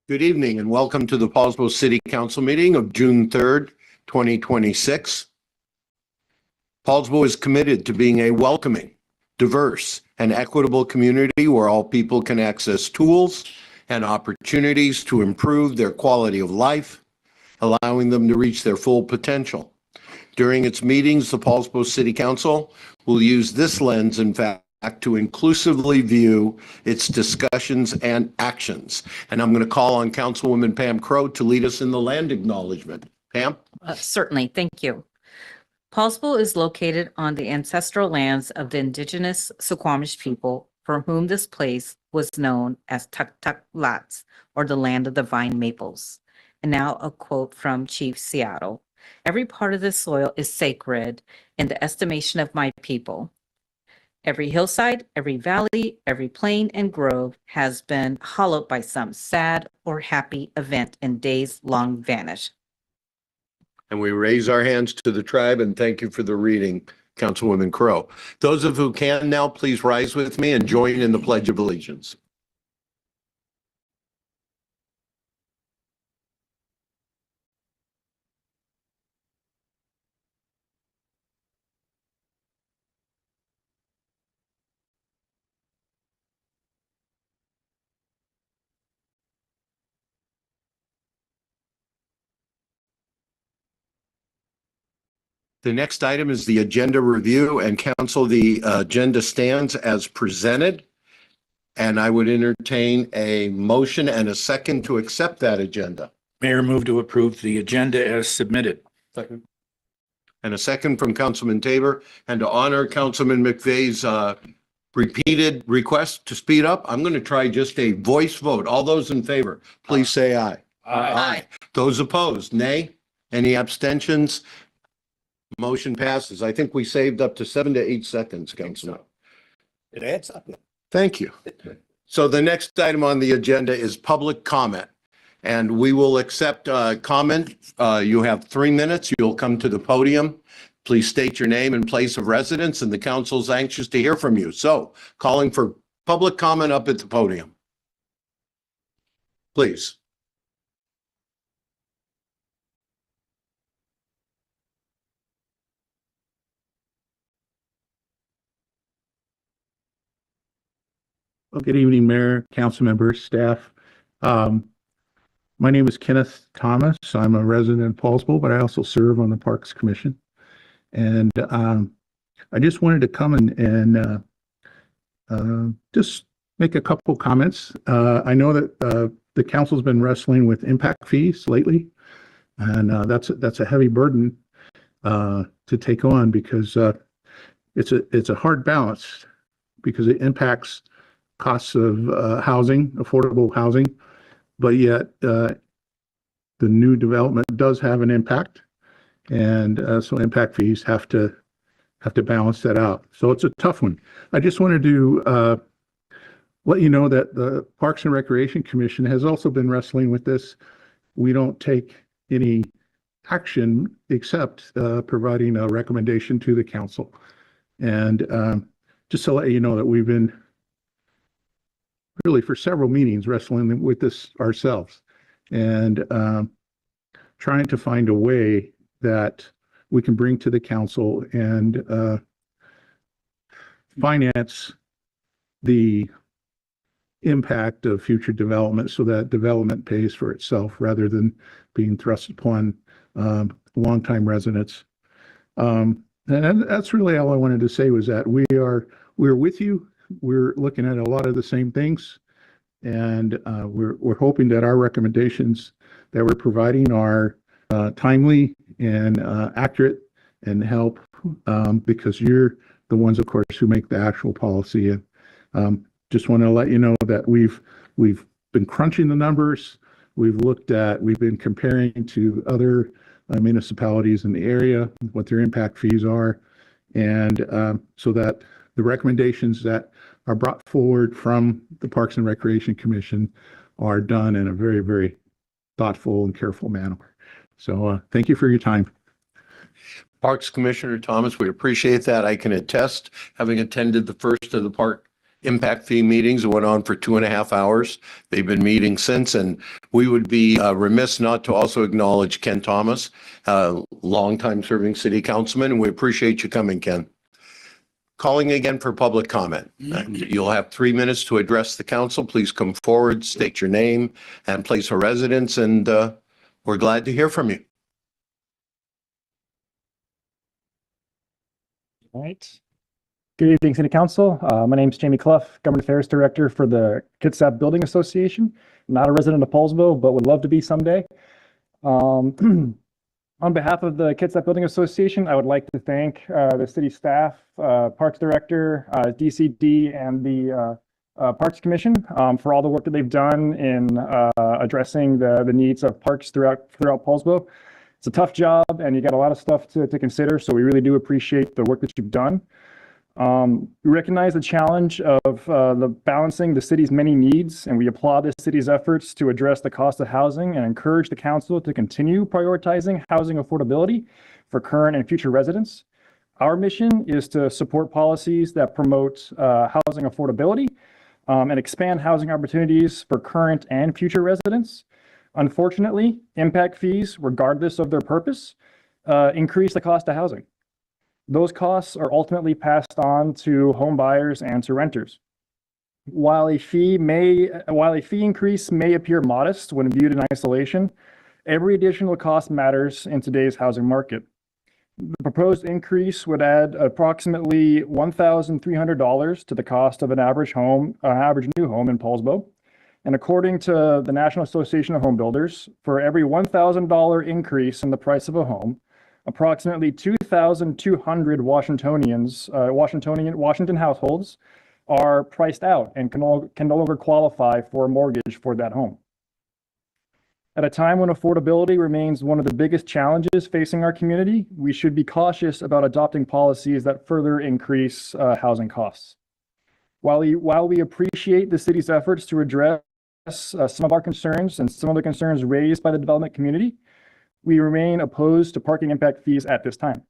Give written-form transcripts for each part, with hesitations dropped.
Good evening and welcome to the Poulsbo City Council meeting of June 3rd, 2026. Poulsbo is committed to being a welcoming, diverse, and equitable community where all people can access tools and opportunities to improve their quality of life, allowing them to reach their full potential. During its meetings, the Poulsbo City Council will use this lens, in fact, to inclusively view its discussions and actions. And I'm going to call on Councilwoman Pam Crow to lead us in the land acknowledgement. Pam? Certainly, thank you. Poulsbo is located on the ancestral lands of the indigenous Suquamish people, for whom this place was known as Tuk Tuk Lats, or the land of the vine maples. And now a quote from Chief Seattle. "Every part of this soil is sacred in the estimation of my people. Every hillside, every valley, every plain and grove has been hollowed by some sad or happy event in days long vanished." And we raise our hands to the tribe and thank you for the reading, Councilwoman Crow. Those of who can now, please rise with me and join in the Pledge of Allegiance. The next item is the agenda review, and council, the agenda stands as presented. And I would entertain a motion and a second to accept that agenda. Mayor, move to approve the agenda as submitted. Second. And a second from Councilman Tabor. And to honor Councilman McVeigh's repeated request to speed up, I'm going to try just a voice vote. All those in favor, please say aye. Aye. Those opposed, nay. Any abstentions? Motion passes. I think we saved up to 7 to 8 seconds, Councilman. It adds up. Thank you. So the next item on the agenda is public comment. And we will accept comment. You have 3 minutes. You'll come to the podium. Please state your name and place of residence, and the council's anxious to hear from you. So calling for public comment up at the podium. Please. Well, good evening, Mayor, council members, staff. My name is Kenneth Thomas. I'm a resident in Poulsbo, but I also serve on the Parks Commission. And I just wanted to come and just make a couple comments. I know that the council's been wrestling with impact fees lately, and that's a heavy burden to take on because it's a hard balance because it impacts costs of housing, affordable housing, but yet the new development does have an impact, and so impact fees have to balance that out. So it's a tough one. I just wanted to let you know that the Parks and Recreation Commission has also been wrestling with this. We don't take any action except providing a recommendation to the council. And just to let you know that we've been really for several meetings wrestling with this ourselves and trying to find a way that we can bring to the council and finance the impact of future development so that development pays for itself rather than being thrust upon longtime residents. And that's really all I wanted to say, was that we're with you. We're looking at a lot of the same things, and we're hoping that our recommendations that we're providing are timely and accurate and help because you're the ones, of course, who make the actual policy. And just want to let you know that we've been crunching the numbers. We've been comparing to other municipalities in the area, what their impact fees are, and so that the recommendations that are brought forward from the Parks and Recreation Commission are done in a very, very thoughtful and careful manner. So thank you for your time. Parks Commissioner Thomas, we appreciate that. I can attest, having attended the first of the park impact fee meetings. It went on for 2.5 hours. They've been meeting since, and we would be remiss not to also acknowledge Ken Thomas, longtime serving city councilman, and we appreciate you coming, Ken. Calling again for public comment. You'll have 3 minutes to address the council. Please come forward, state your name and place of residence, and we're glad to hear from you. All right. Good evening, City Council. My name is Jamie Clough, Government Affairs Director for the Kitsap Building Association. I'm not a resident of Poulsbo, but would love to be someday. On behalf of the Kitsap Building Association, I would like to thank the city staff, Parks Director, DCD, and the Parks Commission for all the work that they've done in addressing the needs of parks throughout Poulsbo. It's a tough job, and you got a lot of stuff to consider, so we really do appreciate the work that you've done. We recognize the challenge of the balancing the city's many needs, and we applaud the city's efforts to address the cost of housing and encourage the council to continue prioritizing housing affordability for current and future residents. Our mission is to support policies that promote housing affordability and expand housing opportunities for current and future residents. Unfortunately, impact fees, regardless of their purpose, increase the cost of housing. Those costs are ultimately passed on to home buyers and to renters. While a fee increase may appear modest when viewed in isolation, every additional cost matters in today's housing market. The proposed increase would add approximately $1,300 to the cost of an average new home in Poulsbo. And according to the National Association of Home Builders, for every $1,000 increase in the price of a home, approximately 2,200 Washington households are priced out and can no longer qualify for a mortgage for that home. At a time when affordability remains one of the biggest challenges facing our community, we should be cautious about adopting policies that further increase housing costs. While we appreciate the city's efforts to address some of our concerns and some of the concerns raised by the development community, we remain opposed to parking impact fees at this time.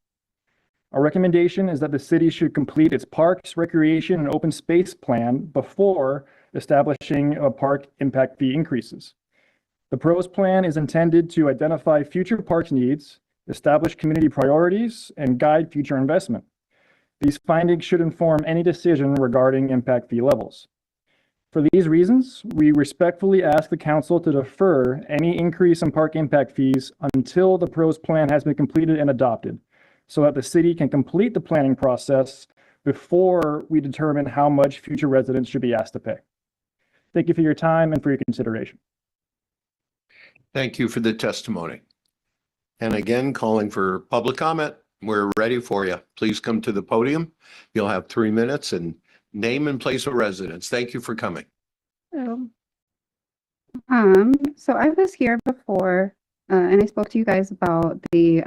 Our recommendation is that the city should complete its parks, recreation, and open space plan before establishing park impact fee increases. The proposed plan is intended to identify future parks needs, establish community priorities, and guide future investment. These findings should inform any decision regarding impact fee levels. For these reasons, we respectfully ask the council to defer any increase in park impact fees until the proposed plan has been completed and adopted, so that the city can complete the planning process before we determine how much future residents should be asked to pay. Thank you for your time and for your consideration. Thank you for the testimony. And again, calling for public comment. We're ready for you. Please come to the podium. You'll have 3 minutes and name and place of residence. Thank you for coming. So I was here before, and I spoke to you guys about the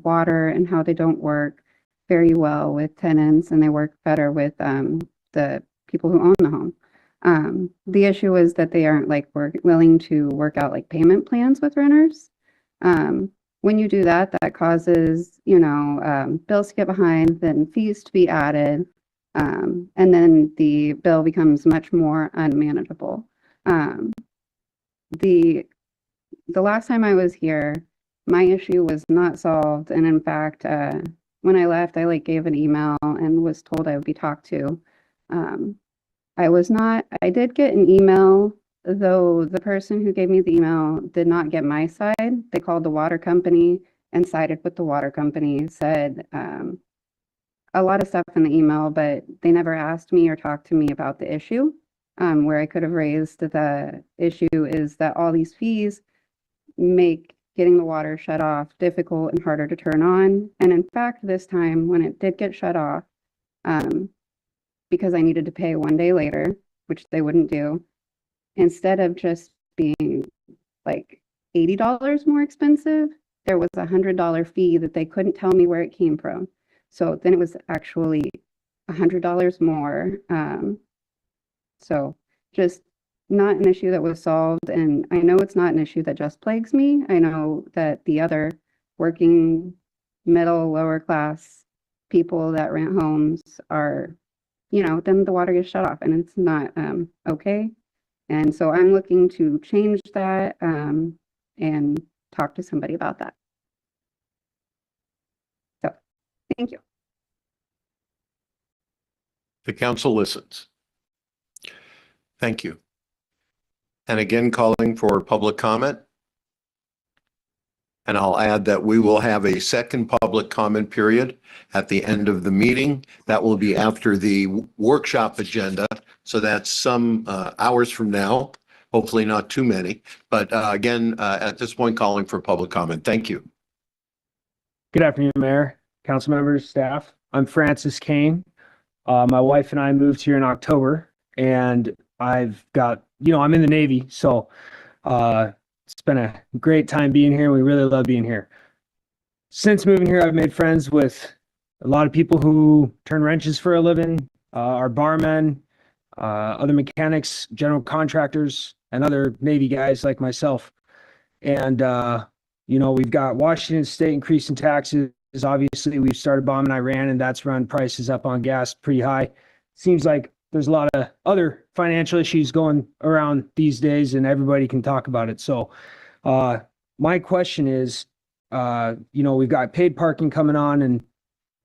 water and how they don't work very well with tenants, and they work better with the people who own the home. The issue is that they aren't willing to work out payment plans with renters. When you do that, that causes bills to get behind, then fees to be added. And then the bill becomes much more unmanageable. The last time I was here, my issue was not solved. And in fact, when I left, I gave an email and was told I would be talked to. I did get an email, though the person who gave me the email did not get my side. They called the water company and sided with the water company, said, a lot of stuff in the email, but they never asked me or talked to me about the issue. Where I could have raised the issue is that all these fees make getting the water shut off difficult and harder to turn on. And in fact, this time when it did get shut off, because I needed to pay 1 day later, which they wouldn't do, instead of just being $80 more expensive, there was a $100 fee that they couldn't tell me where it came from. So then it was actually $100 more. So just not an issue that was solved. And I know it's not an issue that just plagues me. I know that the other working middle, lower class people that rent homes are then the water gets shut off and it's not okay. And so I'm looking to change that and talk to somebody about that. So, thank you. The council listens. Thank you. And again, calling for public comment. And I'll add that we will have a second public comment period at the end of the meeting. That will be after the workshop agenda. So that's some hours from now, hopefully not too many. But again, at this point, calling for public comment. Thank you. Good afternoon, Mayor, council members, staff. I'm Francis Kane. My wife and I moved here in October, and I've got, I'm in the Navy, so it's been a great time being here. We really love being here. Since moving here, I've made friends with a lot of people who turn wrenches for a living, our barmen, other mechanics, general contractors, and other Navy guys like myself. And, we've got Washington State increasing taxes. Obviously, we've started bombing Iran, and that's run prices up on gas pretty high. Seems like there's a lot of other financial issues going around these days, and everybody can talk about it. So my question is, we've got paid parking coming on, and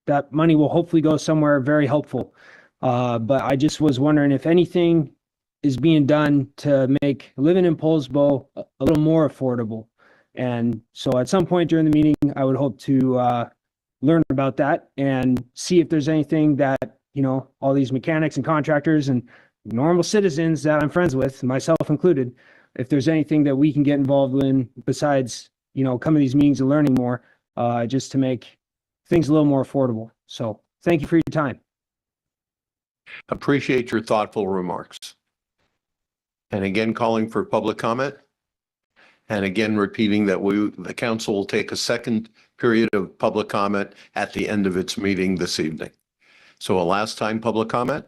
that money will hopefully go somewhere very helpful. But I just was wondering if anything is being done to make living in Poulsbo a little more affordable. And so at some point during the meeting, I would hope to learn about that and see if there's anything that, all these mechanics and contractors and normal citizens that I'm friends with, myself included, if there's anything that we can get involved in besides, coming to these meetings and learning more, just to make things a little more affordable. So thank you for your time. Appreciate your thoughtful remarks. And again, calling for public comment. And again, repeating that the council will take a second period of public comment at the end of its meeting this evening. So a last time public comment?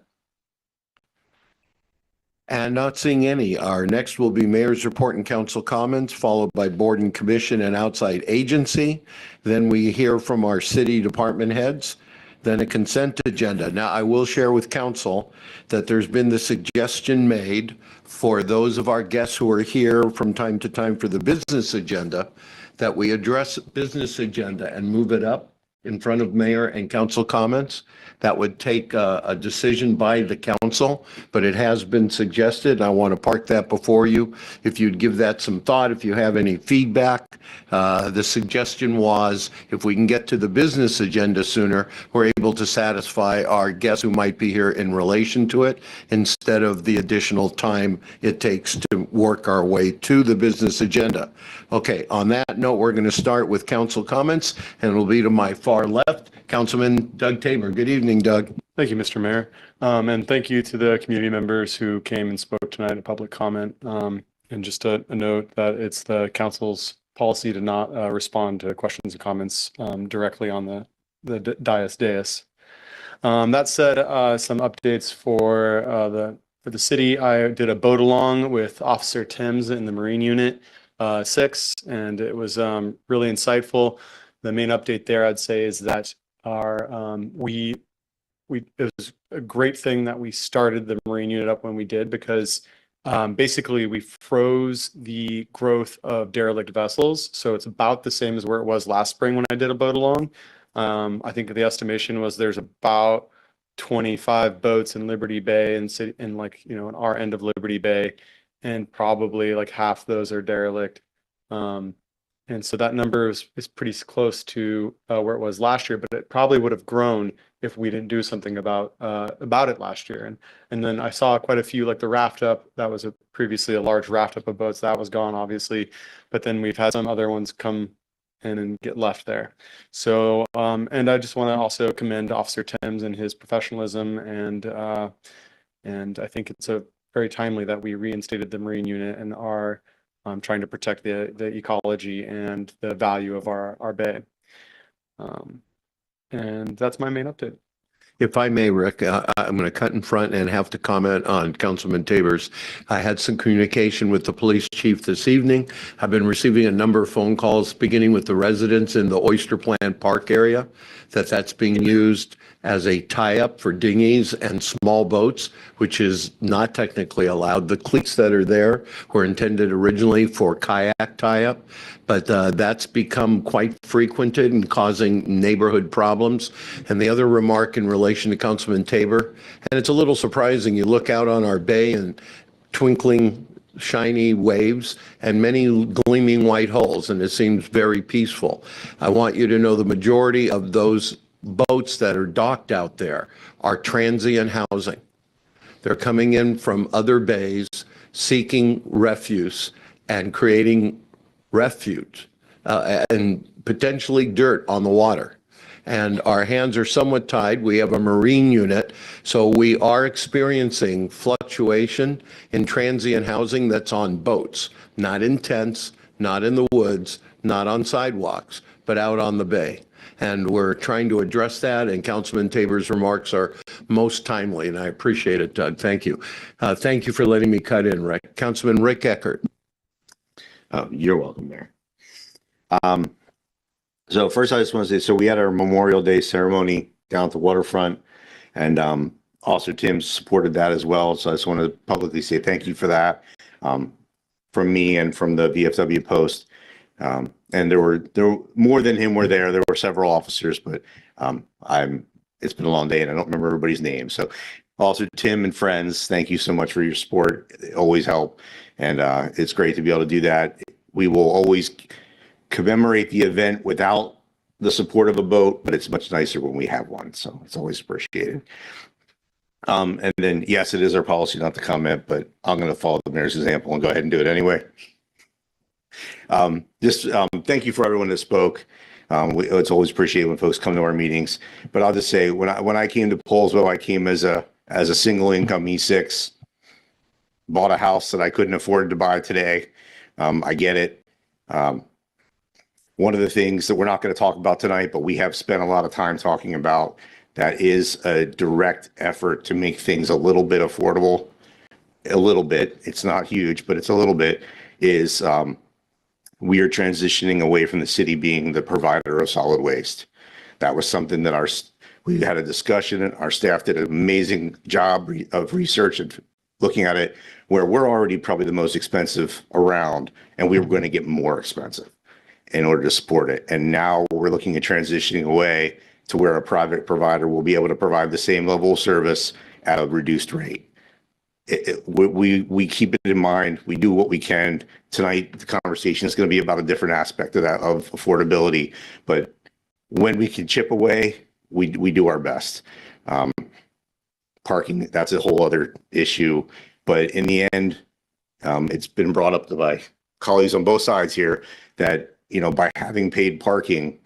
And not seeing any. Our next will be mayor's report and council comments, followed by board and commission and outside agency. Then we hear from our city department heads, then a consent agenda. Now, I will share with council that there's been the suggestion made for those of our guests who are here from time to time for the business agenda, that we address business agenda and move it up in front of mayor and council comments. That would take a decision by the council, but it has been suggested, and I want to park that before you. If you'd give that some thought, if you have any feedback, the suggestion was if we can get to the business agenda sooner, we're able to satisfy our guests who might be here in relation to it, instead of the additional time it takes to work our way to the business agenda. Okay, on that note, we're going to start with council comments, and it'll be to my far left, Councilman Doug Tabor. Good evening, Doug. Thank you, Mr. Mayor. And thank you to the community members who came and spoke tonight in public comment. And just a note that it's the council's policy to not respond to questions and comments directly on the dais. That said, some updates for the city. I did a boat along with Officer Timms in the Marine Unit 6, and it was really insightful. The main update there, I'd say, is that it was a great thing that we started the Marine Unit up when we did, because basically we froze the growth of derelict vessels. So it's about the same as where it was last spring when I did a boat along. I think the estimation was there's about 25 boats in Liberty Bay and in our end of Liberty Bay, and probably like half those are derelict. And so that number is pretty close to where it was last year, but it probably would have grown if we didn't do something about it last year. And then I saw quite a few, like the raft up. That was previously a large raft up of boats that was gone, obviously, but then we've had some other ones come in and get left there. So and I just want to also commend Officer Timms and his professionalism, and I think it's very timely that we reinstated the Marine Unit and are trying to protect the ecology and the value of our bay. And that's my main update. If I may, Rick, I'm going to cut in front and have to comment on Councilman Tabor's. I had some communication with the police chief this evening. I've been receiving a number of phone calls, beginning with the residents in the Oyster Plant Park area, that's being used as a tie-up for dinghies and small boats, which is not technically allowed. The cleats that are there were intended originally for kayak tie-up, but that's become quite frequented and causing neighborhood problems. And the other remark in relation to Councilman Tabor, and it's a little surprising, you look out on our bay and twinkling shiny waves and many gleaming white hulls, and it seems very peaceful. I want you to know the majority of those boats that are docked out there are transient housing. They're coming in from other bays, seeking refuse and creating refuge and potentially dirt on the water. And our hands are somewhat tied. We have a marine unit, so we are experiencing fluctuation in transient housing that's on boats, not in tents, not in the woods, not on sidewalks, but out on the bay. And we're trying to address that, and Councilman Tabor's remarks are most timely, and I appreciate it, Doug. Thank you. Thank you for letting me cut in, Rick. Councilman Rick Eckert. You're welcome, Mayor. So first, I just want to say, so we had our Memorial Day ceremony down at the waterfront, and also Tim supported that as well. So I just want to publicly say thank you for that from me and from the VFW Post. And there were more than him were there. There were several officers, but it's been a long day and I don't remember everybody's name. So also Tim and friends, thank you so much for your support. It always help, and it's great to be able to do that. We will always commemorate the event without the support of a boat, but it's much nicer when we have one. So it's always appreciated. And then, yes, it is our policy not to comment, but I'm going to follow the mayor's example and go ahead and do it anyway. Thank you for everyone that spoke. It's always appreciated when folks come to our meetings, but I'll just say when I came to Poulsbo, I came as a single income E6, bought a house that I couldn't afford to buy today. I get it. One of the things that we're not going to talk about tonight, but we have spent a lot of time talking about, that is a direct effort to make things a little bit affordable. A little bit. It's not huge, but it's a little bit. Is we are transitioning away from the city being the provider of solid waste. That was something that we had a discussion, and our staff did an amazing job of research and looking at it, where we're already probably the most expensive around, and we were going to get more expensive in order to support it. And now we're looking at transitioning away to where a private provider will be able to provide the same level of service at a reduced rate. We keep it in mind. We do what we can. Tonight, the conversation is going to be about a different aspect of that, of affordability. But when we can chip away, we do our best. Parking, that's a whole other issue. But in the end, it's been brought up by colleagues on both sides here that, by having paid parking,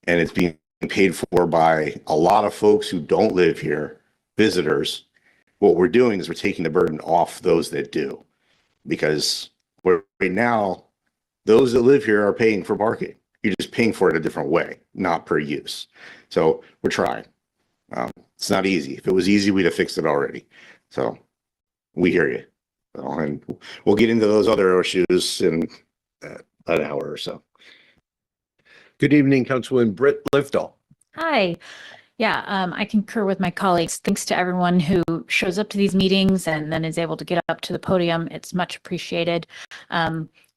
and it's being paid for by a lot of folks who don't live here, visitors, what we're doing is we're taking the burden off those that do. Because right now, those that live here are paying for parking. You're just paying for it a different way, not per use. So we're trying. It's not easy. If it was easy, we'd have fixed it already. So we hear you. And we'll get into those other issues in an hour or so. Good evening, Councilman Britt Livedall. Hi. Yeah, I concur with my colleagues. Thanks to everyone who shows up to these meetings and then is able to get up to the podium. It's much appreciated.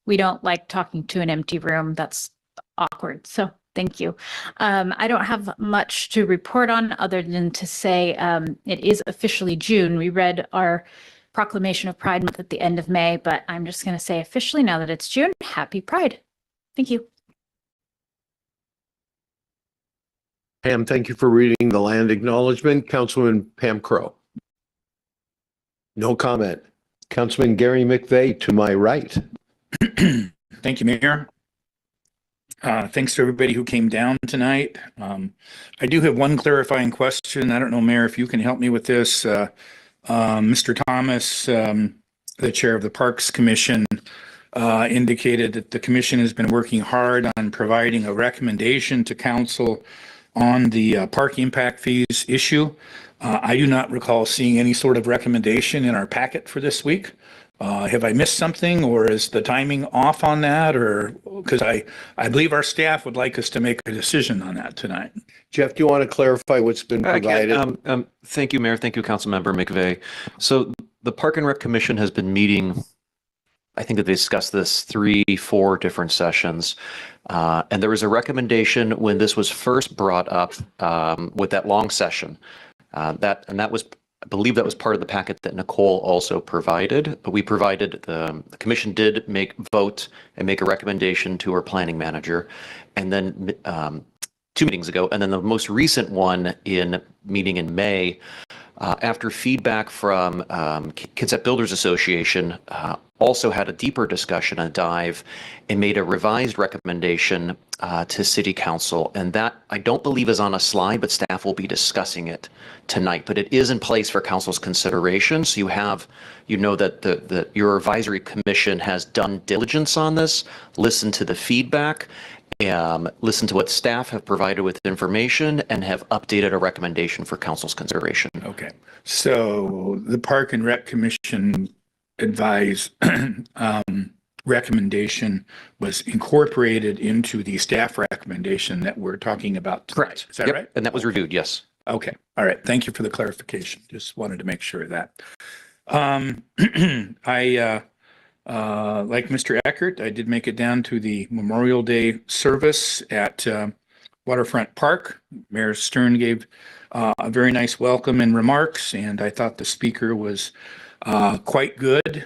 We don't like talking to an empty room. That's awkward. So thank you. I don't have much to report on other than to say it is officially June. We read our proclamation of Pride Month at the end of May, but I'm just going to say officially, now that it's June, happy Pride. Thank you. Pam, thank you for reading the land acknowledgement. Councilman Pam Crow. No comment. Councilman Gary McVeigh to my right. Thank you, Mayor. Thanks to everybody who came down tonight. I do have one clarifying question. I don't know, Mayor, if you can help me with this. Mr. Thomas, the chair of the Parks Commission, indicated that the commission has been working hard on providing a recommendation to council on the park impact fees issue. I do not recall seeing any sort of recommendation in our packet for this week. Have I missed something, or is the timing off on that? Or because I believe our staff would like us to make a decision on that tonight. Jeff, do you want to clarify what's been I can. provided? Thank you, Mayor. Thank you, Councilmember McVeigh. So the Park and Rec Commission has been meeting. I think that they discussed this 3-4 different sessions. And there was a recommendation when this was first brought up with that long session. That was, I believe that was part of the packet that Nicole also provided. But we provided, the commission did vote and make a recommendation to our planning manager. And then 2 meetings ago, and then the most recent one meeting in May, after feedback from Kitsap Builders Association, also had a deeper discussion, a dive, and made a revised recommendation to City Council. And that I don't believe is on a slide, but staff will be discussing it tonight. But it is in place for Council's consideration. So you know that your advisory commission has done diligence on this, listened to the feedback, listen to what staff have provided with information, and have updated a recommendation for council's consideration. Okay, so the Park and Rec Commission advised recommendation was incorporated into the staff recommendation that we're talking about tonight. Correct. Is that Yep. right? And that was reviewed, yes. Okay, all right. Thank you for the clarification. Just wanted to make sure of that. Like Mr. Eckert, I did make it down to the Memorial Day service at Waterfront Park. Mayor Stern gave a very nice welcome and remarks, and I thought the speaker was quite good.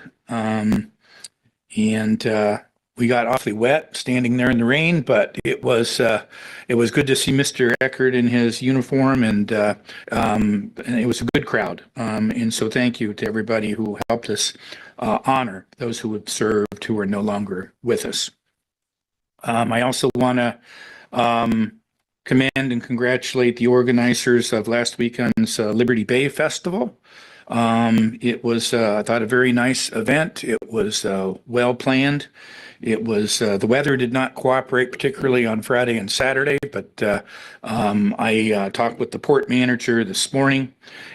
We got awfully wet standing there in the rain, but it was good to see Mr. Eckert in his uniform, and it was a good crowd. And so thank you to everybody who helped us honor those who have served who are no longer with us. I also want to commend and congratulate the organizers of last weekend's Liberty Bay Festival. It was, I thought, a very nice event. It was well planned. It was, the weather did not cooperate, particularly on Friday and Saturday, but I talked with the port manager this morning,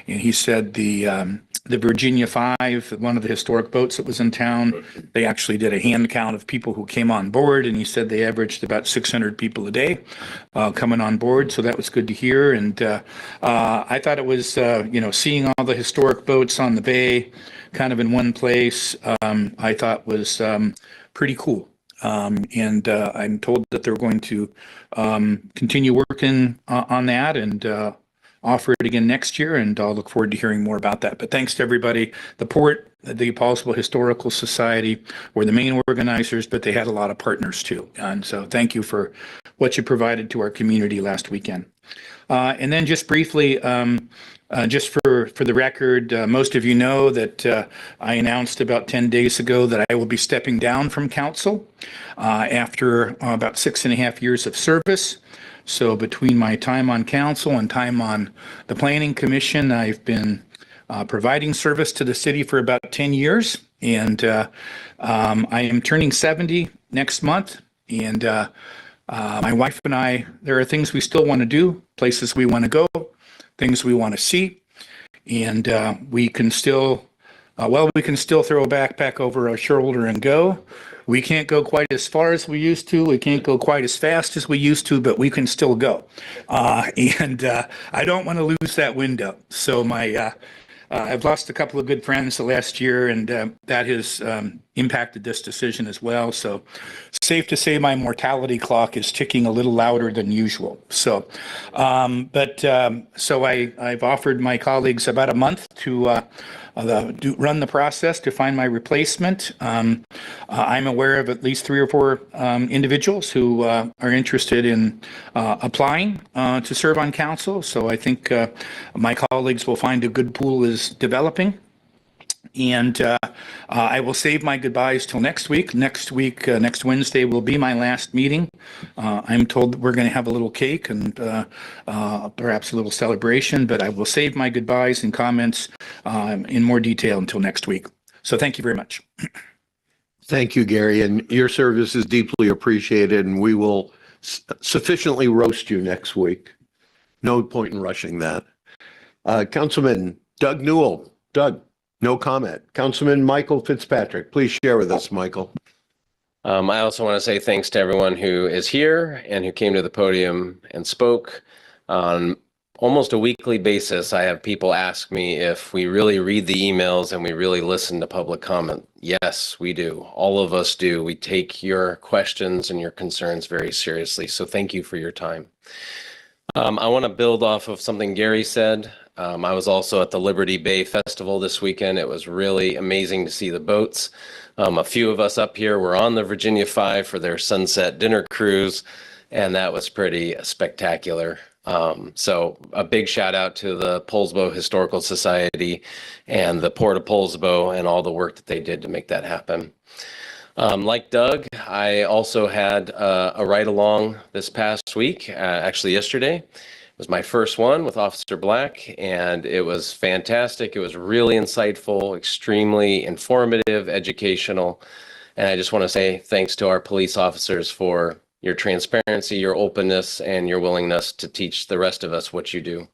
and he said the Virginia 5, one of the historic boats that was in town, they actually did a hand count of people who came on board, and he said they averaged about 600 people a day coming on board, so that was good to hear. And I thought it was, seeing all the historic boats on the bay kind of in one place, I thought was pretty cool. And I'm told that they're going to continue working on that and offer it again next year, and I'll look forward to hearing more about that. But thanks to everybody. The port, the Poulsbo Historical Society were the main organizers, but they had a lot of partners too. And so thank you for what you provided to our community last weekend. And then just briefly, just for the record, most of you know that I announced about 10 days ago that I will be stepping down from council after about 6.5 years of service. So between my time on council and time on the planning commission, I've been providing service to the city for about 10 years. And I am turning 70 next month. And my wife and I, there are things we still want to do, places we want to go, things we want to see. And we can still, we can still throw a backpack over our shoulder and go. We can't go quite as far as we used to. We can't go quite as fast as we used to, but we can still go. And I don't want to lose that window. So I've lost a couple of good friends the last year, and that has impacted this decision as well. So safe to say my mortality clock is ticking a little louder than usual. So, so I've offered my colleagues about a month to run the process to find my replacement. I'm aware of at least 3 or 4 individuals who are interested in applying to serve on council. So I think my colleagues will find a good pool is developing. And I will save my goodbyes till next week. Next Wednesday will be my last meeting. I'm told that we're going to have a little cake and perhaps a little celebration, but I will save my goodbyes and comments in more detail until next week. So thank you very much. Thank you, Gary, and your service is deeply appreciated, and we will sufficiently roast you next week. No point in rushing that. Councilman Doug Newell. Doug. No comment. Councilman Michael Fitzpatrick, please share with us, Michael. I also want to say thanks to everyone who is here and who came to the podium and spoke. On almost a weekly basis, I have people ask me if we really read the emails and we really listen to public comment. Yes, we do. All of us do. We take your questions and your concerns very seriously. So thank you for your time. I want to build off of something Gary said. I was also at the Liberty Bay Festival this weekend. It was really amazing to see the boats. A few of us up here were on the Virginia Five for their sunset dinner cruise, and that was pretty spectacular. So a big shout out to the Poulsbo Historical Society and the Port of Poulsbo and all the work that they did to make that happen. Like Doug, I also had a ride-along this past week, actually yesterday. It was my first one with Officer Black, and it was fantastic. It was really insightful, extremely informative, educational. And I just want to say thanks to our police officers for your transparency, your openness, and your willingness to teach the rest of us what you do.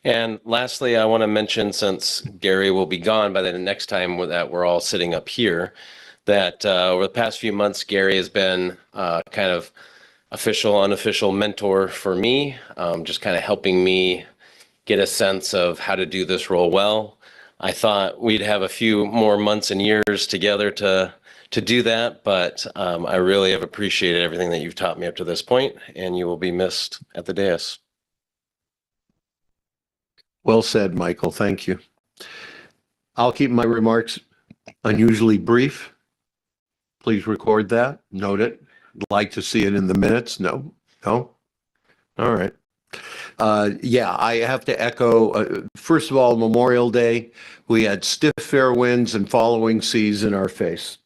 And lastly, I want to mention, since Gary will be gone by the next time that we're all sitting up here, that over the past few months, Gary has been kind of official, unofficial mentor for me, just kind of helping me get a sense of how to do this role well. I thought we'd have a few more months and years together to do that, but I really have appreciated everything that you've taught me up to this point, and you will be missed at the dais. Well said, Michael. Thank you. I'll keep my remarks unusually brief. Please record that, note it. Like to see it in the minutes? No? No? All right. Yeah, I have to echo, first of all, Memorial Day, we had stiff fair winds and following seas in our face.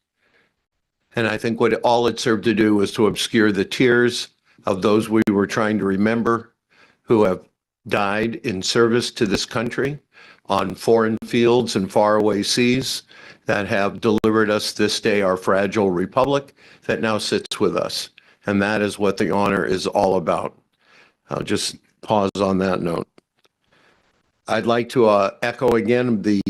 And I think what all it served to do was to obscure the tears of those we were trying to remember who have died in service to this country on foreign fields and faraway seas that have delivered us this day our fragile republic that now sits with us. And that is what the honor is all about. I'll just pause on that note. I'd like to echo again the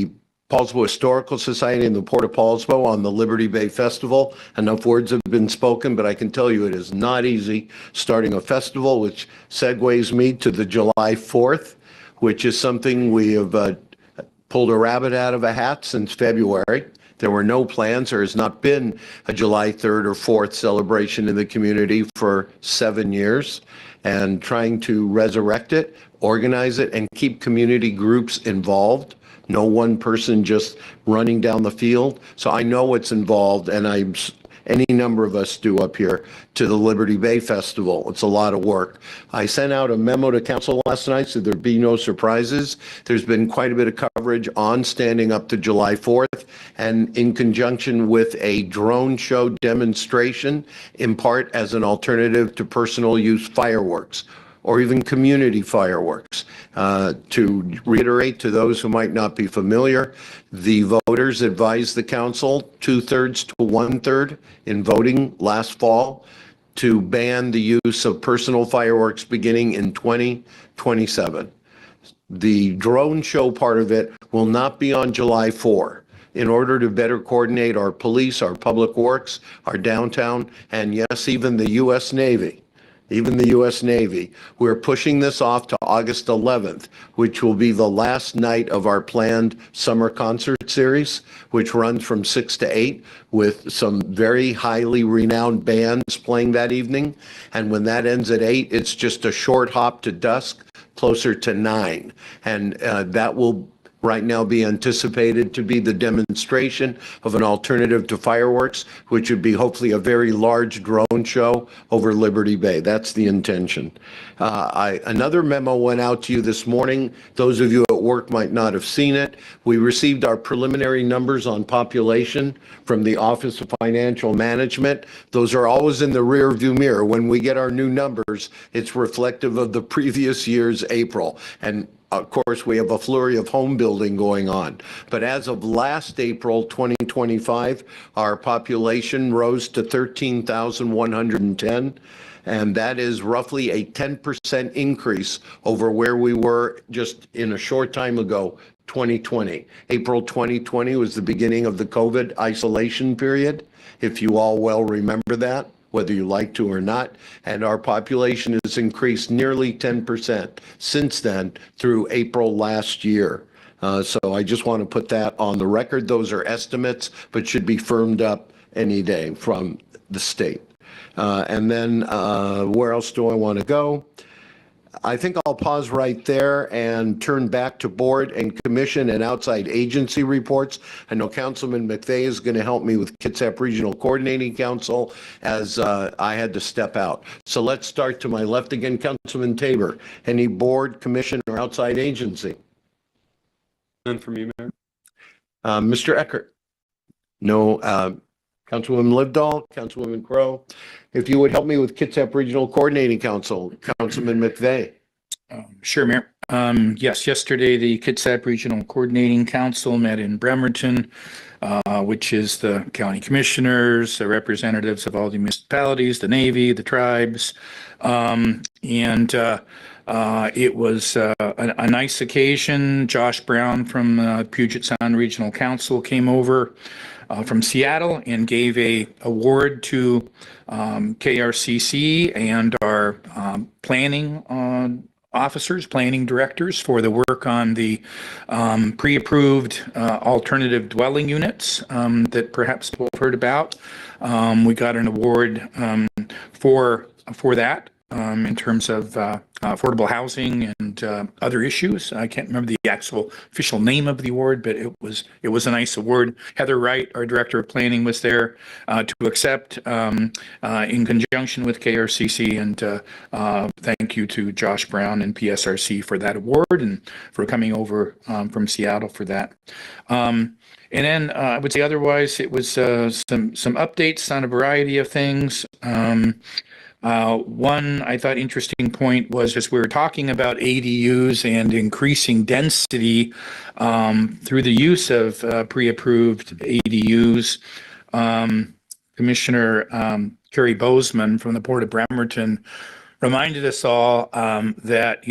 Poulsbo Historical Society and the Port of Poulsbo on the Liberty Bay Festival. Enough words have been spoken, but I can tell you it is not easy starting a festival, which segues me to the July 4th, which is something we have pulled a rabbit out of a hat since February. There were no plans. There has not been a July 3rd or 4th celebration in the community for 7 years. And trying to resurrect it, organize it, and keep community groups involved. No one person just running down the field. So I know what's involved, and any number of us do up here to the Liberty Bay Festival. It's a lot of work. I sent out a memo to council last night so there'd be no surprises. There's been quite a bit of coverage on standing up to July 4th, and in conjunction with a drone show demonstration, in part as an alternative to personal use fireworks, or even community fireworks. To reiterate to those who might not be familiar, the voters advised the council 2/3 to 1/3 in voting last fall to ban the use of personal fireworks beginning in 2027. The drone show part of it will not be on July 4. In order to better coordinate our police, our public works, our downtown, and yes, even the U.S. Navy. We're pushing this off to August 11th, which will be the last night of our planned summer concert series, which runs from 6 to 8 with some very highly renowned bands playing that evening. And when that ends at 8, it's just a short hop to dusk, closer to 9. And that will right now be anticipated to be the demonstration of an alternative to fireworks, which would be hopefully a very large drone show over Liberty Bay. That's the intention. Another memo went out to you this morning. Those of you at work might not have seen it. We received our preliminary numbers on population from the Office of Financial Management. Those are always in the rear view mirror. When we get our new numbers, it's reflective of the previous year's April. And of course, we have a flurry of home building going on. But as of last April 2025, our population rose to 13,110. And that is roughly a 10% increase over where we were just in a short time ago 2020. April 2020 was the beginning of the COVID isolation period, if you all well remember that, whether you like to or not. And our population has increased nearly 10% since then through April last year. So I just want to put that on the record. Those are estimates, but should be firmed up any day from the state. And then where else do I want to go? I think I'll pause right there and turn back to board and commission and outside agency reports. I know Councilman McVeigh is going to help me with Kitsap Regional Coordinating Council as I had to step out. So let's start to my left again, Councilman Tabor. Any board, commission, or outside agency? None from you, Mayor. Mr. Eckert? No. Councilwoman Livedall, Councilwoman Crowe. If you would help me with Kitsap Regional Coordinating Council, Councilman McVeigh. Sure, Mayor. Yes, yesterday the Kitsap Regional Coordinating Council met in Bremerton, which is the county commissioners, the representatives of all the municipalities, the Navy, the tribes, and it was a nice occasion. Josh Brown from Puget Sound Regional Council came over from Seattle and gave a award to KRCC and our planning officers, planning directors for the work on the pre-approved alternative dwelling units that perhaps people have heard about. We got an award for that. In terms of affordable housing and other issues. I can't remember the actual official name of the award, but it was a nice award. Heather Wright, our director of planning, was there to accept in conjunction with KRCC, and thank you to Josh Brown and PSRC for that award and for coming over from Seattle for that. And then I would say otherwise, it was some updates on a variety of things. One I thought interesting point was as we were talking about ADUs and increasing density through the use of pre-approved ADUs. Commissioner Kerry Bozeman from the Port of Bremerton reminded us all that,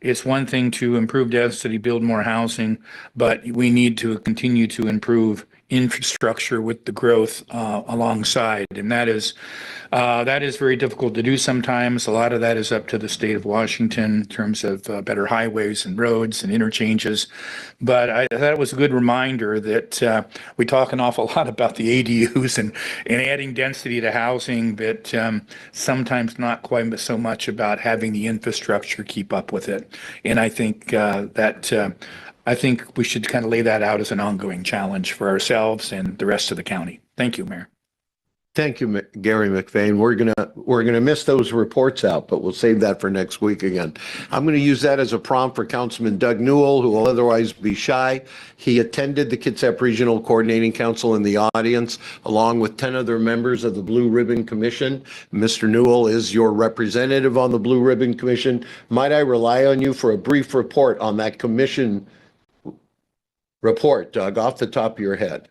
it's one thing to improve density, build more housing, but we need to continue to improve infrastructure with the growth alongside. And that is very difficult to do sometimes. A lot of that is up to the state of Washington in terms of better highways and roads and interchanges. But I thought it was a good reminder that we talk an awful lot about the ADUs and adding density to housing, but sometimes not quite so much about having the infrastructure keep up with it. And I think I think we should kind of lay that out as an ongoing challenge for ourselves and the rest of the county. Thank you, Mayor. Thank you, Gary McVeigh. We're gonna miss those reports out, but we'll save that for next week again. I'm going to use that as a prompt for Councilman Doug Newell, who will otherwise be shy. He attended the Kitsap Regional Coordinating Council in the audience, along with 10 other members of the Blue Ribbon Commission. Mr. Newell is your representative on the Blue Ribbon Commission. Might I rely on you for a brief report on that commission report, Doug, off the top of your head?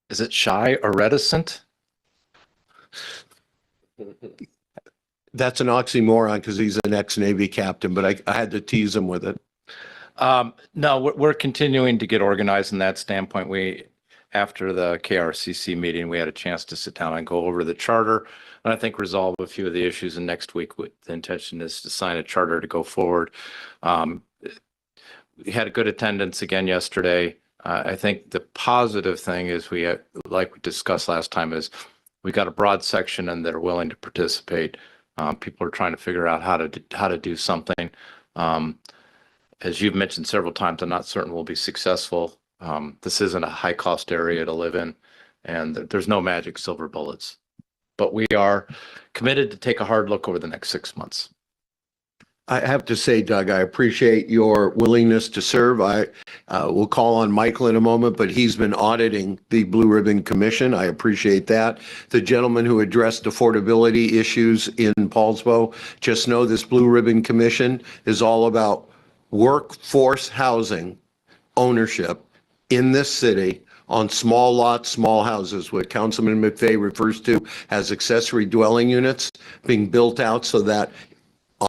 Is it shy or reticent? That's an oxymoron because he's an ex-Navy captain, but I had to tease him with it. No, we're continuing to get organized in that standpoint. After the KRCC meeting, we had a chance to sit down and go over the charter, and I think resolve a few of the issues. And next week, the intention is to sign a charter to go forward. We had a good attendance again yesterday. I think the positive thing is like we discussed last time, is we got a broad section and they're willing to participate. People are trying to figure out how to do something. As you've mentioned several times, I'm not certain we'll be successful. This isn't a high cost area to live in, and there's no magic silver bullets. But we are committed to take a hard look over the next 6 months. I have to say, Doug, I appreciate your willingness to serve. I will call on Michael in a moment, but he's been auditing the Blue Ribbon Commission. I appreciate that. The gentleman who addressed affordability issues in Poulsbo, just know this Blue Ribbon Commission is all about workforce housing ownership in this city on small lots, small houses, what Councilman McVeigh refers to as accessory dwelling units being built out so that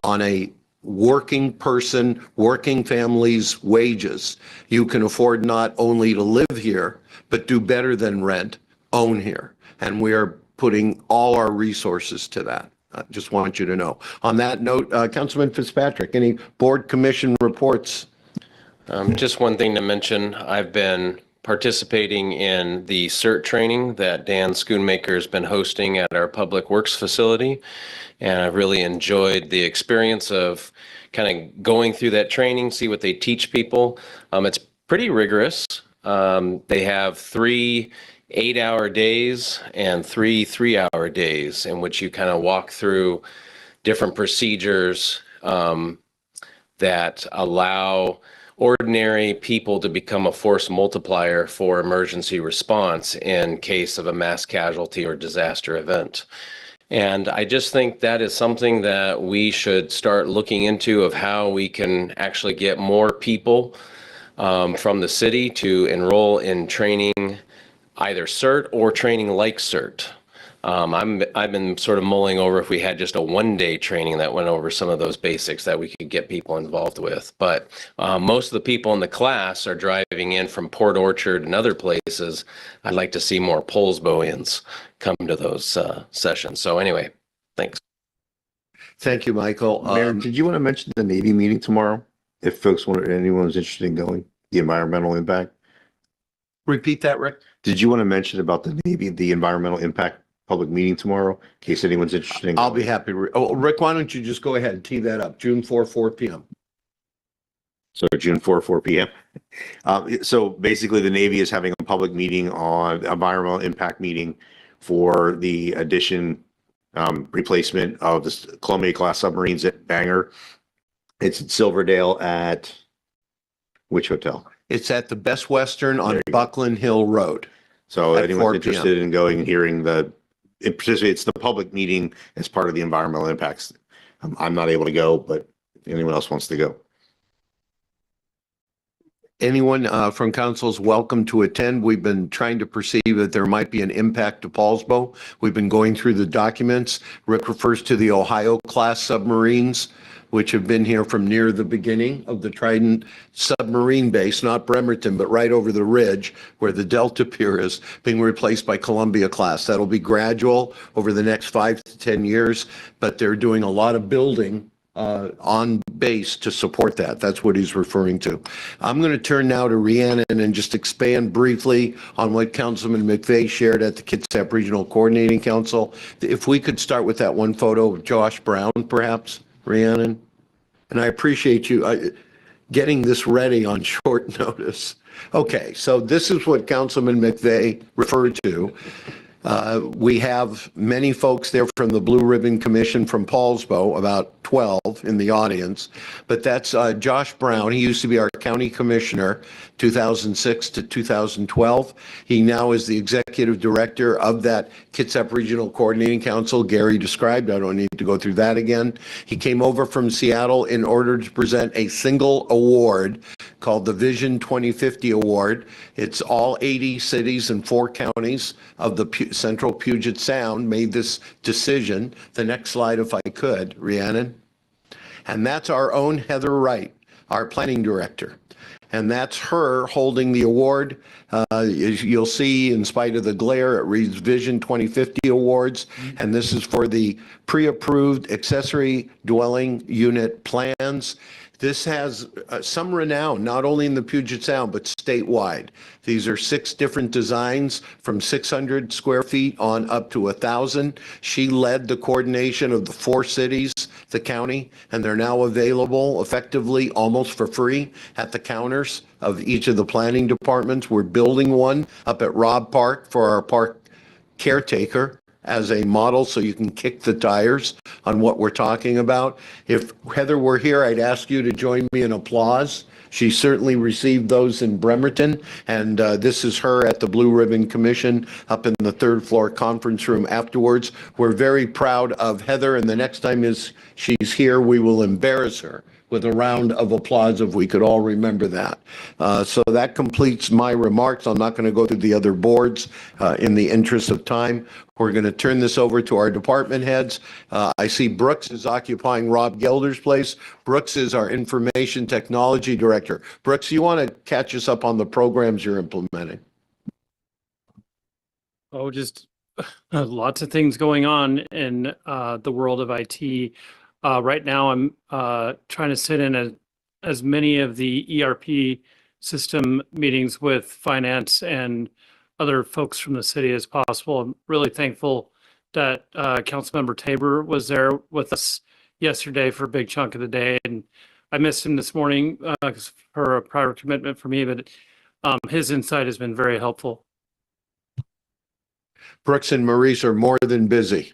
on a working person, working families' wages, you can afford not only to live here, but do better than rent, own here. And we are putting all our resources to that. I just want you to know. On that note, Councilman Fitzpatrick, any board commission reports? Just one thing to mention, I've been participating in the CERT training that Dan Schoonmaker has been hosting at our Public Works facility. And I've really enjoyed the experience of kind of going through that training, see what they teach people. It's pretty rigorous. They have 3 8-hour days and 3 3-hour days in which you kind of walk through different procedures that allow ordinary people to become a force multiplier for emergency response in case of a mass casualty or disaster event. And I just think that is something that we should start looking into, of how we can actually get more people from the city to enroll in training, either CERT or training like CERT. I've been sort of mulling over if we had just a one-day training that went over some of those basics that we could get people involved with. But most of the people in the class are driving in from Port Orchard and other places. I'd like to see more Poulsboians come to those sessions. So anyway, thanks. Thank you, Michael. Mayor, did you want to mention the Navy meeting tomorrow? If folks wanted, anyone was interested in going, the environmental impact? Repeat that, Rick. Did you want to mention about the Navy, the environmental impact public meeting tomorrow, in case anyone's interested in I'll going? be happy. Oh, Rick, why don't you just go ahead and tee that up? June 4, 4 p.m. So June 4 p.m. So basically, the Navy is having a public meeting on environmental impact meeting for the addition, replacement of the Columbia class submarines at Bangor. It's at Silverdale at which hotel? It's at the Best Western There on you go. Buckland Hill Road. So At 4 anyone's p.m. interested in going and hearing it's the public meeting as part of the environmental impacts. I'm not able to go, but if anyone else wants to go. Anyone from council is welcome to attend. We've been trying to perceive that there might be an impact to Poulsbo. We've been going through the documents. Rick refers to the Ohio class submarines, which have been here from near the beginning of the Trident submarine base, not Bremerton, but right over the ridge where the Delta Pier is, being replaced by Columbia class. That'll be gradual over the next 5 to 10 years, but they're doing a lot of building on base to support that. That's what he's referring to. I'm going to turn now to Rhiannon and just expand briefly on what Councilman McVeigh shared at the Kitsap Regional Coordinating Council. If we could start with that one photo of Josh Brown, perhaps, Rhiannon. And I appreciate you getting this ready on short notice. Okay, so this is what Councilman McVeigh referred to. We have many folks there from the Blue Ribbon Commission from Poulsbo, about 12 in the audience. But that's Josh Brown. He used to be our county commissioner, 2006 to 2012. He now is the executive director of that Kitsap Regional Coordinating Council Gary described. I don't need to go through that again. He came over from Seattle in order to present a single award called the Vision 2050 Award. It's all 80 cities and 4 counties of the central Puget Sound made this decision. The next slide, if I could, Rhiannon. And that's our own Heather Wright, our planning director. And that's her holding the award. You'll see, in spite of the glare, it reads Vision 2050 Awards. And this is for the pre-approved accessory dwelling unit plans. This has some renown, not only in the Puget Sound, but statewide. These are 6 different designs from 600 square feet on up to 1,000. She led the coordination of the 4 cities, the county, and they're now available effectively almost for free at the counters of each of the planning departments. We're building one up at Robb Park for our park caretaker as a model, so you can kick the tires on what we're talking about. If Heather were here, I'd ask you to join me in applause. She certainly received those in Bremerton, and this is her at the Blue Ribbon Commission up in the 3rd floor conference room afterwards. We're very proud of Heather, and the next time she's here, we will embarrass her with a round of applause if we could all remember that. So that completes my remarks. I'm not going to go through the other boards in the interest of time. We're going to turn this over to our department heads. I see Brooks is occupying Rob Gelder's place. Brooks is our information technology director. Brooks, you want to catch us up on the programs you're implementing? Oh, just lots of things going on in the world of IT. Right now, I'm trying to sit in as many of the ERP system meetings with finance and other folks from the city as possible. I'm really thankful that Councilmember Tabor was there with us yesterday for a big chunk of the day, and I missed him this morning for a prior commitment for me, but his insight has been very helpful. Brooks and Maurice are more than busy.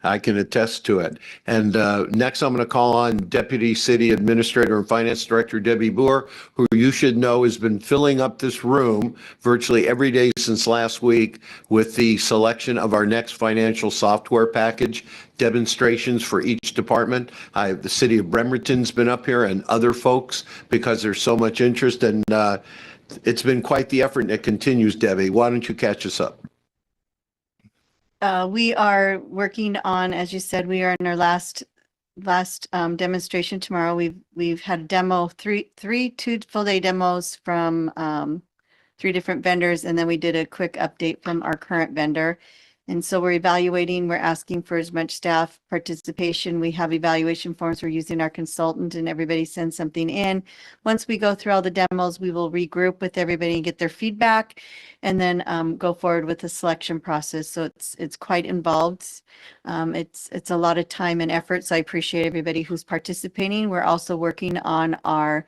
I can attest to it. And next, I'm going to call on Deputy City Administrator and Finance Director Debbie Boer, who you should know has been filling up this room virtually every day since last week with the selection of our next financial software package, demonstrations for each department. The City of Bremerton's been up here and other folks because there's so much interest, and it's been quite the effort, and it continues. Debbie, why don't you catch us up? We are working on, as you said, we are in our last demonstration tomorrow. We've had a demo, two full day demos from 3 different vendors, and then we did a quick update from our current vendor. And so we're evaluating, we're asking for as much staff participation. We have evaluation forms. We're using our consultant, and everybody sends something in. Once we go through all the demos, we will regroup with everybody and get their feedback, and then go forward with the selection process. So it's quite involved. It's a lot of time and effort. So I appreciate everybody who's participating. We're also working on our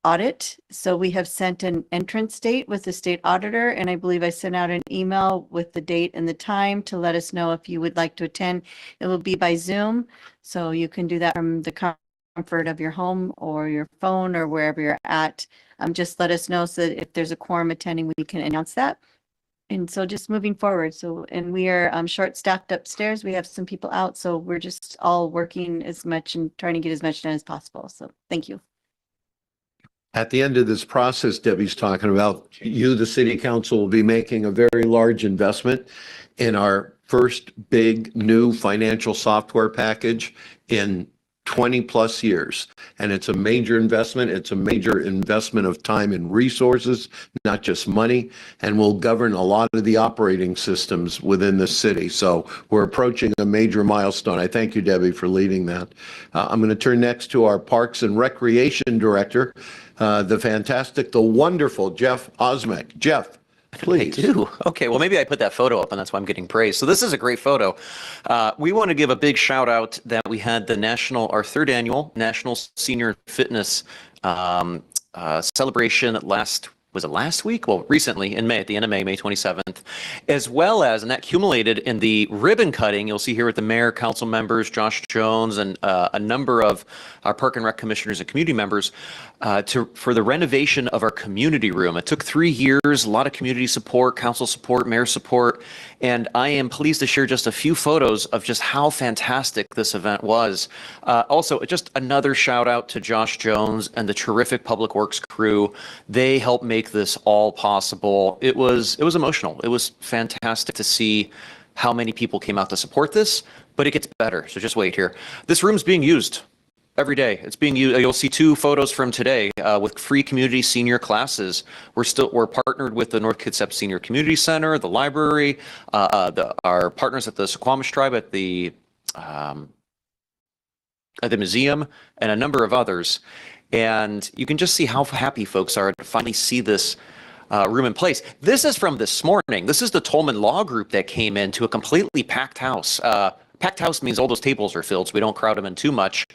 audit. So we have sent an entrance date with the state auditor, and I believe I sent out an email with the date and the time to let us know if you would like to attend. It will be by Zoom, so you can do that from the comfort of your home or your phone or wherever you're at. Just let us know so that if there's a quorum attending, we can announce that. And so just moving forward. So, and we are short staffed upstairs. We have some people out, so we're just all working as much and trying to get as much done as possible. So thank you. At the end of this process, Debbie's talking about, you, the city council, will be making a very large investment in our first big new financial software package in 20 plus years. And it's a major investment. It's a major investment of time and resources, not just money, and will govern a lot of the operating systems within the city. So we're approaching a major milestone. I thank you, Debbie, for leading that. I'm going to turn next to our Parks and Recreation Director, the fantastic, the wonderful Jeff Osmek. Jeff, please. I do. Okay, well, maybe I put that photo up and that's why I'm getting praised. So this is a great photo. We want to give a big shout out that we had our 3rd annual National Senior Fitness celebration was it last week? Well, recently in May, at the end of May 27th, as well as, and that accumulated in the ribbon cutting, you'll see here with the mayor, council members, Josh Jones, and a number of our Park and Rec commissioners and community members for the renovation of our community room. It took 3 years, a lot of community support, council support, mayor support, and I am pleased to share just a few photos of just how fantastic this event was. Also, just another shout out to Josh Jones and the terrific Public Works crew. They helped make this all possible. It was emotional. It was fantastic to see how many people came out to support this, but it gets better. So just wait here. This room's being used every day. It's being used. You'll see 2 photos from today with free community senior classes. We're partnered with the North Kitsap Senior Community Center, the library, our partners at the Suquamish Tribe at the museum, and a number of others. And you can just see how happy folks are to finally see this room in place. This is from this morning. This is the Tolman Law Group that came in to a completely packed house. Packed house means all those tables are filled, so we don't crowd them in too much.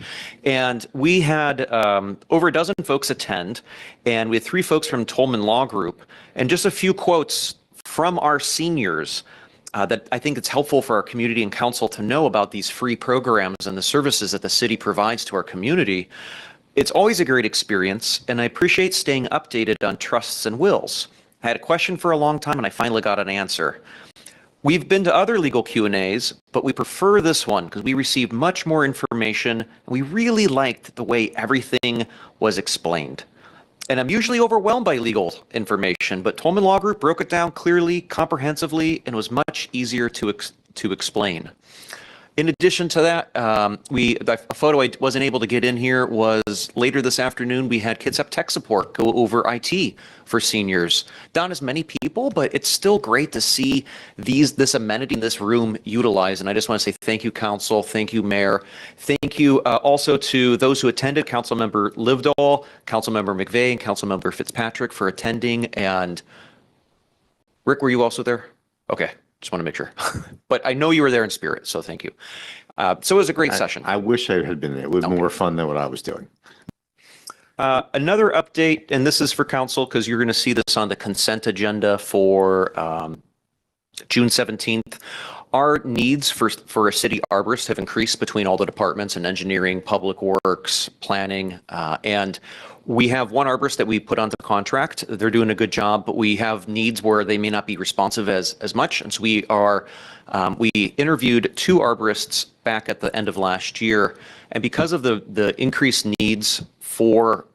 And we had over a dozen folks attend, and we had 3 folks from Tolman Law Group, and just a few quotes from our seniors that I think it's helpful for our community and council to know about these free programs and the services that the city provides to our community. It's always a great experience, and I appreciate staying updated on trusts and wills. I had a question for a long time, and I finally got an answer. We've been to other legal Q&As, but we prefer this one because we received much more information. And we really liked the way everything was explained. And I'm usually overwhelmed by legal information, but Tolman Law Group broke it down clearly, comprehensively, and was much easier to explain. In addition to that, a photo I wasn't able to get in here was later this afternoon, we had Kids Up Tech Support go over IT for seniors. Not as many people, but it's still great to see this amenity in this room utilized. And I just want to say thank you, Council. Thank you, Mayor. Thank you also to those who attended, Councilmember Livedall, Councilmember McVeigh, and Councilmember Fitzpatrick for attending. And Rick, were you also there? Okay. Just want to make sure. But I know you were there in spirit, so thank you. So it was a great session. I wish I had been there. It was more fun than what I was doing. Another update, and this is for council because you're going to see this on the consent agenda for June 17th. Our needs for a city arborist have increased between all the departments in engineering, public works, planning, and we have one arborist that we put onto contract. They're doing a good job, but we have needs where they may not be responsive as much. And so we interviewed 2 arborists back at the end of last year. And because of the increased needs for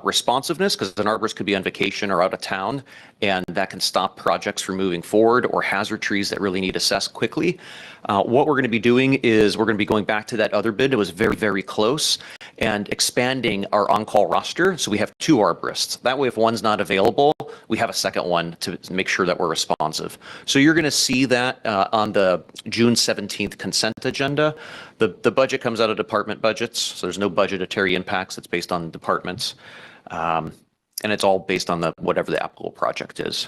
responsiveness, because an arborist could be on vacation or out of town, and that can stop projects from moving forward, or hazard trees that really need assessed quickly. What we're going to be doing is we're going to be going back to that other bid. It was very, very close, and expanding our on-call roster. So we have 2 arborists. That way, if one's not available, we have a second one to make sure that we're responsive. So you're going to see that on the June 17th consent agenda. The budget comes out of department budgets, so there's no budgetary impacts. It's based on departments. And it's all based on whatever the applicable project is.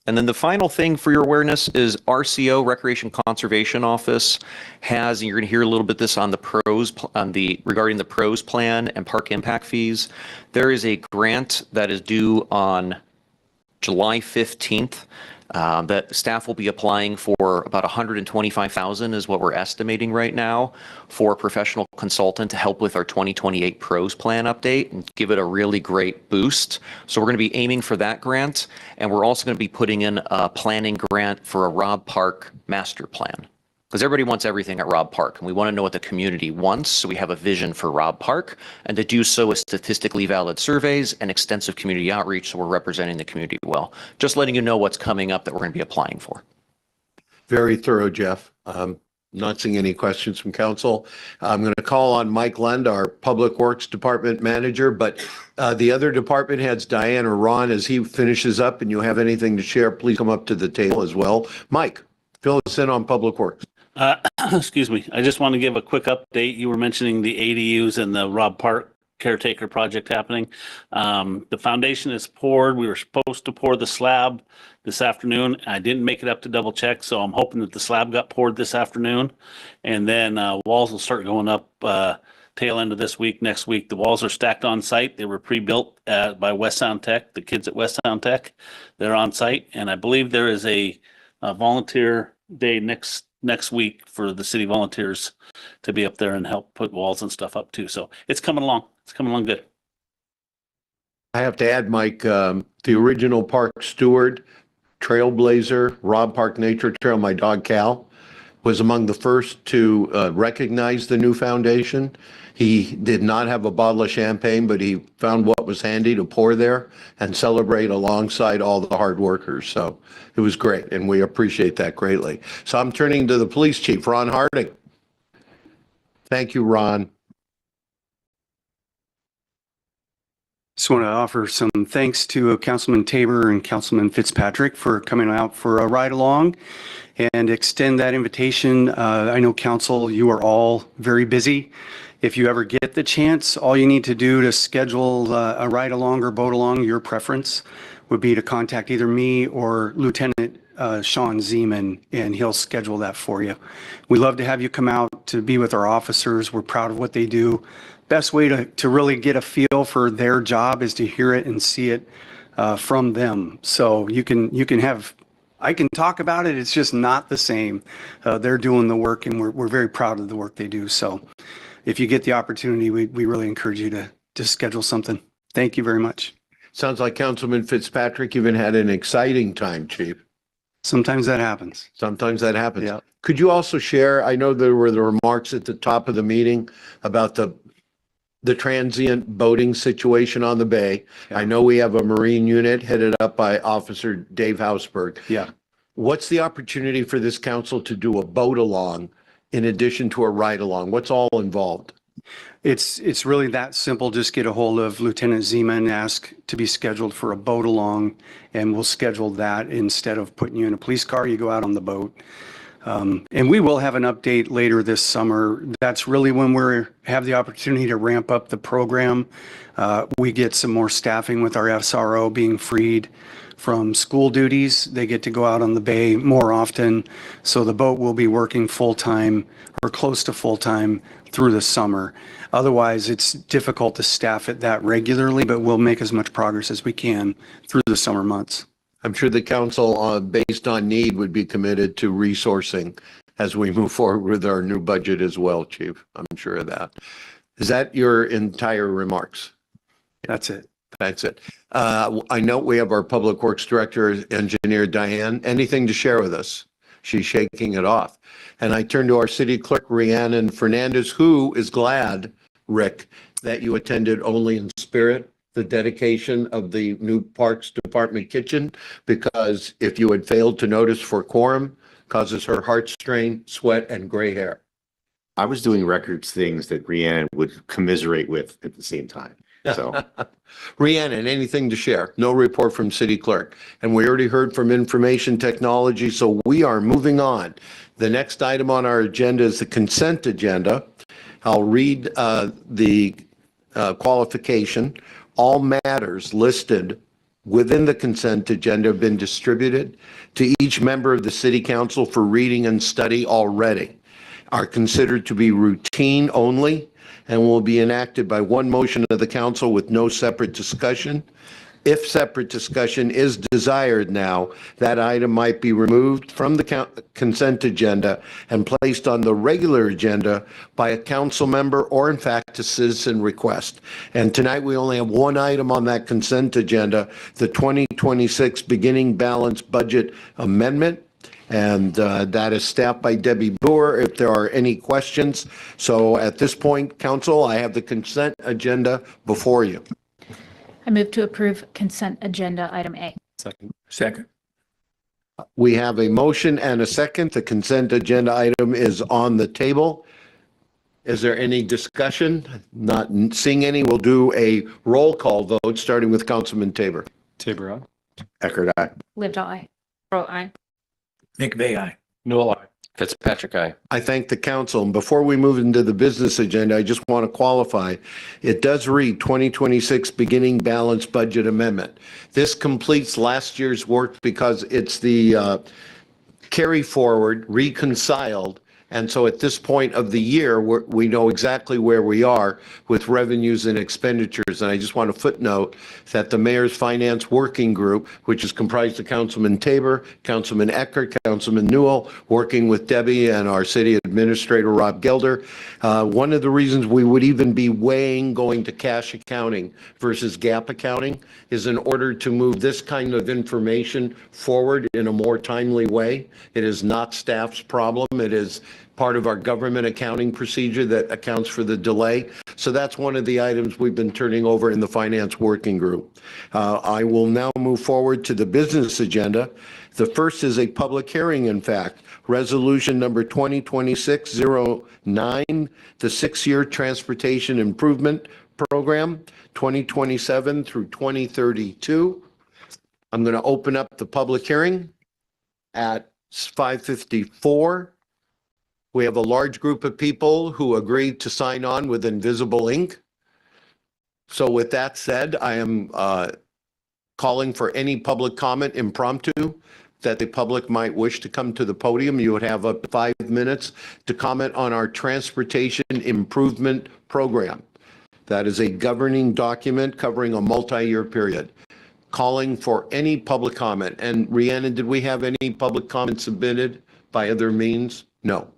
And then the final thing for your awareness is RCO, Recreation Conservation Office, has, and you're going to hear a little bit this on the pros, regarding the pros plan and park impact fees. There is a grant that is due on July 15th. That staff will be applying for about $125,000 is what we're estimating right now for a professional consultant to help with our 2028 pros plan update and give it a really great boost. So we're going to be aiming for that grant, and we're also going to be putting in a planning grant for a Robb Park master plan. Because everybody wants everything at Robb Park, and we want to know what the community wants, so we have a vision for Robb Park, and to do so with statistically valid surveys and extensive community outreach, so we're representing the community well. Just letting you know what's coming up that we're going to be applying for. Very thorough, Jeff. Not seeing any questions from council. I'm going to call on Mike Lund, our Public Works Department Manager, but the other department heads, Diane or Ron, as he finishes up and you have anything to share, please come up to the table as well. Mike, fill us in on Public Works. Excuse me. I just want to give a quick update. You were mentioning the ADUs and the Robb Park caretaker project happening. The foundation is poured. We were supposed to pour the slab this afternoon. I didn't make it up to double check, so I'm hoping that the slab got poured this afternoon. And then walls will start going up tail end of this week, next week. The walls are stacked on site. They were pre-built by West Sound Tech, the kids at West Sound Tech. They're on site. And I believe there is a volunteer day next week for the city volunteers to be up there and help put walls and stuff up too. So it's coming along. It's coming along good. I have to add, Mike, the original park steward, trailblazer, Robb Park Nature Trail, my dog Cal, was among the first to recognize the new foundation. He did not have a bottle of champagne, but he found what was handy to pour there and celebrate alongside all the hard workers. So it was great, and we appreciate that greatly. So I'm turning to the police chief, Ron Harding. Thank you, Ron. Just want to offer some thanks to Councilman Tabor and Councilman Fitzpatrick for coming out for a ride along and extend that invitation. I know council, you are all very busy. If you ever get the chance, all you need to do to schedule a ride along or boat along, your preference would be to contact either me or Lieutenant Sean Zeman, and he'll schedule that for you. We love to have you come out to be with our officers. We're proud of what they do. Best way to really get a feel for their job is to hear it and see it from them. So you can have, I can talk about it. It's just not the same. They're doing the work, and we're very proud of the work they do. So if you get the opportunity, we really encourage you to schedule something. Thank you very much. Sounds like Councilman Fitzpatrick even had an exciting time, Chief. Sometimes that happens. Sometimes that happens. Yeah. Could you also share, I know there were the remarks at the top of the meeting about the transient boating situation on the bay. Yeah. I know we have a Marine unit headed up by Officer Dave Hausberg. Yeah. What's the opportunity for this council to do a boat along in addition to a ride along? What's all involved? It's really that simple. Just get a hold of Lieutenant Zeman, ask to be scheduled for a boat along, and we'll schedule that instead of putting you in a police car. You go out on the boat. And we will have an update later this summer. That's really when we have the opportunity to ramp up the program. We get some more staffing with our SRO being freed from school duties. They get to go out on the bay more often. So the boat will be working full-time or close to full-time through the summer. Otherwise, it's difficult to staff it that regularly, but we'll make as much progress as we can through the summer months. I'm sure the council, based on need, would be committed to resourcing as we move forward with our new budget as well, Chief. I'm sure of that. Is that your entire remarks? That's it. That's it. I know we have our Public Works Director, Engineer Diane. Anything to share with us? She's shaking it off. And I turn to our City Clerk, Rhiannon Fernandez, who is glad, Rick, that you attended only in spirit the dedication of the new Parks Department kitchen, because if you had failed to notice for quorum, causes her heart strain, sweat, and gray hair. I was doing records things that Rhiannon would commiserate with at the same time. So Rhiannon, anything to share? No report from City Clerk. And we already heard from Information Technology, so we are moving on. The next item on our agenda is the consent agenda. I'll read the qualification. All matters listed within the consent agenda have been distributed to each member of the City Council for reading and study already, are considered to be routine only, and will be enacted by one motion of the council with no separate discussion. If separate discussion is desired now, that item might be removed from the consent agenda and placed on the regular agenda by a council member or in fact a citizen request. And tonight we only have one item on that consent agenda, the 2026 beginning balance budget amendment. And that is staffed by Debbie Boer if there are any questions. So at this point, council, I have the consent agenda before you. I move to approve consent agenda item A. Second. We have a motion and a second. The consent agenda item is on the table. Is there any discussion? Not seeing any. We'll do a roll call vote, starting with Councilman Tabor. Tabor, aye. Eckert, aye. Lived aye. Pro I. McVeigh, aye. Noel, aye. Fitzpatrick, aye. I thank the council. And before we move into the business agenda, I just want to qualify. It does read 2026 beginning balance budget amendment. This completes last year's work because it's the carry forward, reconciled. And so at this point of the year, we know exactly where we are with revenues and expenditures. And I just want to footnote that the Mayor's Finance Working Group, which is comprised of Councilman Tabor, Councilman Eckert, Councilman Newell, working with Debbie and our City Administrator, Rob Gelder. One of the reasons we would even be weighing going to cash accounting versus GAAP accounting is in order to move this kind of information forward in a more timely way. It is not staff's problem. It is part of our government accounting procedure that accounts for the delay. So that's one of the items we've been turning over in the Finance Working Group. I will now move forward to the business agenda. The first is a public hearing, in fact, resolution number 2026-09, the 6-year Transportation Improvement Program, 2027 through 2032. I'm going to open up the public hearing at 5:54. We have a large group of people who agreed to sign on with invisible ink. So with that said, I am calling for any public comment impromptu that the public might wish to come to the podium. You would have up to 5 minutes to comment on our Transportation Improvement Program. That is a governing document covering a multi-year period. Calling for any public comment. And Rhiannon, did we have any public comment submitted by other means? No.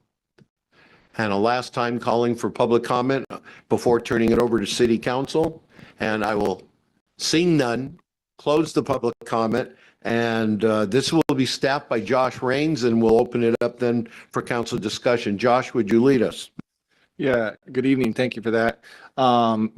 And a last time calling for public comment before turning it over to City Council. And I will, seeing none, close the public comment And this will be staffed by Josh Rains, and we'll open it up then for council discussion. Josh, would you lead us? Yeah, good evening. Thank you for that.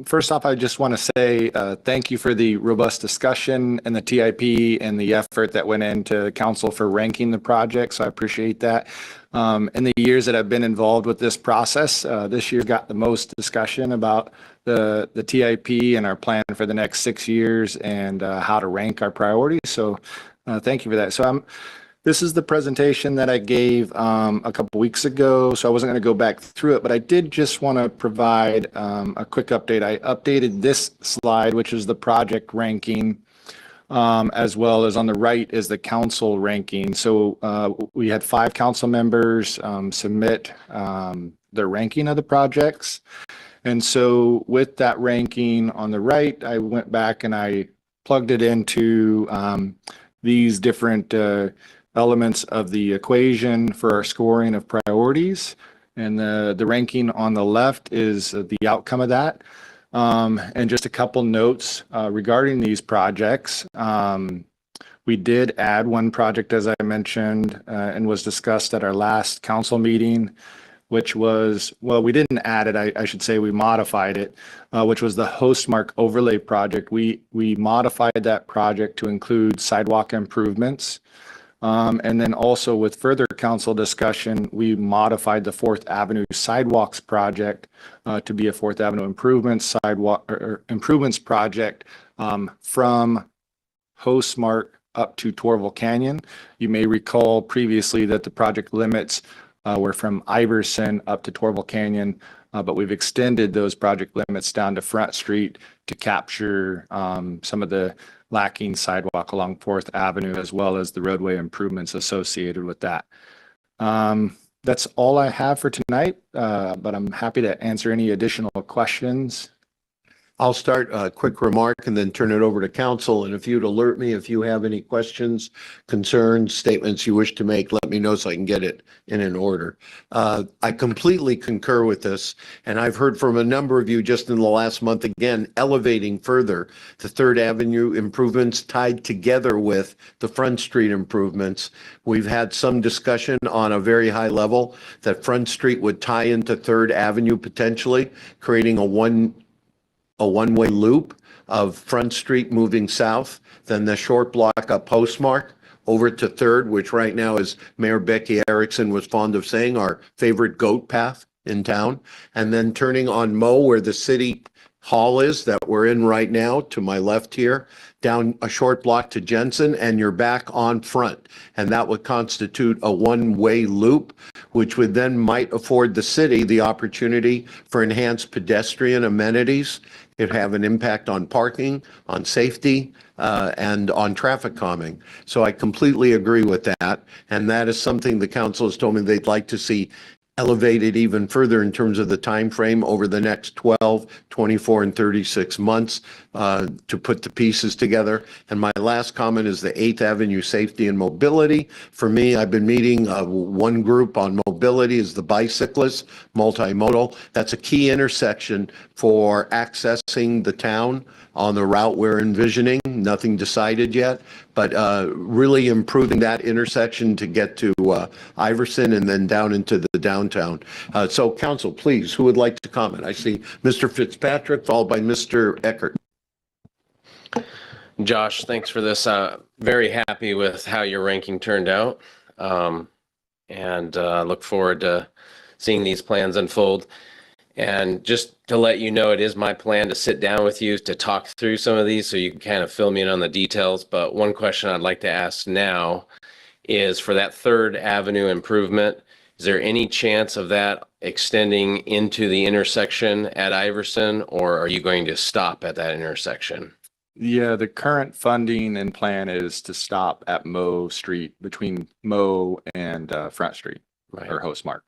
First off, I just want to say thank you for the robust discussion and the TIP and the effort that went into council for ranking the project. So I appreciate that. In the years that I've been involved with this process, this year got the most discussion about the TIP and our plan for the next 6 years and how to rank our priorities. So thank you for that. So this is the presentation that I gave a couple weeks ago, so I wasn't going to go back through it, but I did just want to provide a quick update. I updated this slide, which is the project ranking, as well as on the right is the council ranking. So we had 5 council members submit their ranking of the projects. And so with that ranking on the right, I went back and I plugged it into these different elements of the equation for our scoring of priorities. And the ranking on the left is the outcome of that. And just a couple notes regarding these projects. We did add one project, as I mentioned, and was discussed at our last council meeting, which was, well, we didn't add it, I should say we modified it, which was the Hostmark Overlay Project. We modified that project to include sidewalk improvements. And then also with further council discussion, we modified the 4th Avenue Sidewalks Project to be a 4th Avenue improvements project from Hostmark up to Torval Canyon. You may recall previously that the project limits were from Iverson up to Torval Canyon, but we've extended those project limits down to Front Street to capture some of the lacking sidewalk along 4th Avenue, as well as the roadway improvements associated with that. That's all I have for tonight, but I'm happy to answer any additional questions. I'll start a quick remark and then turn it over to council. And if you'd alert me, if you have any questions, concerns, statements you wish to make, let me know so I can get it in an order. I completely concur with this. And I've heard from a number of you just in the last month, again, elevating further the 3rd Avenue improvements tied together with the Front Street improvements. We've had some discussion on a very high level that Front Street would tie into 3rd Avenue potentially, creating a one-way loop of Front Street moving south, then the short block up Postmark over to 3rd, which right now is Mayor Becky Erickson was fond of saying, our favorite goat path in town. And then turning on Mo, where the city hall is that we're in right now, to my left here, down a short block to Jensen, and you're back on Front. And that would constitute a one-way loop, which would then might afford the city the opportunity for enhanced pedestrian amenities. It'd have an impact on parking, on safety, and on traffic calming. So I completely agree with that. And that is something the council has told me they'd like to see elevated even further in terms of the time frame over the next 12, 24, and 36 months to put the pieces together. And my last comment is the 8th Avenue Safety and Mobility. For me, I've been meeting one group on mobility is the bicyclists, multimodal. That's a key intersection for accessing the town on the route we're envisioning. Nothing decided yet, but really improving that intersection to get to Iverson and then down into the downtown. So council, please, who would like to comment? I see Mr. Fitzpatrick, followed by Mr. Eckert. Josh, thanks for this. Very happy with how your ranking turned out, and look forward to seeing these plans unfold. And just to let you know, it is my plan to sit down with you to talk through some of these so you can kind of fill me in on the details. But one question I'd like to ask now is for that 3rd Avenue improvement, is there any chance of that extending into the intersection at Iverson, or are you going to stop at that intersection? Yeah, the current funding and plan is to stop at Mo Street, between Mo and Front Street, Right. or Hostmark.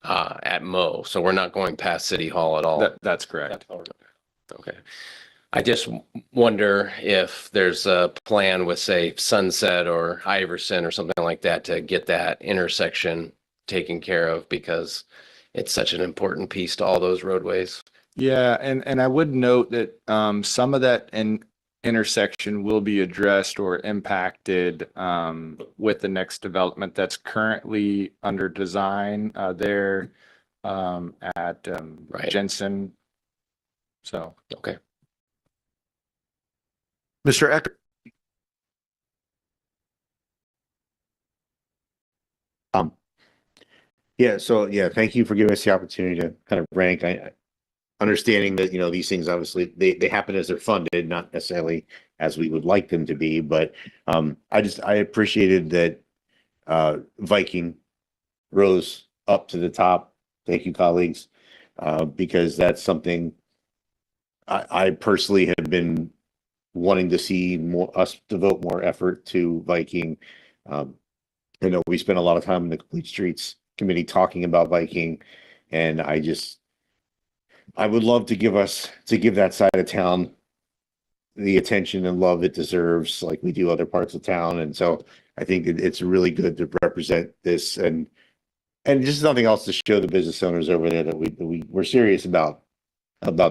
At Mo, so we're not going past City Hall at all. That's correct. Okay. I just wonder if there's a plan with, say, Sunset or Iverson or something like that to get that intersection taken care of, because it's such an important piece to all those roadways. Yeah, and I would note that some of that intersection will be addressed or impacted with the next development that's currently under design there at Right. Jensen. So, Okay. Mr. Eckert. Yeah, thank you for giving us the opportunity to kind of rank. I understanding that, these things obviously they happen as they're funded, not necessarily as we would like them to be, but I appreciated that Viking rose up to the top. Thank you, colleagues, because that's something I personally have been wanting to see us devote more effort to Viking. I know we spent a lot of time in the Complete Streets Committee talking about Viking, and I would love to give that side of town the attention and love it deserves, like we do other parts of town. And so I think it's really good to represent this and just nothing else to show the business owners over there that we're serious about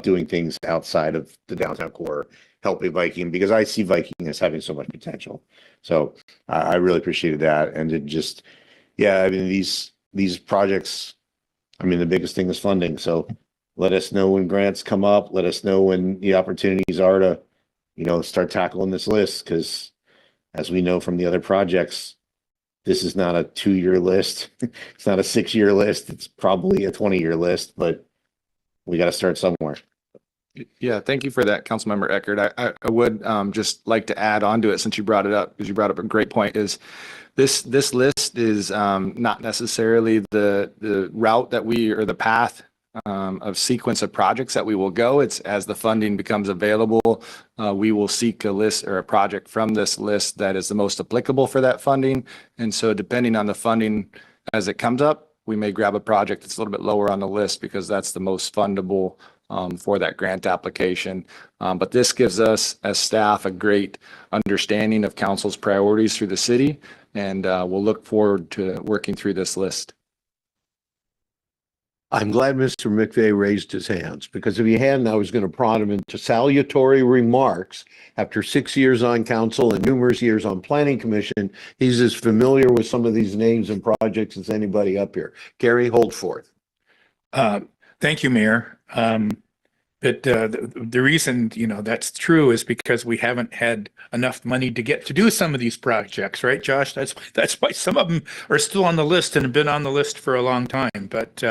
doing things outside of the downtown core, helping Viking, because I see Viking as having so much potential. So I really appreciated that. And it just, yeah, I mean, these projects, I mean, the biggest thing is funding. So let us know when grants come up. Let us know when the opportunities are to, start tackling this list. Because as we know from the other projects, this is not a 2-year list. It's not a 6-year list. It's probably a 20-year list, but we got to start somewhere. yeah, thank you for that, Councilmember Eckert. I would just like to add on to it, since you brought it up, because you brought up a great point, is this list is not necessarily the route that or the path of sequence of projects that we will go. It's as the funding becomes available, we will seek a list or a project from this list that is the most applicable for that funding. And so depending on the funding as it comes up, we may grab a project that's a little bit lower on the list because that's the most fundable for that grant application. But this gives us as staff a great understanding of council's priorities through the city, and we'll look forward to working through this list. I'm glad Mr. McVeigh raised his hands, because if he hadn't, I was going to prod him into salutatory remarks. After 6 years on council and numerous years on planning commission, he's as familiar with some of these names and projects as anybody up here. Gary, hold forth. Thank you, Mayor. But the reason, that's true is because we haven't had enough money to get to do some of these projects, right, Josh? That's why some of them are still on the list and have been on the list for a long time. But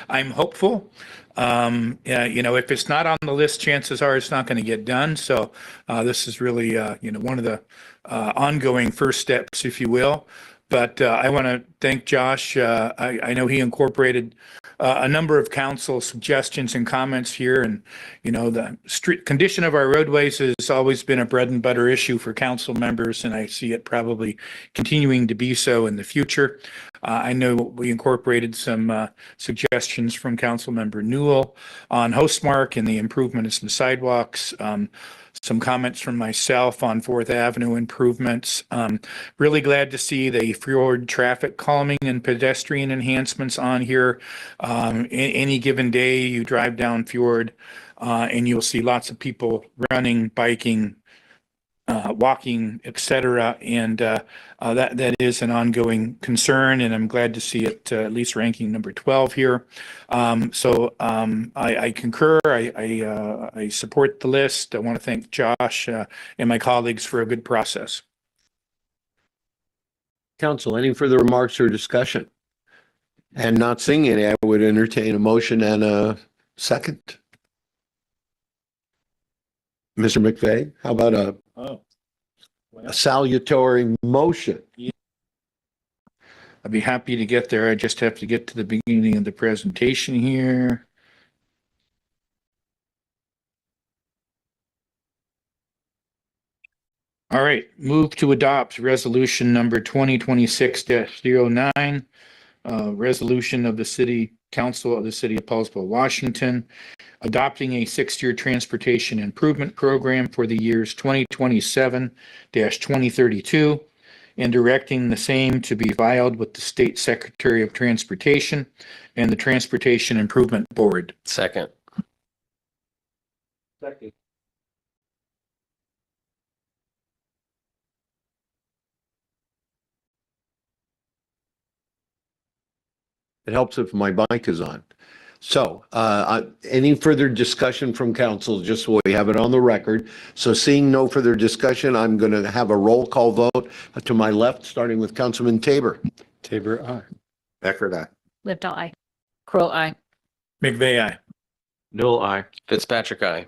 I'm hopeful. If it's not on the list, chances are it's not going to get done. So this is really, one of the ongoing first steps, if you will. But I want to thank Josh. I know he incorporated a number of council suggestions and comments here, and the street condition of our roadways has always been a bread and butter issue for council members, and I see it probably continuing to be so in the future. I know we incorporated some suggestions from Councilmember Newell on Hostmark and the improvement of some sidewalks. Some comments from myself on 4th Avenue improvements. Really glad to see the fjord traffic calming and pedestrian enhancements on here. Any given day you drive down fjord and you'll see lots of people running, biking, walking, etc. And that is an ongoing concern, and I'm glad to see it at least ranking number 12 here. I concur. I support the list. I want to thank Josh and my colleagues for a good process. Council, any further remarks or discussion? And not seeing any, I would entertain a motion and a second. Mr. McVeigh, how about a salutatory motion? I'd be happy to get there. I just have to get to the beginning of the presentation here. All right, move to adopt resolution number 2026-09, resolution of the City Council of the City of Poulsbo, Washington, adopting a 6-year transportation improvement program for the years 2027-2032 and directing the same to be filed with the State Secretary of Transportation and the Transportation Improvement Board. Second. It helps if my mic is on. So, any further discussion from council, just so we have it on the record. So seeing no further discussion, I'm going to have a roll call vote to my left, starting with Councilman Tabor. Tabor, aye. Eckert, aye. Lived all I. Crow eye. McVeigh, aye. Newell, aye. Fitzpatrick, aye.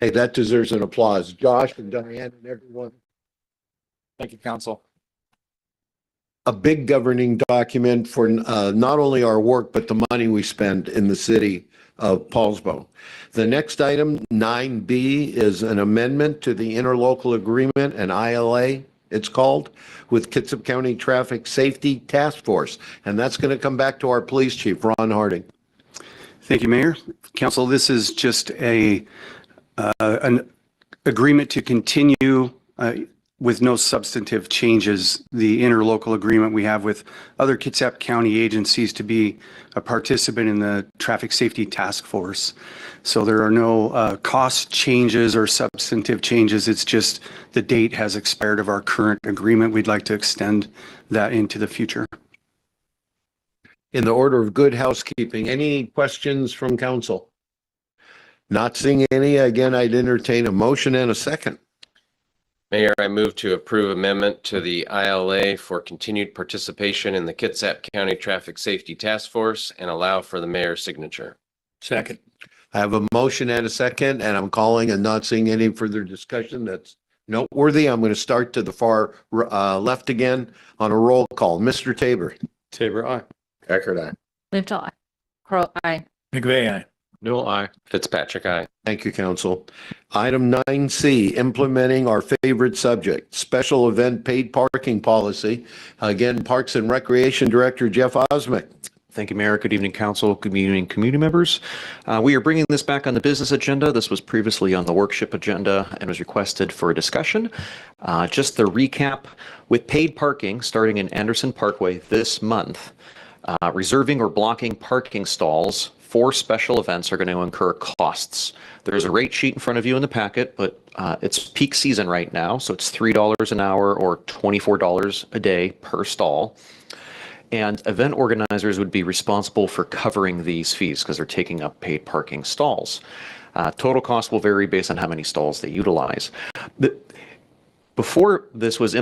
Hey, that deserves an applause. Josh and Diane and everyone. Thank you, council. A big governing document for not only our work, but the money we spend in the city of Poulsbo. The next item, 9B, is an amendment to the interlocal agreement, an ILA, it's called, with Kitsap County Traffic Safety Task Force. And that's going to come back to our police chief, Ron Harding. Thank you, Mayor. Council, this is just an agreement to continue with no substantive changes, the interlocal agreement we have with other Kitsap County agencies to be a participant in the Traffic Safety Task Force. So there are no cost changes or substantive changes. It's just the date has expired of our current agreement. We'd like to extend that into the future. In the order of good housekeeping, any questions from council? Not seeing any, again, I'd entertain a motion and a second. Mayor, I move to approve amendment to the ILA for continued participation in the Kitsap County Traffic Safety Task Force and allow for the mayor's signature. Second. I have a motion and a second, and I'm calling and not seeing any further discussion that's noteworthy. I'm going to start to the far left again on a roll call. Mr. Tabor. Tabor, aye. Eckert, aye. Lived all I. Crow eye. McVeigh, aye. Newell, aye. Fitzpatrick, aye. Thank you, council. Item 9C, implementing our favorite subject, special event paid parking policy. Again, Parks and Recreation Director Jeff Osmick. Thank you, Mayor. Good evening, council. Good evening, community members. We are bringing this back on the business agenda. This was previously on the workshop agenda and was requested for a discussion. Just the recap, with paid parking starting in Anderson Parkway this month, reserving or blocking parking stalls for special events are going to incur costs. There's a rate sheet in front of you in the packet, but it's peak season right now, so it's $3 an hour or $24 a day per stall. And event organizers would be responsible for covering these fees because they're taking up paid parking stalls. Total cost will vary based on how many stalls they utilize. Before this was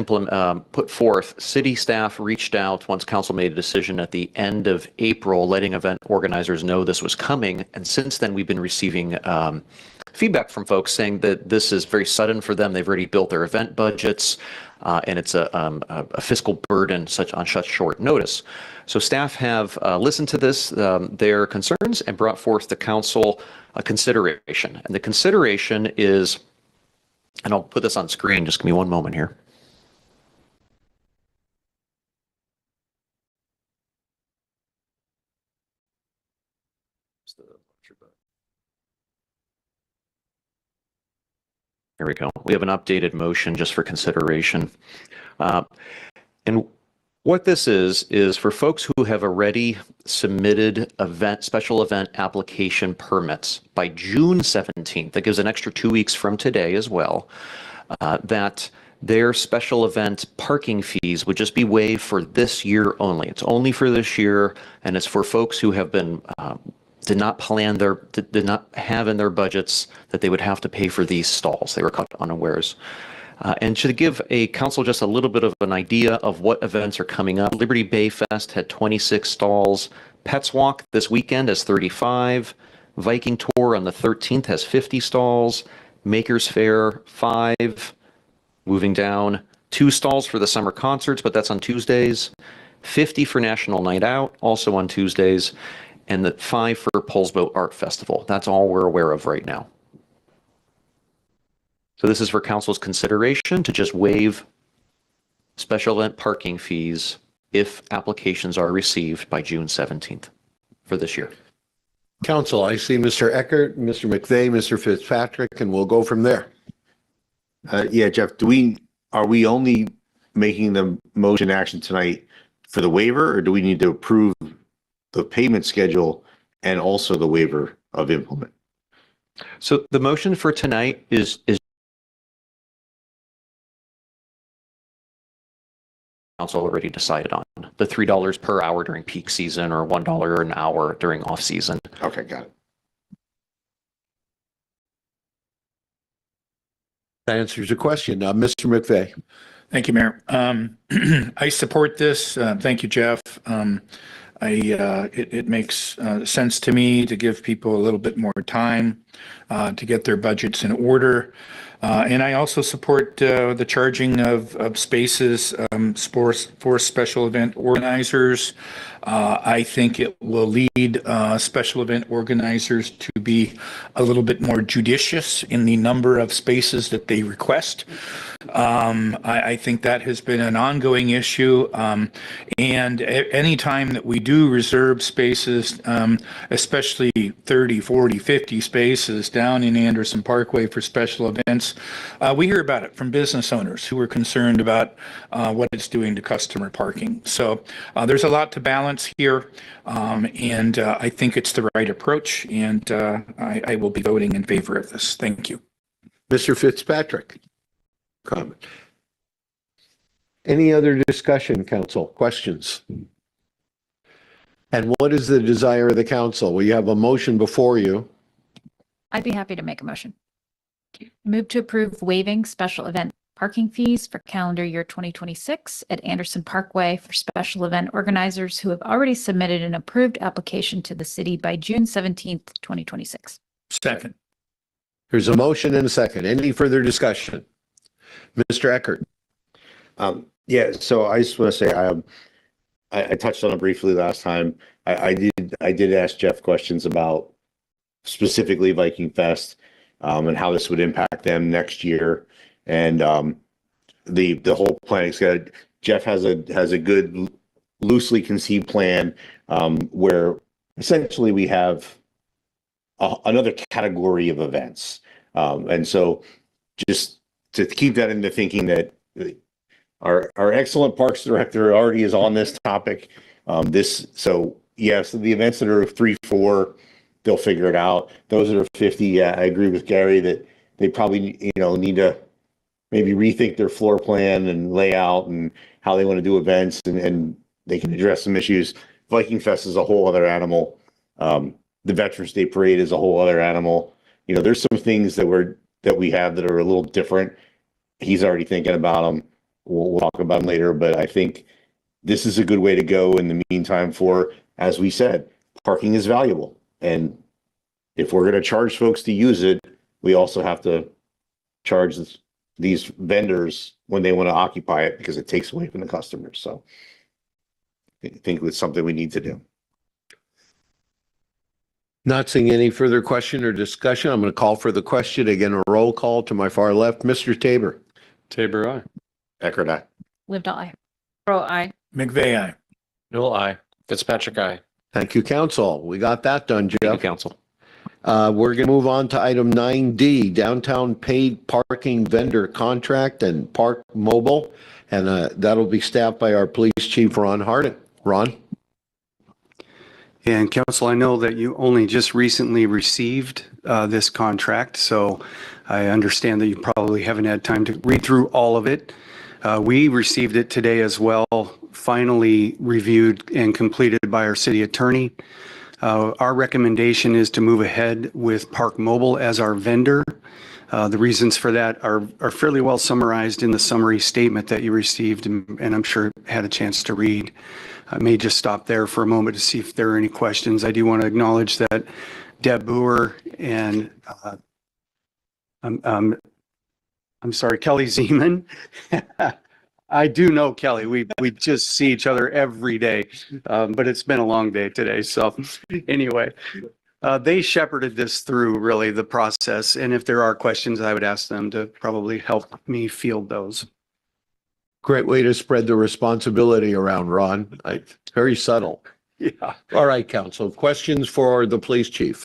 put forth, city staff reached out once council made a decision at the end of April, letting event organizers know this was coming. And since then, we've been receiving feedback from folks saying that this is very sudden for them. They've already built their event budgets, and it's a fiscal burden on such short notice. So staff have listened to their concerns, and brought forth to council a consideration. And the consideration is, and I'll put this on screen, just give me one moment here. Here we go. We have an updated motion just for consideration. And what this is for folks who have already submitted special event application permits by June 17th, that gives an extra 2 weeks from today as well, that their special event parking fees would just be waived for this year only. It's only for this year, and it's for folks who have been did not have in their budgets that they would have to pay for these stalls. They were caught unawares. And to give a council just a little bit of an idea of what events are coming up, Liberty Bay Fest had 26 stalls. Pets Walk this weekend has 35. Viking Tour on the 13th has 50 stalls. Makers Fair, 5. Moving down, 2 stalls for the summer concerts, but that's on Tuesdays. 50 for National Night Out, also on Tuesdays. And the 5 for Poulsbo Art Festival. That's all we're aware of right now. So this is for council's consideration to just waive special event parking fees if applications are received by June 17th for this year. Council, I see Mr. Eckert, Mr. McVeigh, Mr. Fitzpatrick, and we'll go from there. Yeah, Jeff, are we only making the motion action tonight for the waiver, or do we need to approve the payment schedule and also the waiver of implement? So the motion for tonight is council already decided on, the $3 per hour during peak season or $1 an hour during off season. Okay, got it. That answers your question. Mr. McVeigh. Thank you, Mayor. I support this. Thank you, Jeff. It makes sense to me to give people a little bit more time to get their budgets in order. And I also support the charging of spaces for special event organizers. I think it will lead special event organizers to be a little bit more judicious in the number of spaces that they request. I think that has been an ongoing issue. And any time that we do reserve spaces, especially 30, 40, 50 spaces down in Anderson Parkway for special events, we hear about it from business owners who are concerned about what it's doing to customer parking. So there's a lot to balance here, and I think it's the right approach, and I will be voting in favor of this. Thank you. Mr. Fitzpatrick. Comment. Any other discussion, council? Questions? And what is the desire of the council? We have a motion before you. I'd be happy to make a motion. Move to approve waiving special event parking fees for calendar year 2026 at Anderson Parkway for special event organizers who have already submitted an approved application to the city by June 17th, 2026. Second. There's a motion and a second. Any further discussion? Mr. Eckert. Yeah, so I just want to say, I touched on it briefly last time. I did ask Jeff questions about specifically Viking Fest, and how this would impact them next year. And the whole planning schedule. Jeff has a good loosely conceived plan, where essentially we have another category of events. And so just to keep that into thinking that our excellent parks director already is on this topic. So yes, the events that are 3, 4, they'll figure it out. Those that are 50, yeah, I agree with Gary that they probably, need to maybe rethink their floor plan and layout and how they want to do events, and they can address some issues. Viking Fest is a whole other animal. The Veterans Day Parade is a whole other animal. There's some things that we have that are a little different. He's already thinking about them. We'll talk about them later, but I think this is a good way to go in the meantime for, as we said, parking is valuable. And if we're going to charge folks to use it, we also have to charge these vendors when they want to occupy it, because it takes away from the customers. So I think it's something we need to do. Not seeing any further question or discussion. I'm going to call for the question. Again, a roll call to my far left. Mr. Tabor. Tabor, aye. Eckert, aye. Lived all I. Pro I. McVeigh, aye. Newell, aye. Fitzpatrick, aye. Thank you, council. We got that done, Jeff. Thank you, council. We're going to move on to item 9D, downtown paid parking vendor contract and Park Mobile. And that'll be staffed by our police chief, Ron Harding. Ron? And council, I know that you only just recently received this contract, so I understand that you probably haven't had time to read through all of it. We received it today as well, finally reviewed and completed by our city attorney. Our recommendation is to move ahead with Park Mobile as our vendor. The reasons for that are fairly well summarized in the summary statement that you received, and I'm sure had a chance to read. I may just stop there for a moment to see if there are any questions. I do want to acknowledge that Deb Boer and I'm sorry, Kelly Zeman. I do know Kelly. We just see each other every day, but it's been a long day today. So anyway, they shepherded this through really the process. And if there are questions, I would ask them to probably help me field those. Great way to spread the responsibility around, Ron. Very subtle. Yeah. All right, council. Questions for the police chief?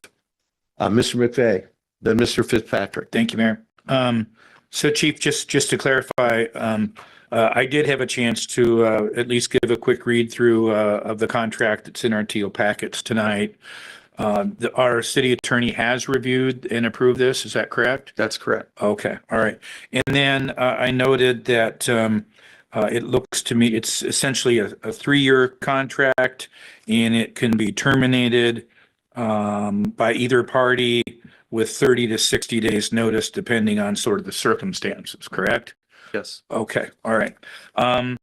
Mr. McVeigh, then Mr. Fitzpatrick. Thank you, Mayor. So Chief, just to clarify, I did have a chance to at least give a quick read through of the contract that's in our TO packets tonight. Our city attorney has reviewed and approved this. Is that correct? That's correct. Okay. All right. And then I noted that It looks to me, it's essentially a 3-year contract, and it can be terminated by either party with 30 to 60 days notice, depending on sort of the circumstances, correct? Yes. Okay, all right. I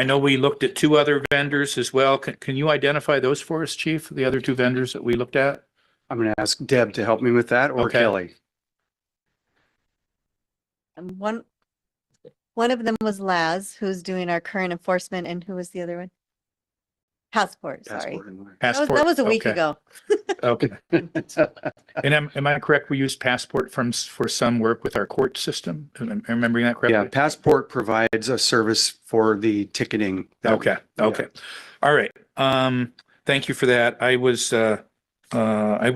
know we looked at 2 other vendors as well. Can you identify those for us, Chief? The other 2 vendors that we looked at? I'm going to ask Deb to help me with that, or Okay. Kelly. And one of them was Laz, who's doing our current enforcement, and who was the other one? Passport, sorry. That was a week okay. ago. Okay. And am I correct? We use Passport for some work with our court system? Am I remembering that correctly? Yeah, Passport provides a service for the ticketing. Okay, okay. All right. Thank you for that. I was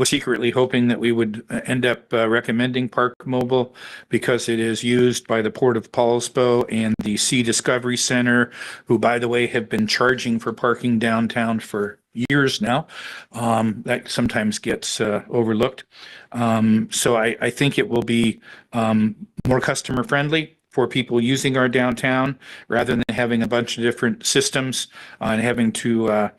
secretly hoping that we would end up recommending Park Mobile because it is used by the Port of Poulsbo and the Sea Discovery Center, who, by the way, have been charging for parking downtown for years now. That sometimes gets overlooked. So I think it will be more customer friendly for people using our downtown rather than having a bunch of different systems and having to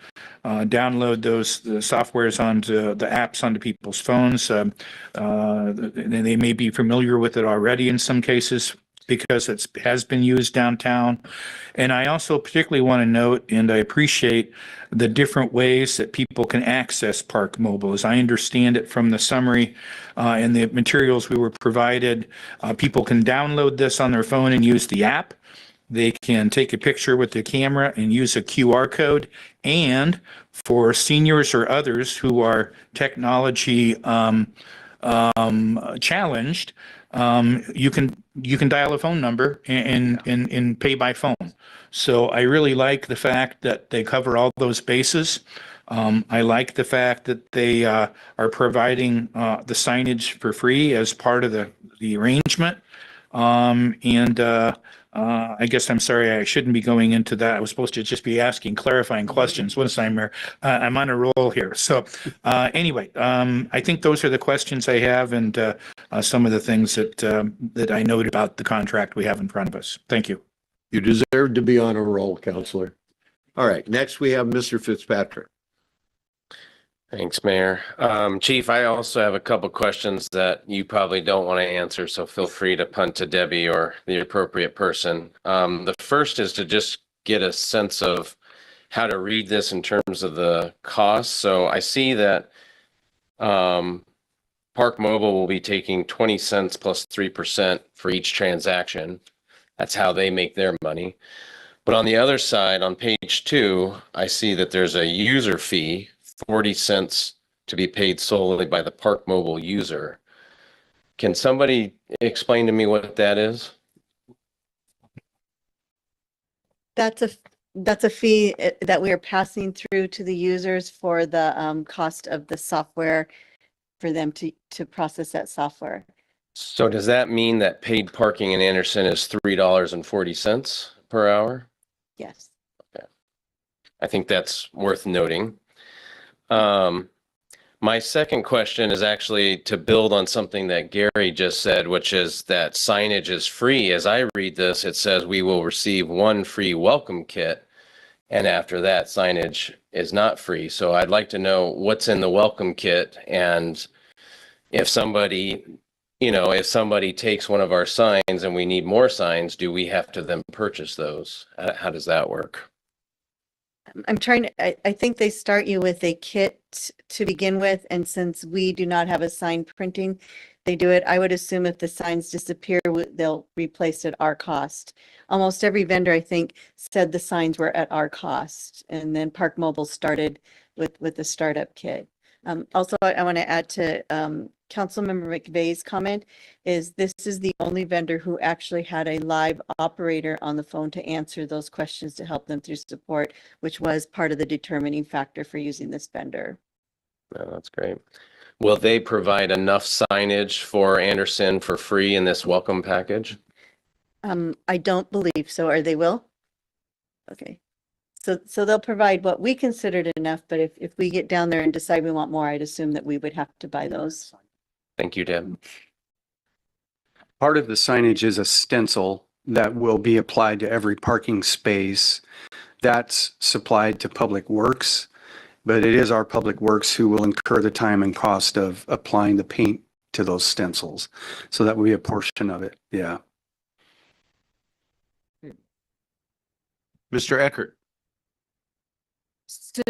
download the softwares onto the apps onto people's phones. They may be familiar with it already in some cases because it has been used downtown. And I also particularly want to note, and I appreciate the different ways that people can access Park Mobile. As I understand it from the summary and the materials we were provided, people can download this on their phone and use the app. They can take a picture with the camera and use a QR code. And for seniors or others who are technology challenged, you can dial a phone number and pay by phone. So I really like the fact that they cover all those bases. I like the fact that they are providing the signage for free as part of the arrangement. I guess I'm sorry, I shouldn't be going into that. I was supposed to just be asking clarifying questions. What I'm here? I'm on a roll here. So anyway, I think those are the questions I have and some of the things that I noted about the contract we have in front of us. Thank you. You deserve to be on a roll, Counselor. All right, next we have Mr. Fitzpatrick. Thanks, Mayor. Chief, I also have a couple questions that you probably don't want to answer, so feel free to punt to Debbie or the appropriate person. The first is to just get a sense of how to read this in terms of the cost. So I see that Park Mobile will be taking 20 cents plus 3% for each transaction. That's how they make their money. But on the other side, on page 2, I see that there's a user fee, 40 cents to be paid solely by the Park Mobile user. Can somebody explain to me what that is? That's a fee that we are passing through to the users for the cost of the software for them to process that software. So does that mean that paid parking in Anderson is $3.40 per hour? Yes. Okay. I think that's worth noting. My second question is actually to build on something that Gary just said, which is that signage is free. As I read this, it says we will receive 1 free welcome kit, and after that, signage is not free. So I'd like to know what's in the welcome kit, and if somebody takes one of our signs and we need more signs, do we have to then purchase those? How does that work? I think they start you with a kit to begin with, and since we do not have a sign printing, they do it. I would assume if the signs disappear, they'll replace at our cost. Almost every vendor, I think, said the signs were at our cost, and then Park Mobile started with the startup kit. Also, I want to add to Councilmember McVeigh's comment is this is the only vendor who actually had a live operator on the phone to answer those questions to help them through support, which was part of the determining factor for using this vendor. Oh, that's great. Will they provide enough signage for Anderson for free in this welcome package? I don't believe so, or they will? Okay. So they'll provide what we considered enough, but if we get down there and decide we want more, I'd assume that we would have to buy those. Thank you, Deb. Part of the signage is a stencil that will be applied to every parking space. That's supplied to Public Works, but it is our Public Works who will incur the time and cost of applying the paint to those stencils. So that will be a portion of it. Yeah. Mr. Eckert. So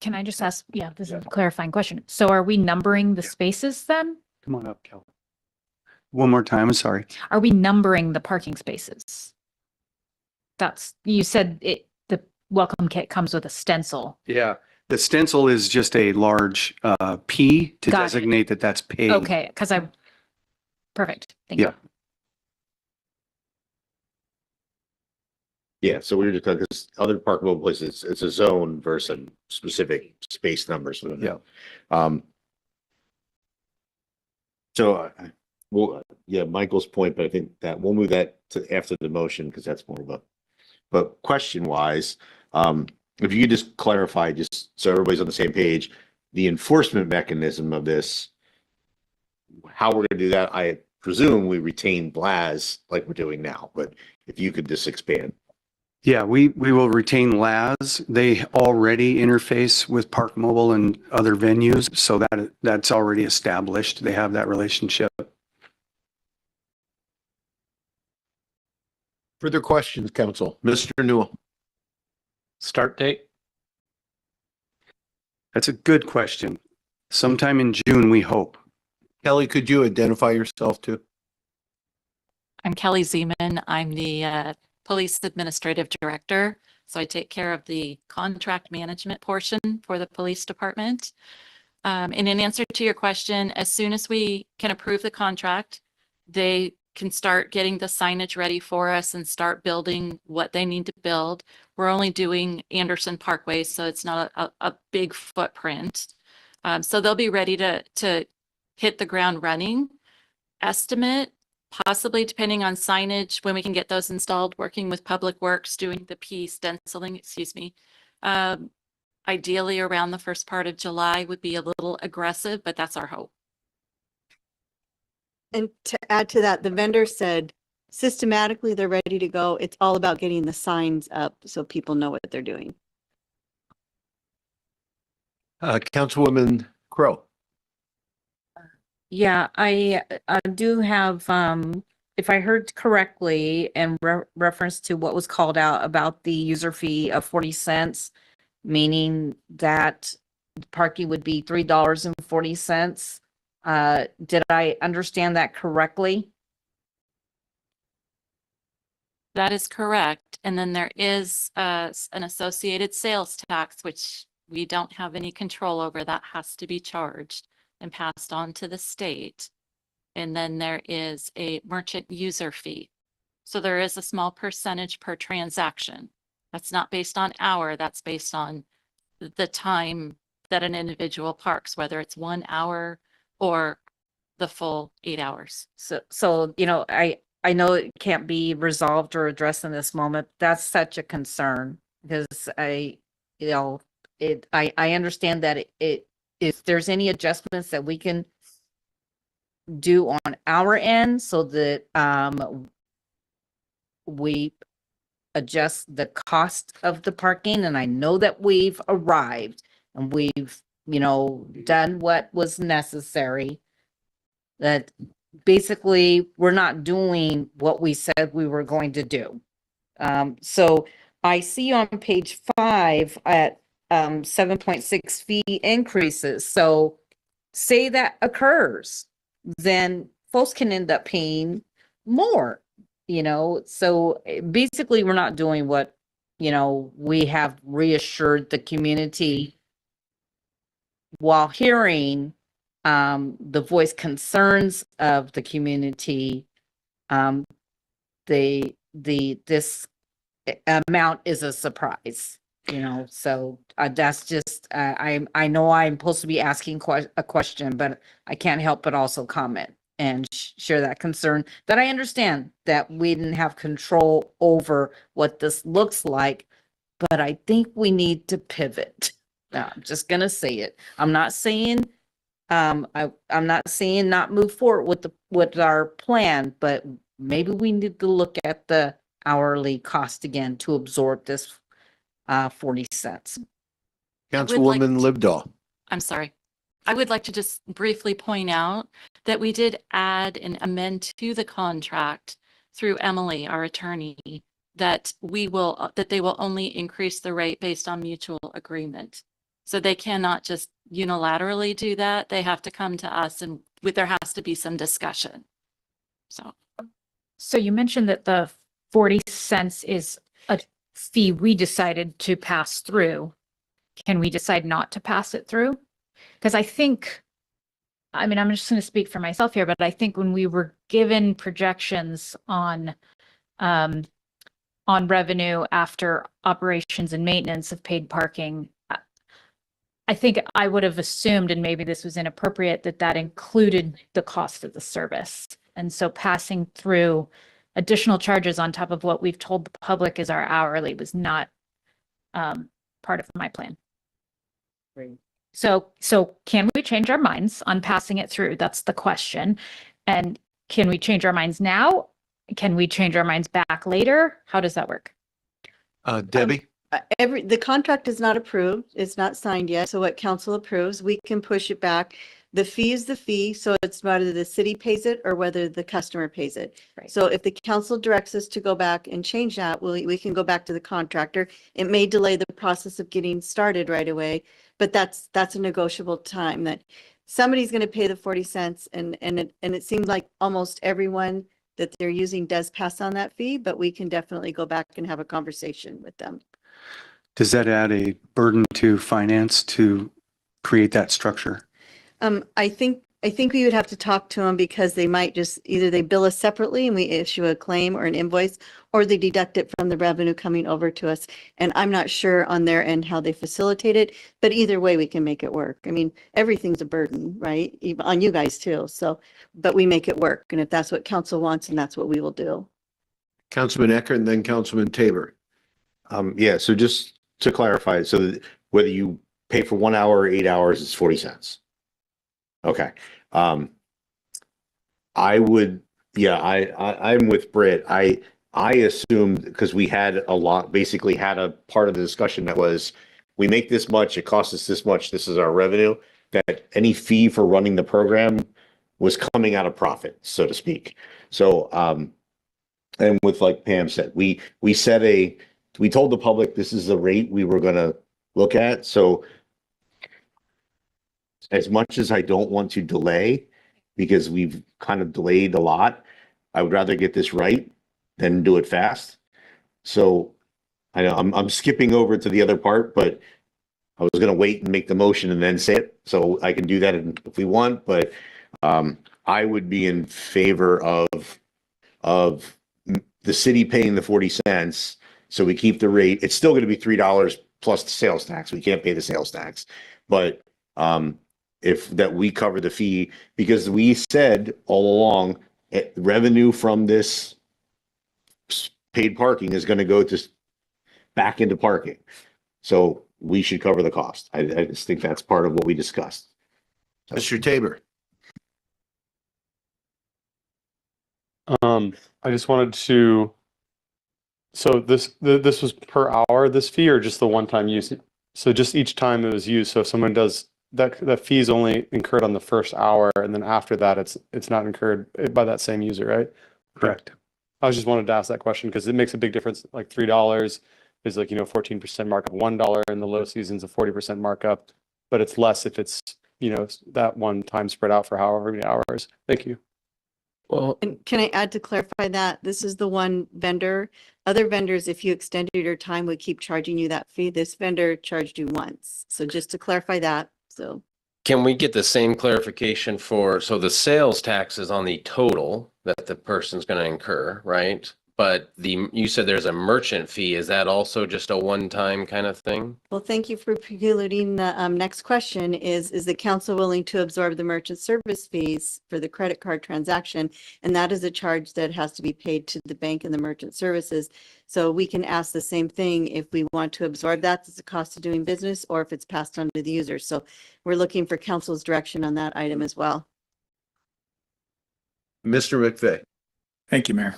can I just ask, yeah, this is a clarifying question. So are we numbering the spaces then? Come on up, Kel. One more time. I'm sorry. Are we numbering the parking spaces? You said the welcome kit comes with a stencil. Yeah. The stencil is just a large P to Got it. designate that that's paid. Okay, perfect. Thank you. Yeah. Yeah, so we were just, because other parkable places, it's a zone versus a specific space numbers. Yeah. So, well, yeah, Michael's point, but I think that we'll move that to after the motion because that's more of a, but question wise, if you could just clarify, just so everybody's on the same page, the enforcement mechanism of this, how we're gonna do that, I presume we retain Blaz like we're doing now, but if you could just expand. Yeah, we will retain LAS. They already interface with Park Mobile and other venues, so that's already established. They have that relationship. Further questions, council? Mr. Newell. Start date? That's a good question. Sometime in June, we hope. Kelly, could you identify yourself too? I'm Kelly Zeman. I'm the Police Administrative Director. So I take care of the contract management portion for the police department. And in answer to your question, as soon as we can approve the contract, they can start getting the signage ready for us and start building what they need to build. We're only doing Anderson Parkway, so it's not a big footprint. So they'll be ready to hit the ground running. Estimate, possibly depending on signage, when we can get those installed, working with Public Works, doing the P stenciling, excuse me. Ideally around the first part of July would be a little aggressive, but that's our hope. And to add to that, the vendor said systematically they're ready to go. It's all about getting the signs up so people know what they're doing. Councilwoman Crowe. Yeah, I do have, if I heard correctly, in reference to what was called out about the user fee of 40 cents, meaning that parking would be $3.40. Did I understand that correctly? That is correct. And then there is an associated sales tax, which we don't have any control over. That has to be charged and passed on to the state. And then there is a merchant user fee. So there is a small percentage per transaction. That's not based on hour, that's based on the time that an individual parks, whether it's 1 hour or the full 8 hours. So, you know, I know it can't be resolved or addressed in this moment. That's such a concern because I understand that if there's any adjustments that we can do on our end so that we adjust the cost of the parking, and I know that we've arrived and we've, done what was necessary, that basically we're not doing what we said we were going to do. So I see on page 5 at 7.6 fee increases. So say that occurs, then folks can end up paying more, so basically we're not doing what, we have reassured the community while hearing the voice concerns of the community. This amount is a surprise, so that's just, I know I'm supposed to be asking a question, but I can't help but also comment and share that concern, that I understand that we didn't have control over what this looks like, but I think we need to pivot. Now, I'm just gonna say it. I'm not saying I'm not saying not move forward with our plan, but maybe we need to look at the hourly cost again to absorb this 40 cents. Councilwoman Libdahl. I'm sorry. I would like to just briefly point out that we did add and amend to the contract through Emily, our attorney, that they will only increase the rate based on mutual agreement. So they cannot just unilaterally do that. They have to come to us and there has to be some discussion. So you mentioned that the 40 cents is a fee we decided to pass through. Can we decide not to pass it through? Because I'm just going to speak for myself here, but I think when we were given projections on revenue after operations and maintenance of paid parking, I think I would have assumed, and maybe this was inappropriate, that included the cost of the service. And so passing through additional charges on top of what we've told the public is our hourly was not part of my plan. So can we change our minds on passing it through? That's the question. And can we change our minds now? Can we change our minds back later? How does that work? Debbie? The contract is not approved. It's not signed yet. So what council approves, we can push it back. The fee is the fee. So it's whether the city pays it or whether the customer pays it. Right. So if the council directs us to go back and change that, we can go back to the contractor. It may delay the process of getting started right away, but that's a negotiable time that somebody's going to pay the 40 cents. And it seems like almost everyone that they're using does pass on that fee, but we can definitely go back and have a conversation with them. Does that add a burden to finance to create that structure? I think we would have to talk to them because they might just either they bill us separately and we issue a claim or an invoice, or they deduct it from the revenue coming over to us. And I'm not sure on their end how they facilitate it, but either way we can make it work. I mean, everything's a burden, right? Even on you guys too. So, but we make it work. And if that's what council wants, and that's what we will do. Councilman Eckert and then Councilman Tabor. Yeah, so just to clarify, so whether you pay for 1 hour or 8 hours, it's 40 cents. Okay. I'm with Britt. I assumed, because we had basically had a part of the discussion that was, we make this much, it costs us this much, this is our revenue, that any fee for running the program was coming out of profit, so to speak. So, and with, like Pam said, we told the public this is the rate we were going to look at. So as much as I don't want to delay, because we've kind of delayed a lot, I would rather get this right than do it fast. So I know I'm skipping over to the other part, but I was going to wait and make the motion and then say it. So I can do that if we want, but I would be in favor of the city paying the 40 cents. So we keep the rate. It's still going to be $3 plus the sales tax. We can't pay the sales tax, but if that we cover the fee, because we said all along, revenue from this paid parking is going to go back into parking. So we should cover the cost. I just think that's part of what we discussed. Mr. Tabor. I just wanted to, so this was per hour, this fee, or just the one-time use? So just each time it was used. So if someone does that fee is only incurred on the first hour, and then after that it's not incurred by that same user, right? Correct. I was just wanted to ask that question because it makes a big difference. Like $3 is 14% markup, $1 in the low season's a 40% markup, but it's less if it's that one time spread out for however many hours. Thank you. Well, and can I add to clarify that this is the one vendor? Other vendors, if you extended your time, would keep charging you that fee. This vendor charged you once. So just to clarify that. So can we get the same clarification so the sales tax is on the total that the person's going to incur, right? But you said there's a merchant fee. Is that also just a one-time kind of thing? Well, thank you for preluding the next question. Is the council willing to absorb the merchant service fees for the credit card transaction? And that is a charge that has to be paid to the bank and the merchant services. So we can ask the same thing if we want to absorb that as a cost of doing business, or if it's passed on to the user. So we're looking for council's direction on that item as well. Mr. McVeigh. Thank you, Mayor.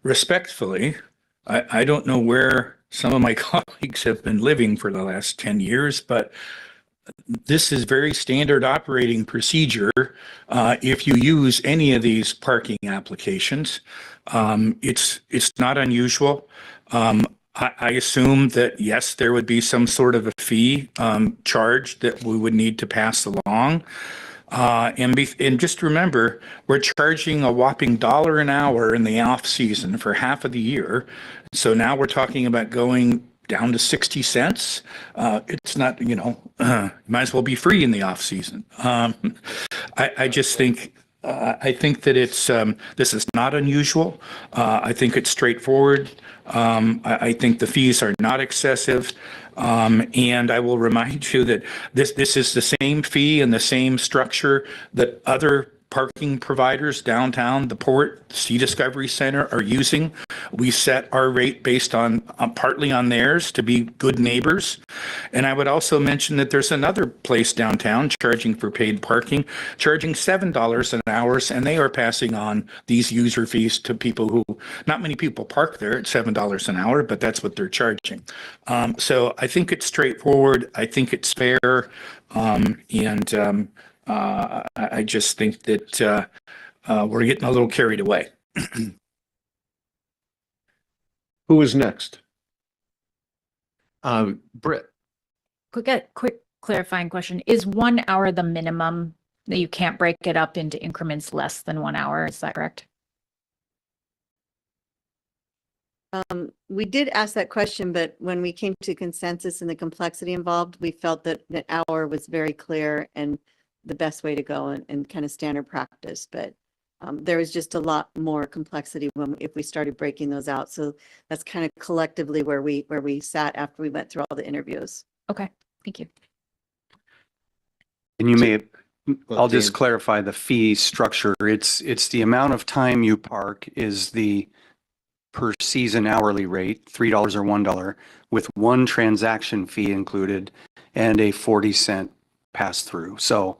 Respectfully, I don't know where some of my colleagues have been living for the last 10 years, but this is very standard operating procedure if you use any of these parking applications. It's not unusual. I assume that, yes, there would be some sort of a fee charge that we would need to pass along. And just remember, we're charging a whopping $1 an hour in the off season for half of the year. So now we're talking about going down to 60 cents. It's not, might as well be free in the off season. I just think, I think that this is not unusual. I think it's straightforward. I think the fees are not excessive. And I will remind you that this is the same fee and the same structure that other parking providers downtown, the Port, Sea Discovery Center are using. We set our rate based on partly on theirs to be good neighbors. And I would also mention that there's another place downtown charging for paid parking, charging $7 an hour, and they are passing on these user fees to people who, not many people park there at $7 an hour, but that's what they're charging. So I think it's straightforward. I think it's fair. I just think that we're getting a little carried away. Who is next? Britt. Quick clarifying question. Is 1 hour the minimum that you can't break it up into increments less than 1 hour? Is that correct? We did ask that question, but when we came to consensus and the complexity involved, we felt that an hour was very clear and the best way to go and kind of standard practice. But there was just a lot more complexity if we started breaking those out. So that's kind of collectively where we sat after we went through all the interviews. Okay, thank you. And you may, I'll just clarify the fee structure. It's the amount of time you park is the per season hourly rate, $3 or $1, with one transaction fee included and a 40-cent pass through. So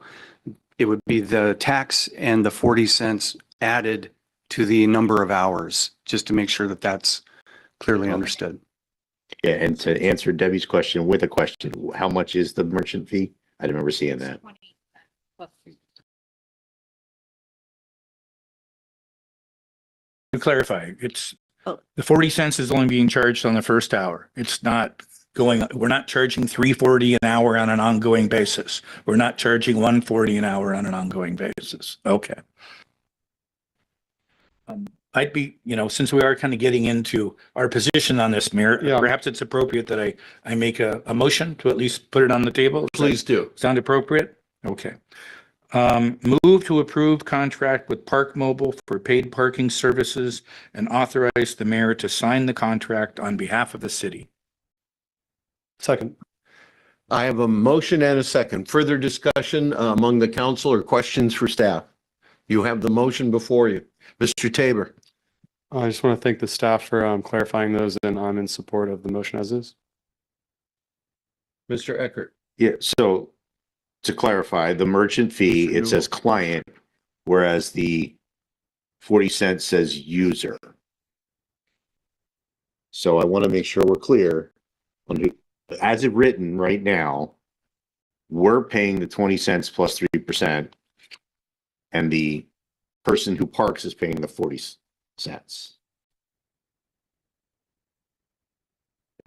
it would be the tax and the 40 cents added to the number of hours, just to make sure that that's clearly understood. Yeah, and to answer Debbie's question with a question, how much is the merchant fee? I didn't remember seeing that. To clarify, it's the 40 cents is only being charged on the first hour. It's not going, we're not charging $3.40 an hour on an ongoing basis. We're not charging $1.40 an hour on an ongoing basis. Okay. I'd be, since we are kind of getting into our position on this, Mayor, perhaps it's appropriate that I make a motion to at least put it on the table. Please do. Sound appropriate? Okay. Move to approve contract with Park Mobile for paid parking services and authorize the mayor to sign the contract on behalf of the city. Second. I have a motion and a second. Further discussion among the council or questions for staff? You have the motion before you. Mr. Tabor. I just want to thank the staff for clarifying those, and I'm in support of the motion as is. Mr. Eckert. Yeah, so to clarify, the merchant fee, it says client, whereas the 40 cents says user. So I want to make sure we're clear. As it written right now, we're paying the 20 cents plus 3%, and the person who parks is paying the 40 cents.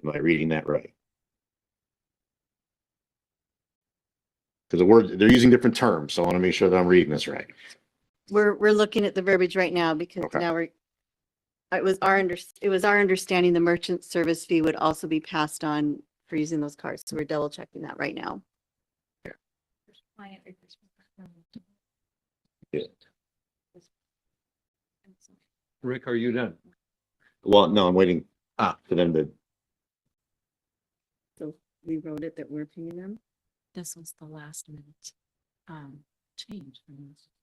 Am I reading that right? Because they're using different terms, so I want to make sure that I'm reading this right. We're looking at the verbiage right now because now it was our understanding the merchant service fee would also be passed on for using those cards. So we're double checking that right now. Yeah. Rick, are you done? Well, no, I'm waiting for them to. So we wrote it that we're paying them. This was the last minute change.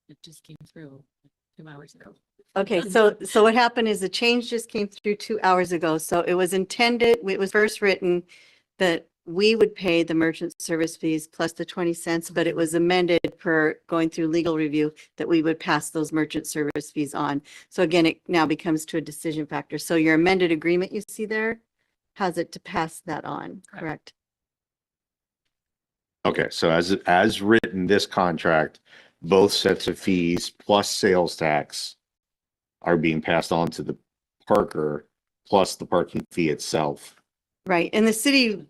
It just came through 2 hours ago. Okay, so what happened is the change just came through 2 hours ago. So it was intended, it was first written that we would pay the merchant service fees plus the 20 cents, but it was amended per going through legal review that we would pass those merchant service fees on. So again, it now becomes to a decision factor. So your amended agreement you see there has it to pass that on, correct? Okay, so as written, this contract, both sets of fees plus sales tax are being passed on to the parker plus the parking fee itself. Right. And the city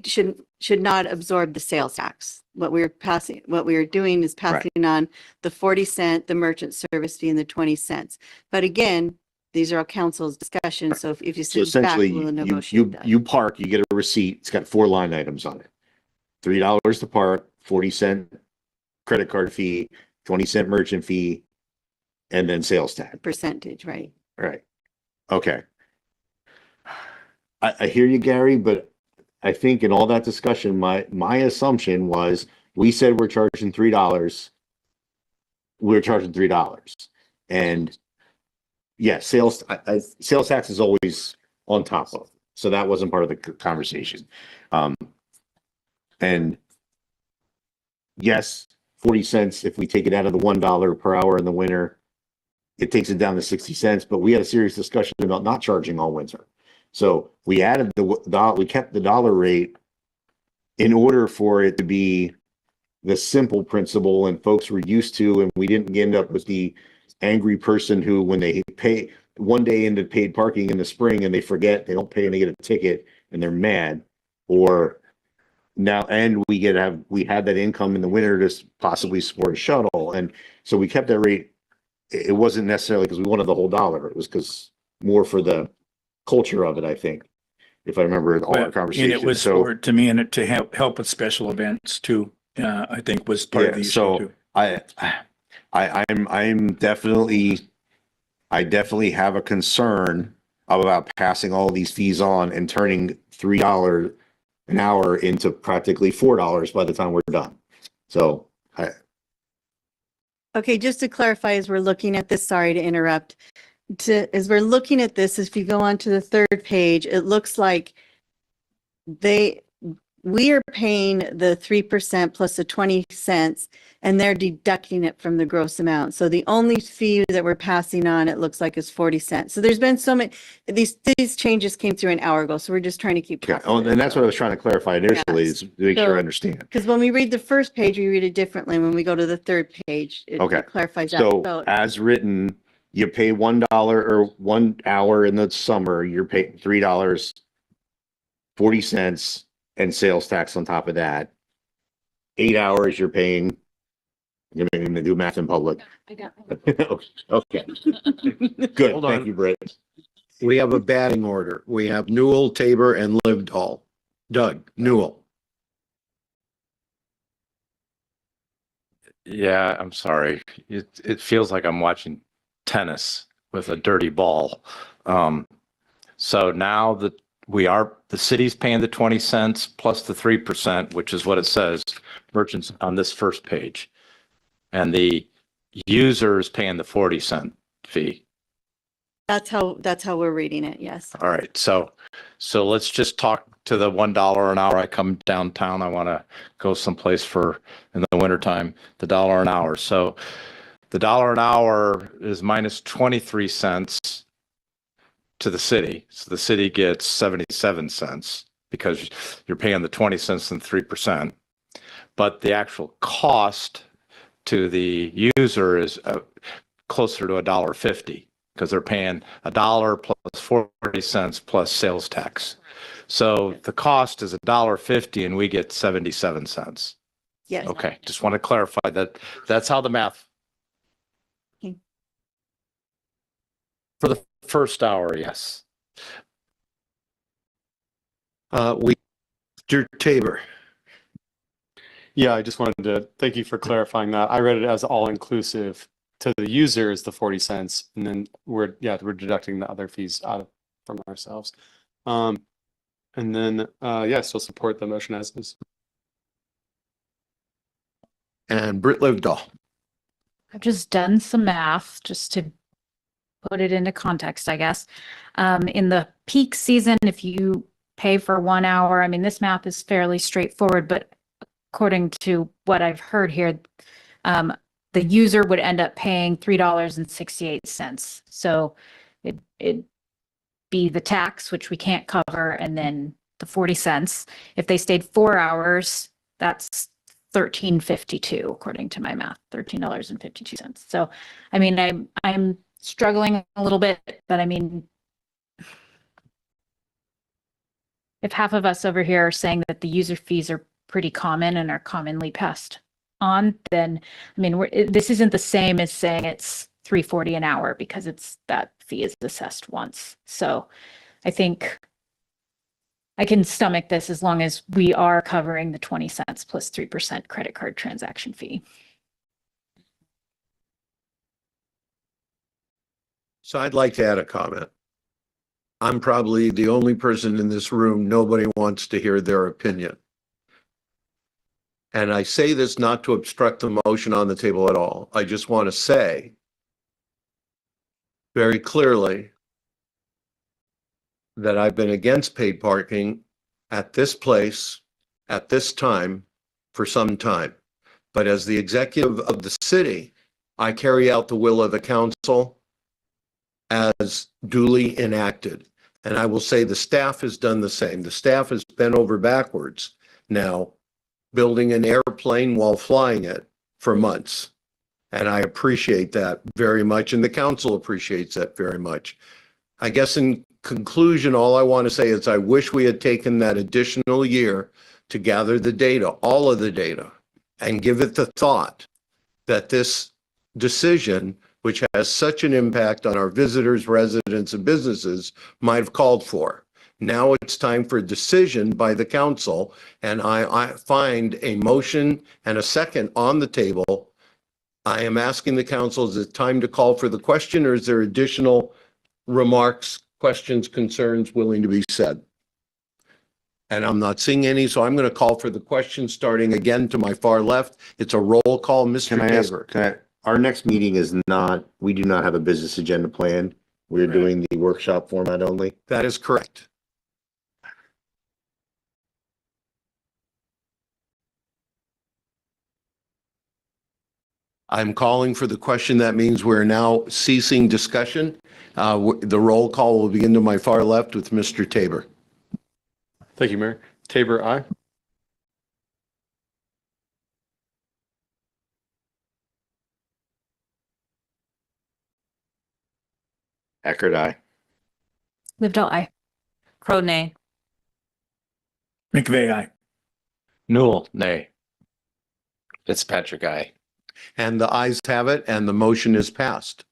should not absorb the sales tax. What we're doing is passing on the 40 cent, the merchant service fee and the 20 cents. But again, these are all council's discussions. So if you So sit back, essentially, we'll you negotiate that. you park, you get a receipt. It's got 4 line items on it. $3 to park, 40-cent credit card fee, 20-cent merchant fee, and then sales tax. Percentage, right? Right. Okay. I hear you, Gary, but I think in all that discussion, my assumption was we said we're charging $3. We're charging $3. And yes, sales tax is always on top of. So that wasn't part of the conversation. And yes, 40 cents, if we take it out of the $1 per hour in the winter, it takes it down to 60 cents, but we had a serious discussion about not charging all winter. So we added we kept the dollar rate in order for it to be the simple principle and folks were used to, and we didn't end up with the angry person who, when they pay one day into paid parking in the spring and they forget, they don't pay and they get a ticket and they're mad. Or now, and we had that income in the winter to possibly support a shuttle. And so we kept that rate. It wasn't necessarily because we wanted the whole dollar. It was because more for the culture of it, I think, if I remember all our conversations. And it was for, to me, and it to help with special events too, I think was part of the issue so too. I'm definitely, I definitely have a concern about passing all these fees on and turning $3 an hour into practically $4 by the time we're done. So Okay, just to clarify, as we're looking at this, sorry to interrupt. As we're looking at this, if you go on to the third page, it looks like we are paying the 3% plus the 20 cents, and they're deducting it from the gross amount. So the only fee that we're passing on, it looks like, is 40 cents. So there's been so many, these changes came through an hour ago, so we're just trying to keep track. oh, and that's what I was trying to clarify initially, is to make sure I understand. Because when we read the first page, we read it differently. When we go to the third page, it clarifies that. So as written, you pay $1 or 1 hour in the summer, you're paying $3, 40 cents, and sales tax on top of that. 8 hours, you're paying. You're going to do math in public. I got Okay. Good. Hold Thank on. you, Britt. We have a batting order. We have Newell, Tabor, and Livedall. Doug, Newell. Yeah, I'm sorry. It feels like I'm watching tennis with a dirty ball. So now that the city's paying the 20 cents plus the 3%, which is what it says, merchants on this first page. And the user is paying the 40-cent fee. That's how we're reading it. Yes. All right. So let's just talk to the $1 an hour. I come downtown. I want to go someplace in the wintertime, the $1 an hour. So the $1 an hour is minus 23 cents to the city. So the city gets 77 cents because you're paying the 20 cents and 3%. But the actual cost to the user is closer to $1.50 because they're paying $1 plus 40 cents plus sales tax. So the cost is $1.50 and we get 77 cents. Yes. Okay, just want to clarify that that's how the math. Okay. For the first hour, yes. Mr. Tabor. Yeah, I just wanted to thank you for clarifying that. I read it as all inclusive to the user is the 40 cents, and then we're deducting the other fees out from ourselves. And then still support the motion as is. And Britt Livedall. I've just done some math just to put it into context, I guess. In the peak season, if you pay for 1 hour. I mean, this math is fairly straightforward, but according to what I've heard here, the user would end up paying $3.68. So it'd be the tax, which we can't cover, and then the 40 cents. If they stayed 4 hours, that's $13.52, according to my math, $13.52. So, I mean, I'm struggling a little bit, but I mean, if half of us over here are saying that the user fees are pretty common and are commonly passed on, then, I mean, this isn't the same as saying it's $3.40 an hour because that fee is assessed once. So I think I can stomach this as long as we are covering the 20 cents plus 3% credit card transaction fee. So I'd like to add a comment. I'm probably the only person in this room, nobody wants to hear their opinion. And I say this not to obstruct the motion on the table at all. I just want to say very clearly that I've been against paid parking at this place, at this time, for some time. But as the executive of the city, I carry out the will of the council as duly enacted. And I will say the staff has done the same. The staff has bent over backwards now, building an airplane while flying it for months. And I appreciate that very much. And the council appreciates that very much. I guess in conclusion, all I want to say is I wish we had taken that additional year to gather the data, all of the data, and give it the thought that this decision, which has such an impact on our visitors, residents, and businesses, might have called for. Now it's time for a decision by the council, and I find a motion and a second on the table. I am asking the council, is it time to call for the question, or is there additional remarks, questions, concerns willing to be said? And I'm not seeing any, so I'm going to call for the question, starting again to my far left. It's a roll call. Mr. Can I ask, Tabor. our next meeting is not, we do not have a business agenda plan. We're Correct. doing the workshop format only. That is correct. I'm calling for the question. That means we're now ceasing discussion. The roll call will begin to my far left with Mr. Tabor. Thank you, Mayor. Tabor, aye. Eckert, aye. Livedall, aye. Crow, nay. McVeigh, aye. Newell, nay. Fitzpatrick, aye. And the ayes have it, and the motion is passed.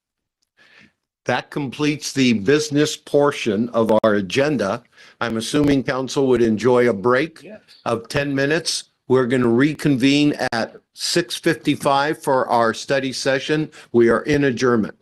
That completes the business portion of our agenda. I'm assuming council would enjoy a break of 10 minutes. We're going to reconvene at 6:55 for our study session. We are in adjournment.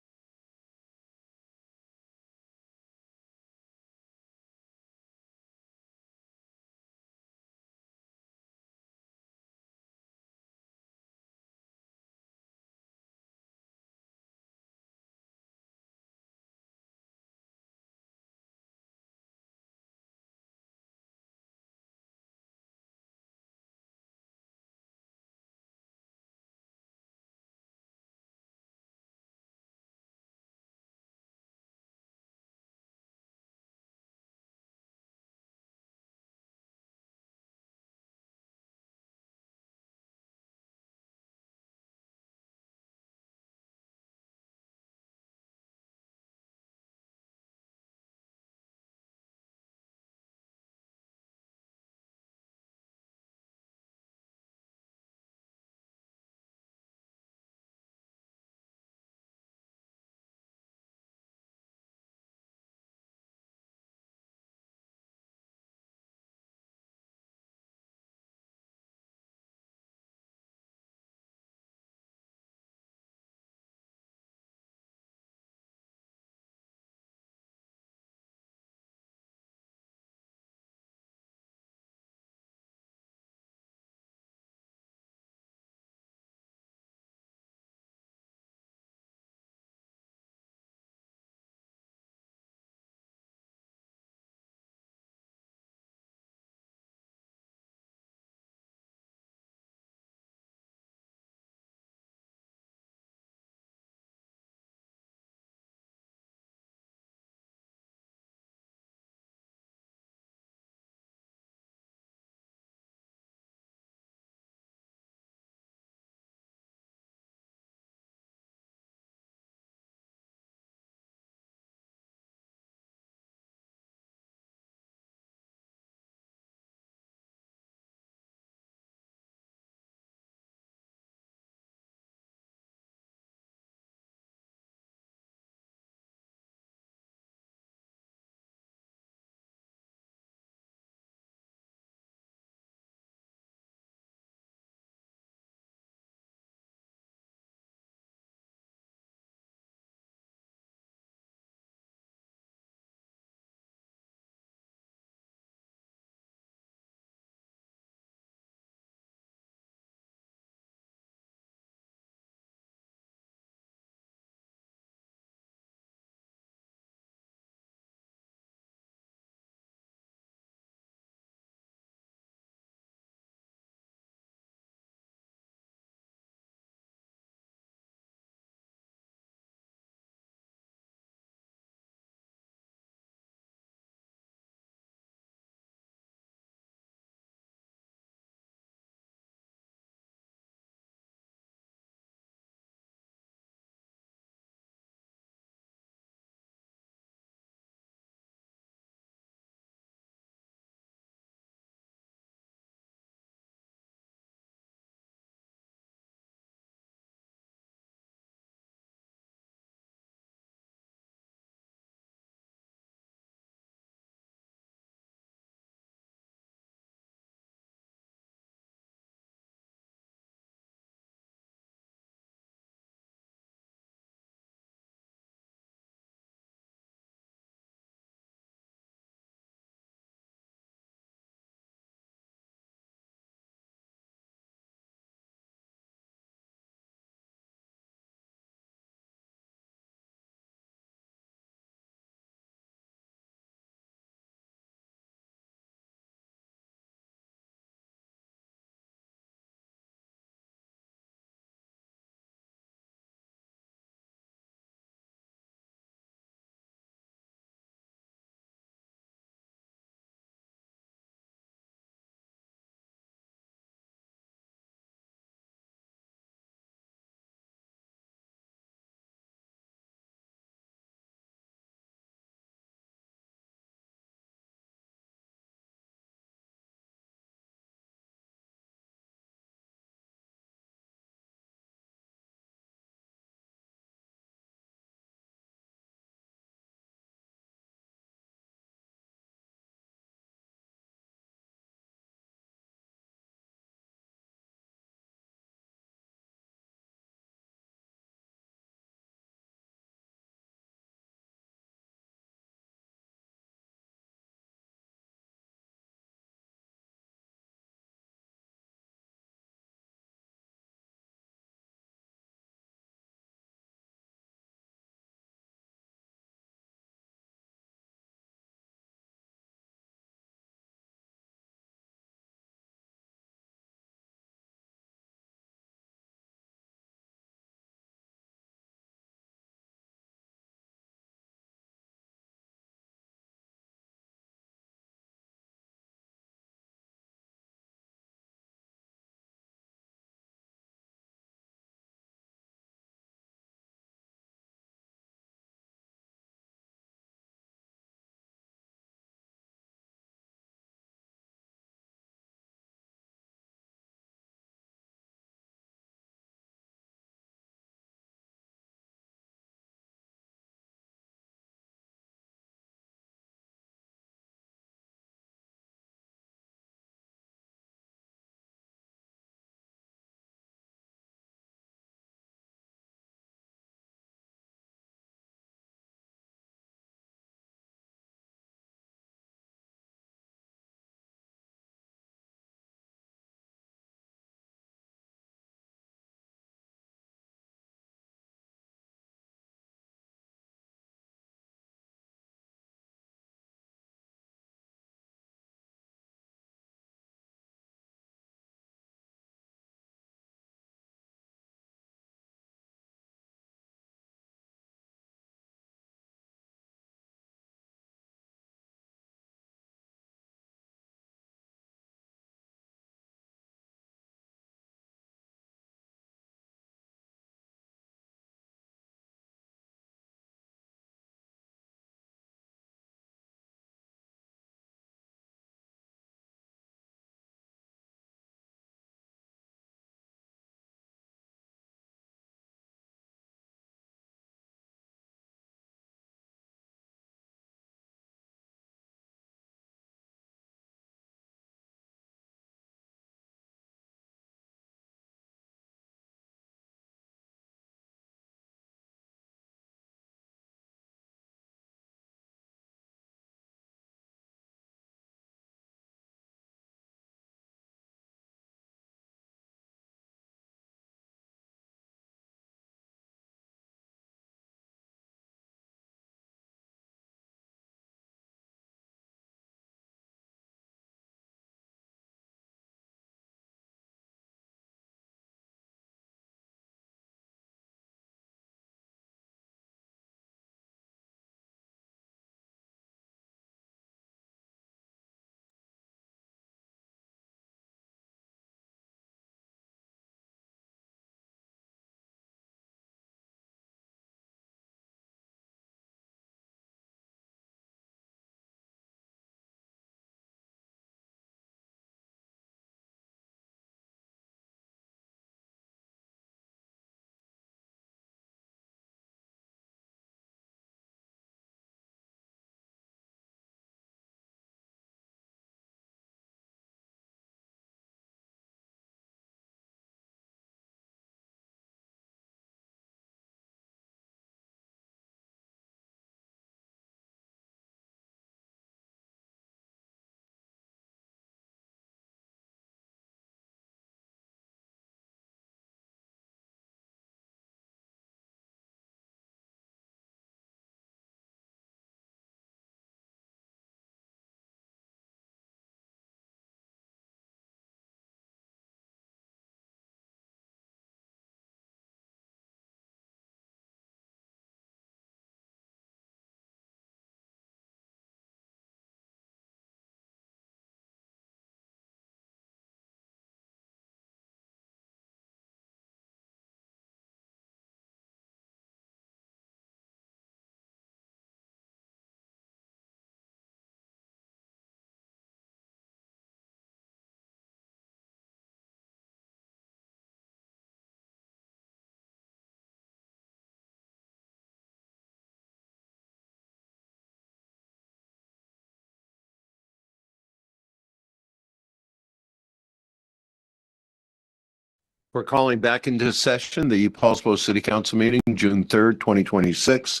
We're calling back into session the Poulsbo City Council meeting, June 3rd, 2026.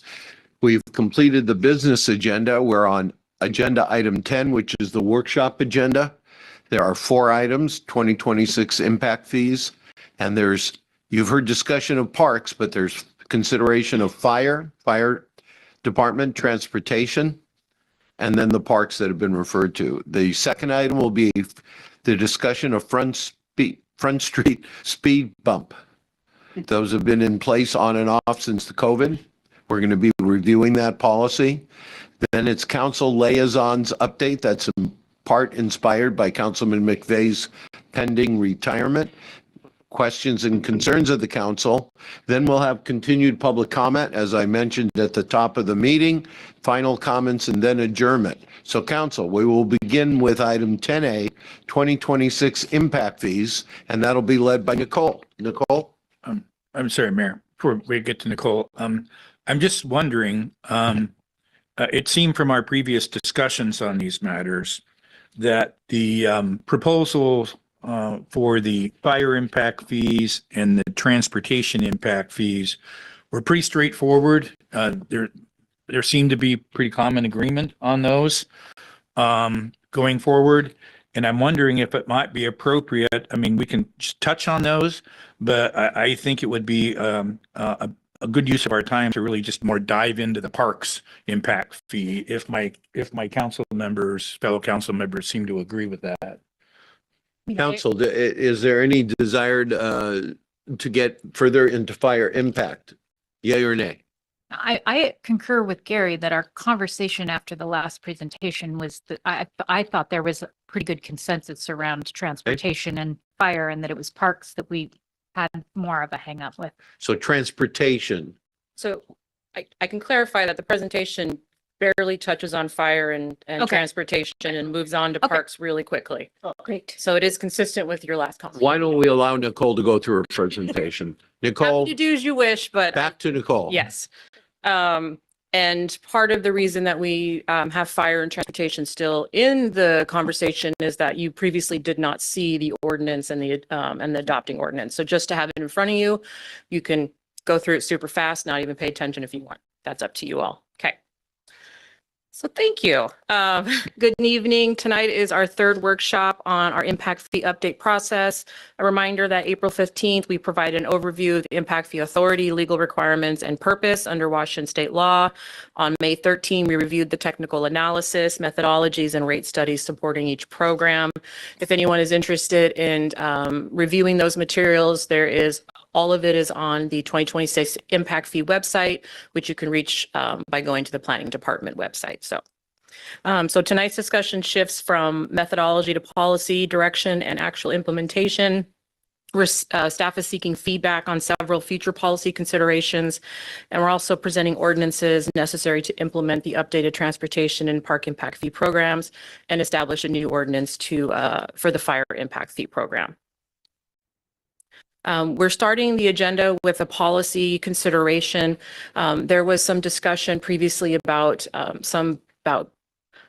We've completed the business agenda. We're on agenda item 10, which is the workshop agenda. There are 4 items, 2026 impact fees, and you've heard discussion of parks, but there's consideration of fire department, transportation, and then the parks that have been referred to. The second item will be the discussion of Front Street speed bump. Those have been in place on and off since the COVID. We're going to be reviewing that policy. Then it's council liaisons update. That's in part inspired by Councilman McVeigh's pending retirement. Questions and concerns of the council. Then we'll have continued public comment, as I mentioned at the top of the meeting, final comments, and then adjournment. So council, we will begin with item 10A, 2026 impact fees, and that'll be led by Nicole. Nicole? I'm sorry, Mayor, before we get to Nicole, I'm just wondering, it seemed from our previous discussions on these matters that the proposals for the fire impact fees and the transportation impact fees were pretty straightforward. There seemed to be pretty common agreement on those going forward. And I'm wondering if it might be appropriate. I mean, we can just touch on those, but I think it would be a good use of our time to really just more dive into the parks impact fee if my fellow council members seem to agree with that. Council, is there any desire to get further into fire impact? Yay or nay? I concur with Gary that our conversation after the last presentation was that I thought there was a pretty good consensus around transportation and fire, and that it was parks that we had more of a hang up with. So transportation. So I can clarify that the presentation barely touches on fire and Okay. transportation and moves on to Okay. parks really quickly. Oh, great. So it is consistent with your last comment. Why don't we allow Nicole to go through her presentation? Nicole, You do as you wish, but back to Nicole. yes. And part of the reason that we have fire and transportation still in the conversation is that you previously did not see the ordinance and the adopting ordinance. So just to have it in front of you, you can go through it super fast, not even pay attention if you want. That's up to you all. Okay. So thank you. Good evening. Tonight is our third workshop on our impact fee update process. A reminder that April 15th, we provide an overview of the impact fee authority, legal requirements, and purpose under Washington state law. On May 13, we reviewed the technical analysis, methodologies, and rate studies supporting each program. If anyone is interested in reviewing those materials, all of it is on the 2026 impact fee website, which you can reach by going to the planning department website. So tonight's discussion shifts from methodology to policy, direction, and actual implementation. Staff is seeking feedback on several future policy considerations, and we're also presenting ordinances necessary to implement the updated transportation and park impact fee programs and establish a new ordinance for the fire impact fee program. We're starting the agenda with a policy consideration. There was some discussion previously about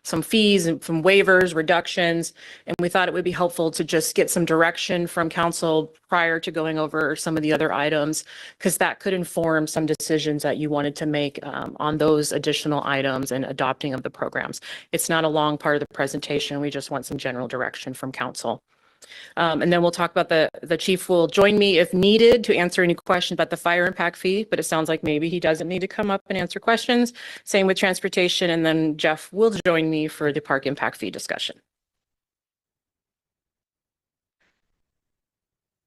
some fees and some waivers, reductions, and we thought it would be helpful to just get some direction from council prior to going over some of the other items, because that could inform some decisions that you wanted to make on those additional items and adopting of the programs. It's not a long part of the presentation. We just want some general direction from council. And then we'll talk about the chief will join me if needed to answer any questions about the fire impact fee, but it sounds like maybe he doesn't need to come up and answer questions. Same with transportation. And then Jeff will join me for the park impact fee discussion.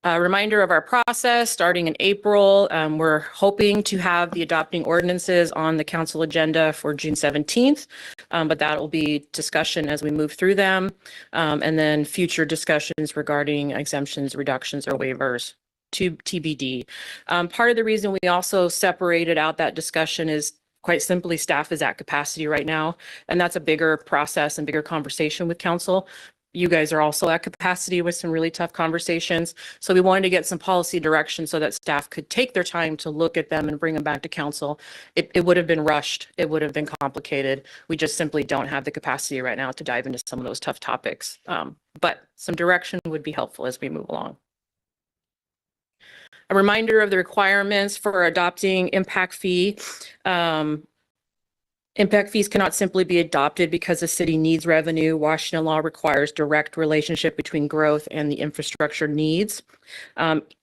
A reminder of our process starting in April. We're hoping to have the adopting ordinances on the council agenda for June 17th, but that will be discussion as we move through them. And then future discussions regarding exemptions, reductions, or waivers to TBD. Part of the reason we also separated out that discussion is quite simply staff is at capacity right now, and that's a bigger process and bigger conversation with council. You guys are also at capacity with some really tough conversations. So we wanted to get some policy direction so that staff could take their time to look at them and bring them back to council. It would have been rushed. It would have been complicated. We just simply don't have the capacity right now to dive into some of those tough topics. But some direction would be helpful as we move along. A reminder of the requirements for adopting impact fee. Impact fees cannot simply be adopted because the city needs revenue. Washington law requires direct relationship between growth and the infrastructure needs.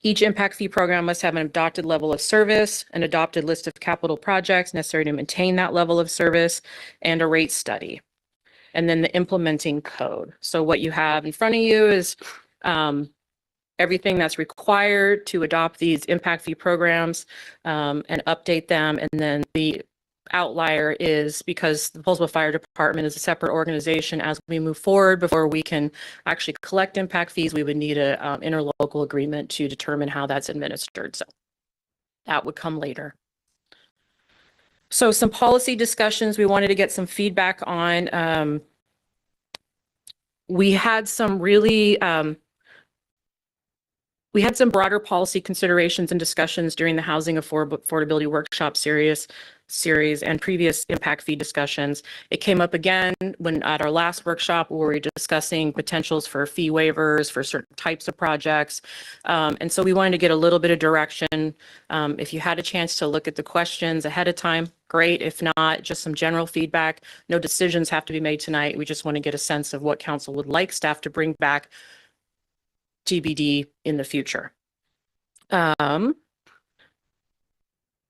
Each impact fee program must have an adopted level of service, an adopted list of capital projects necessary to maintain that level of service, and a rate study. And then the implementing code. So what you have in front of you is everything that's required to adopt these impact fee programs and update them. And then the outlier is because the Poulsbo Fire Department is a separate organization. As we move forward, before we can actually collect impact fees, we would need a interlocal agreement to determine how that's administered. So that would come later. So some policy discussions we wanted to get some feedback on. We had some really we had some broader policy considerations and discussions during the Housing Affordability Workshop series and previous impact fee discussions. It came up again when at our last workshop where we were discussing potentials for fee waivers for certain types of projects. And so we wanted to get a little bit of direction. If you had a chance to look at the questions ahead of time, great. If not, just some general feedback. No decisions have to be made tonight. We just want to get a sense of what council would like staff to bring back TBD in the future.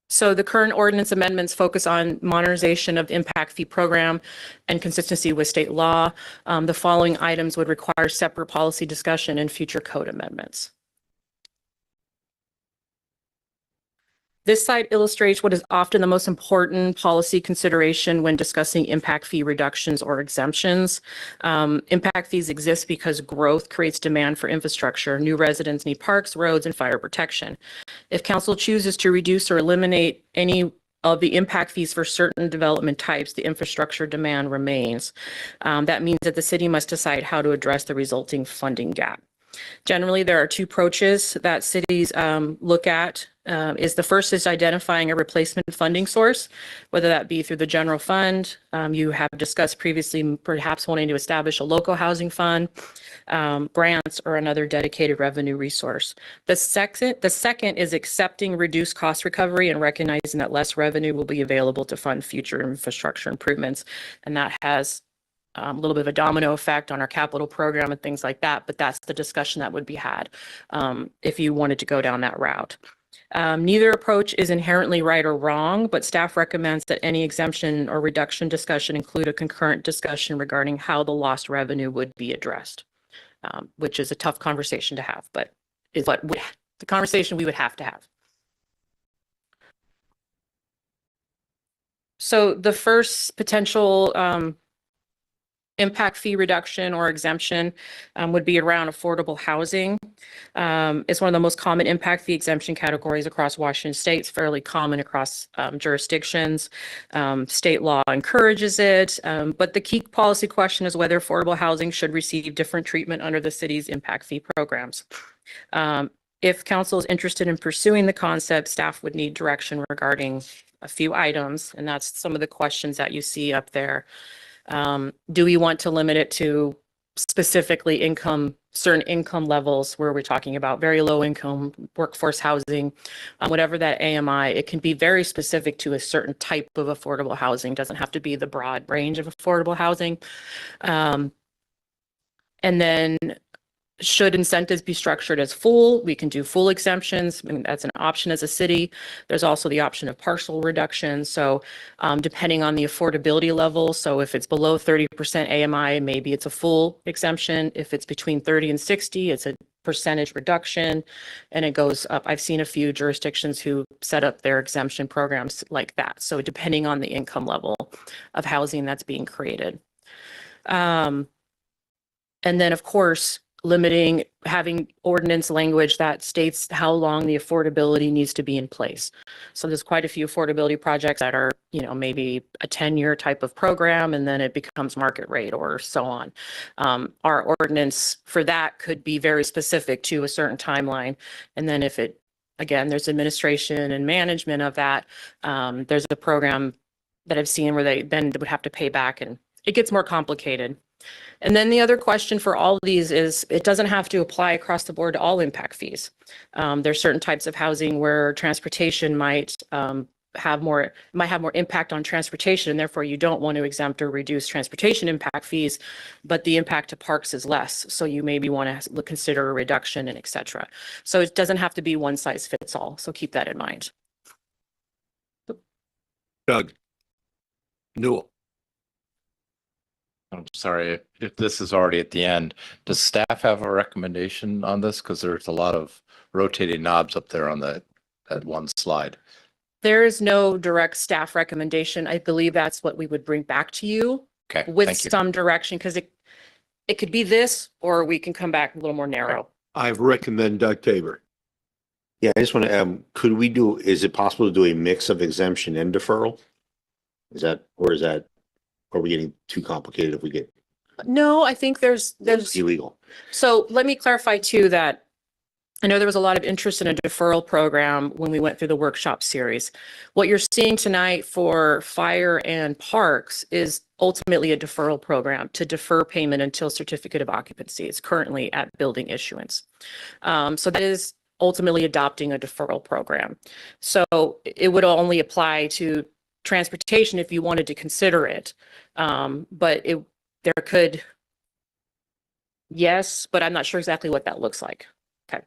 So the current ordinance amendments focus on modernization of the impact fee program and consistency with state law. The following items would require separate policy discussion and future code amendments. This slide illustrates what is often the most important policy consideration when discussing impact fee reductions or exemptions. Impact fees exist because growth creates demand for infrastructure. New residents need parks, roads, and fire protection. If council chooses to reduce or eliminate any of the impact fees for certain development types, the infrastructure demand remains. That means that the city must decide how to address the resulting funding gap. Generally, there are two approaches that cities look at. The first is identifying a replacement funding source, whether that be through the general fund. You have discussed previously perhaps wanting to establish a local housing fund, grants, or another dedicated revenue resource. The second is accepting reduced cost recovery and recognizing that less revenue will be available to fund future infrastructure improvements. And that has a little bit of a domino effect on our capital program and things like that, but that's the discussion that would be had if you wanted to go down that route. Neither approach is inherently right or wrong, but staff recommends that any exemption or reduction discussion include a concurrent discussion regarding how the lost revenue would be addressed, which is a tough conversation to have, but is what the conversation we would have to have. So the first potential impact fee reduction or exemption would be around affordable housing. It's one of the most common impact fee exemption categories across Washington state. It's fairly common across jurisdictions. State law encourages it, but the key policy question is whether affordable housing should receive different treatment under the city's impact fee programs. If council is interested in pursuing the concept, staff would need direction regarding a few items, and that's some of the questions that you see up there. Do we want to limit it to specifically certain income levels where we're talking about very low income workforce housing, whatever that AMI, it can be very specific to a certain type of affordable housing. It doesn't have to be the broad range of affordable housing. And then should incentives be structured as full? We can do full exemptions. I mean, that's an option as a city. There's also the option of partial reduction. So depending on the affordability level, so if it's below 30% AMI, maybe it's a full exemption. If it's between 30 and 60, it's a percentage reduction, and it goes up. I've seen a few jurisdictions who set up their exemption programs like that. So depending on the income level of housing that's being created. And then, of course, having ordinance language that states how long the affordability needs to be in place. So there's quite a few affordability projects that are, maybe a 10-year type of program, and then it becomes market rate or so on. Our ordinance for that could be very specific to a certain timeline. And then if again, there's administration and management of that, there's a program that I've seen where they then would have to pay back and it gets more complicated. And then the other question for all of these is it doesn't have to apply across the board to all impact fees. There's certain types of housing where transportation might have more impact on transportation, and therefore you don't want to exempt or reduce transportation impact fees, but the impact to parks is less. So you maybe want to consider a reduction and et cetera. So it doesn't have to be one size fits all. So keep that in mind. Doug Newell. I'm sorry, if this is already at the end, does staff have a recommendation on this? Because there's a lot of rotating knobs up there on that one slide. There is no direct staff recommendation. I believe that's what we would bring back to you Okay, with thank you. some direction, because it could be this, or we can come back a little more narrow. I've Rick and then Doug Tabor. Yeah, I just want to, is it possible to do a mix of exemption and deferral? Are we getting too complicated if we get No, I think there's illegal? So let me clarify too that I know there was a lot of interest in a deferral program when we went through the workshop series. What you're seeing tonight for fire and parks is ultimately a deferral program to defer payment until certificate of occupancy. It's currently at building issuance. So that is ultimately adopting a deferral program. So it would only apply to transportation if you wanted to consider it. But there could, yes, but I'm not sure exactly what that looks like. Okay.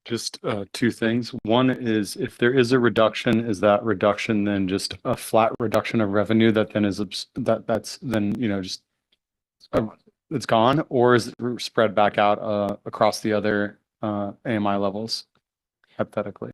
Just two things. One is if there is a reduction, is that reduction then just a flat reduction of revenue that then is that's then, just it's gone, or is it spread back out across the other AMI levels, hypothetically?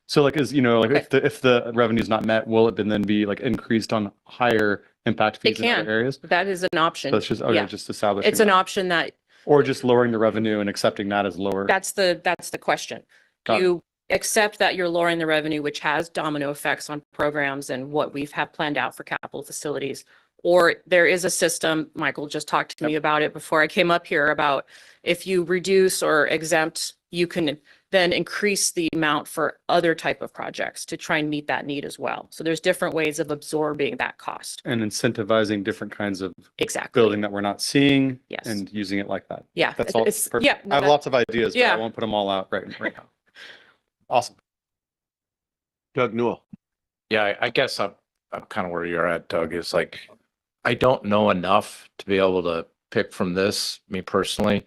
So like if the revenue is not met, will it then be like increased on higher impact fees in other areas? That is an option. So it's just just establishing. It's an option that. Or just lowering the revenue and accepting that as lower. That's the question. Got You accept that you're lowering the revenue, which has domino effects on programs and what we've have planned out for capital facilities. Or there is a system, Michael just talked to me about it before I came up here, about if you reduce or exempt, you can then increase the amount for other type of projects to try and meet that need as well. So there's different ways of absorbing that cost. And incentivizing different kinds of Exactly. building that we're not seeing. Yes. And using it like that. Yeah. That's all. Perfect. Yeah. No, I have lots of ideas, but yeah. I won't put them all out right now. Awesome. Doug Newell. Yeah, I guess I'm kind of where you're at, Doug, is like, I don't know enough to be able to pick from this, me personally.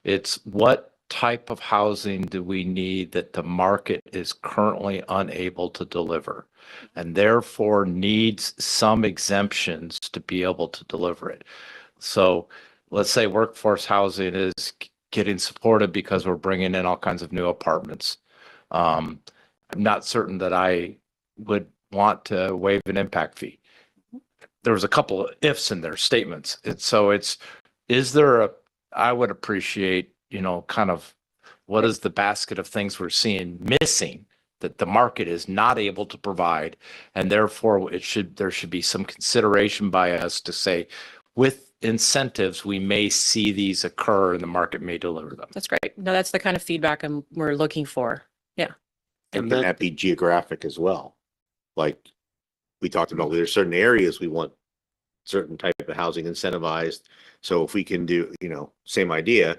It's what type of housing do we need that the market is currently unable to deliver and therefore needs some exemptions to be able to deliver it. So let's say workforce housing is getting supported because we're bringing in all kinds of new apartments. I'm not certain that I would want to waive an impact fee. There was a couple of ifs in their statements. I would appreciate, kind of what is the basket of things we're seeing missing that the market is not able to provide, and therefore there should be some consideration by us to say, with incentives, we may see these occur and the market may deliver them. That's great. No, that's the kind of feedback we're looking for. Yeah. And can that be geographic as well? Like we talked about, there's certain areas we want certain type of housing incentivized. So if we can do, same idea,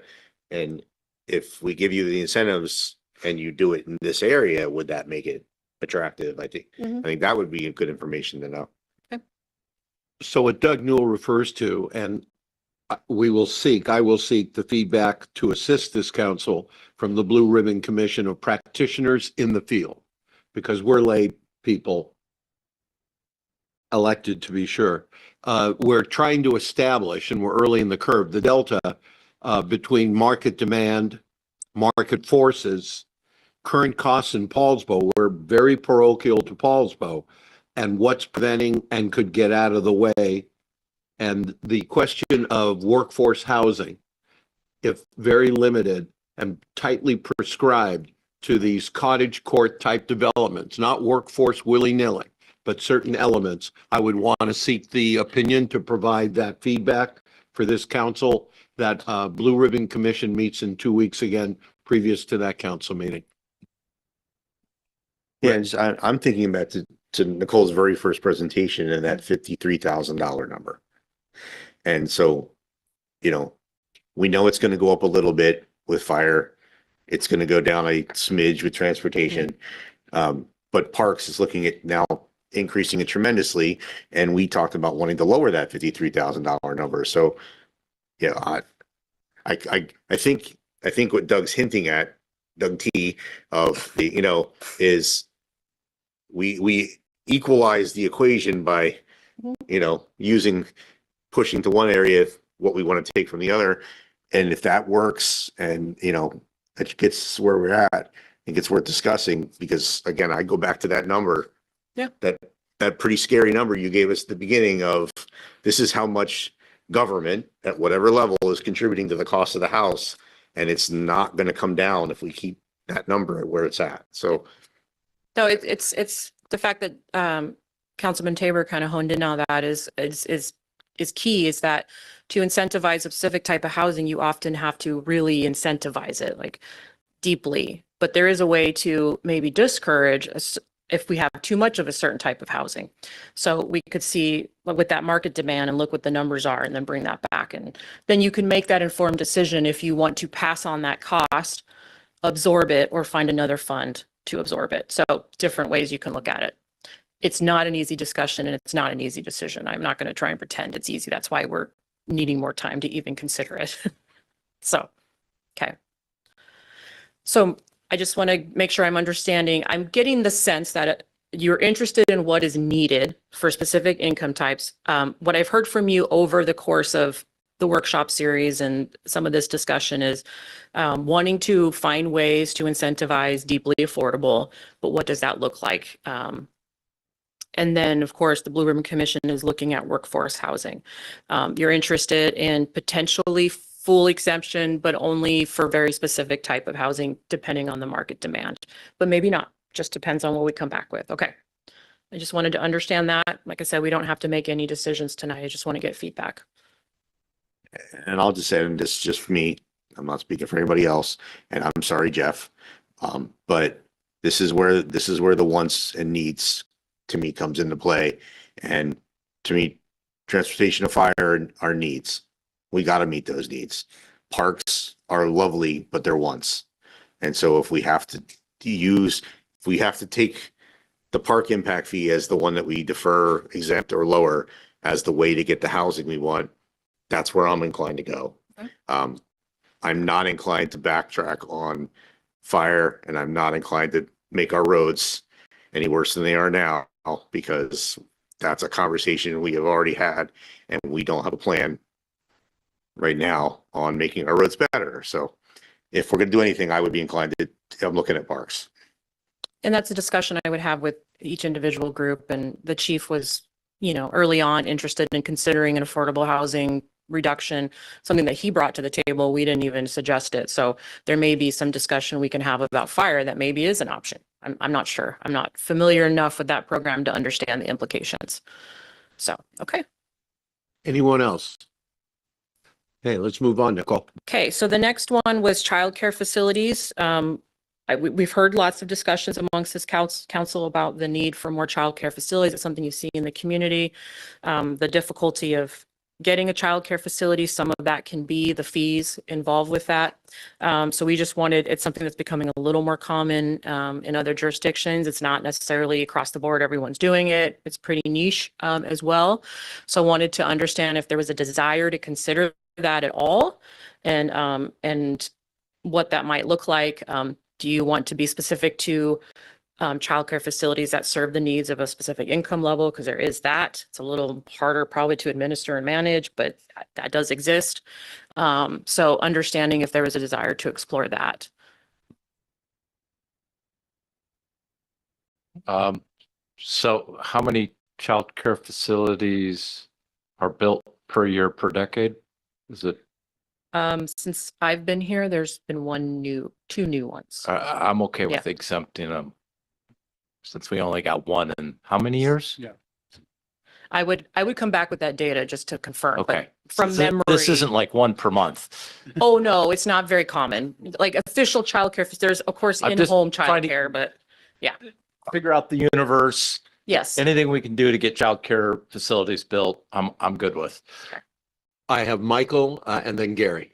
and if we give you the incentives and you do it in this area, would that make it attractive? I think that would be good information to know. Okay. So what Doug Newell refers to, and I will seek the feedback to assist this council from the Blue Ribbon Commission of practitioners in the field, because we're lay people elected to be sure. We're trying to establish, and we're early in the curve, the delta between market demand, market forces, current costs in Poulsbo. We're very parochial to Poulsbo, and what's preventing and could get out of the way. And the question of workforce housing, if very limited and tightly prescribed to these cottage court type developments, not workforce willy-nilly, but certain elements, I would want to seek the opinion to provide that feedback for this council. That Blue Ribbon Commission meets in 2 weeks again, previous to that council meeting. Yeah, I'm thinking about to Nicole's very first presentation and that $53,000 number. And so, we know it's going to go up a little bit with fire. It's going to go down a smidge with transportation. But Parks is looking at now increasing it tremendously. And we talked about wanting to lower that $53,000 number. So, I think what Doug's hinting at, Doug T, of the, is we equalize the equation by, pushing to one area what we want to take from the other. And if that works and, it gets where we're at, I think it's worth discussing, because again, I go back to that number. Yeah. That pretty scary number you gave us at the beginning of, this is how much government at whatever level is contributing to the cost of the house. And it's not going to come down if we keep that number at where it's at. So. No, it's the fact that Councilman Tabor kind of honed in on that is key, is that to incentivize a specific type of housing, you often have to really incentivize it like deeply. But there is a way to maybe discourage if we have too much of a certain type of housing. So we could see with that market demand and look what the numbers are and then bring that back. And then you can make that informed decision if you want to pass on that cost, absorb it, or find another fund to absorb it. So different ways you can look at it. It's not an easy discussion and it's not an easy decision. I'm not going to try and pretend it's easy. That's why we're needing more time to even consider it. So, okay. So I just want to make sure I'm understanding. I'm getting the sense that you're interested in what is needed for specific income types. What I've heard from you over the course of the workshop series and some of this discussion is wanting to find ways to incentivize deeply affordable, but what does that look like? And then, of course, the Blue Ribbon Commission is looking at workforce housing. You're interested in potentially full exemption, but only for very specific type of housing, depending on the market demand, but maybe not. Just depends on what we come back with. Okay. I just wanted to understand that. Like I said, we don't have to make any decisions tonight. I just want to get feedback. And I'll just say, and this is just for me, I'm not speaking for anybody else, and I'm sorry, Jeff, but this is where the wants and needs to me comes into play. And to me, transportation and fire are needs. We got to meet those needs. Parks are lovely, but they're wants. And so if we have to take the park impact fee as the one that we defer, exempt, or lower as the way to get the housing we want, that's where I'm inclined to go. Okay. I'm not inclined to backtrack on fire, and I'm not inclined to make our roads any worse than they are now, because that's a conversation we have already had, and we don't have a plan right now on making our roads better. So if we're going to do anything, I would be inclined to, I'm looking at parks. And that's a discussion I would have with each individual group. And the chief was, early on interested in considering an affordable housing reduction, something that he brought to the table. We didn't even suggest it. So there may be some discussion we can have about fire that maybe is an option. I'm not sure. I'm not familiar enough with that program to understand the implications. So, okay. Anyone else? Okay, let's move on, Nicole. Okay, so the next one was childcare facilities. We've heard lots of discussions amongst this council about the need for more childcare facilities. It's something you see in the community. The difficulty of getting a childcare facility, some of that can be the fees involved with that. So we just wanted, it's something that's becoming a little more common in other jurisdictions. It's not necessarily across the board, everyone's doing it. It's pretty niche as well. So I wanted to understand if there was a desire to consider that at all, and what that might look like. Do you want to be specific to childcare facilities that serve the needs of a specific income level? Because there is that. It's a little harder probably to administer and manage, but that does exist. So understanding if there was a desire to explore that. So how many childcare facilities are built per year per decade? Is it? Since I've been here, there's been two new ones. I'm okay with exempting them, since we only got one in how many years? Yeah. I would come back with that data just to confirm. Okay. But from memory. This isn't like one per month. Oh, no, it's not very common. Like official childcare, there's of course in-home childcare, but yeah. Figure out the universe. Yes. Anything we can do to get childcare facilities built, I'm good with. I have Michael and then Gary.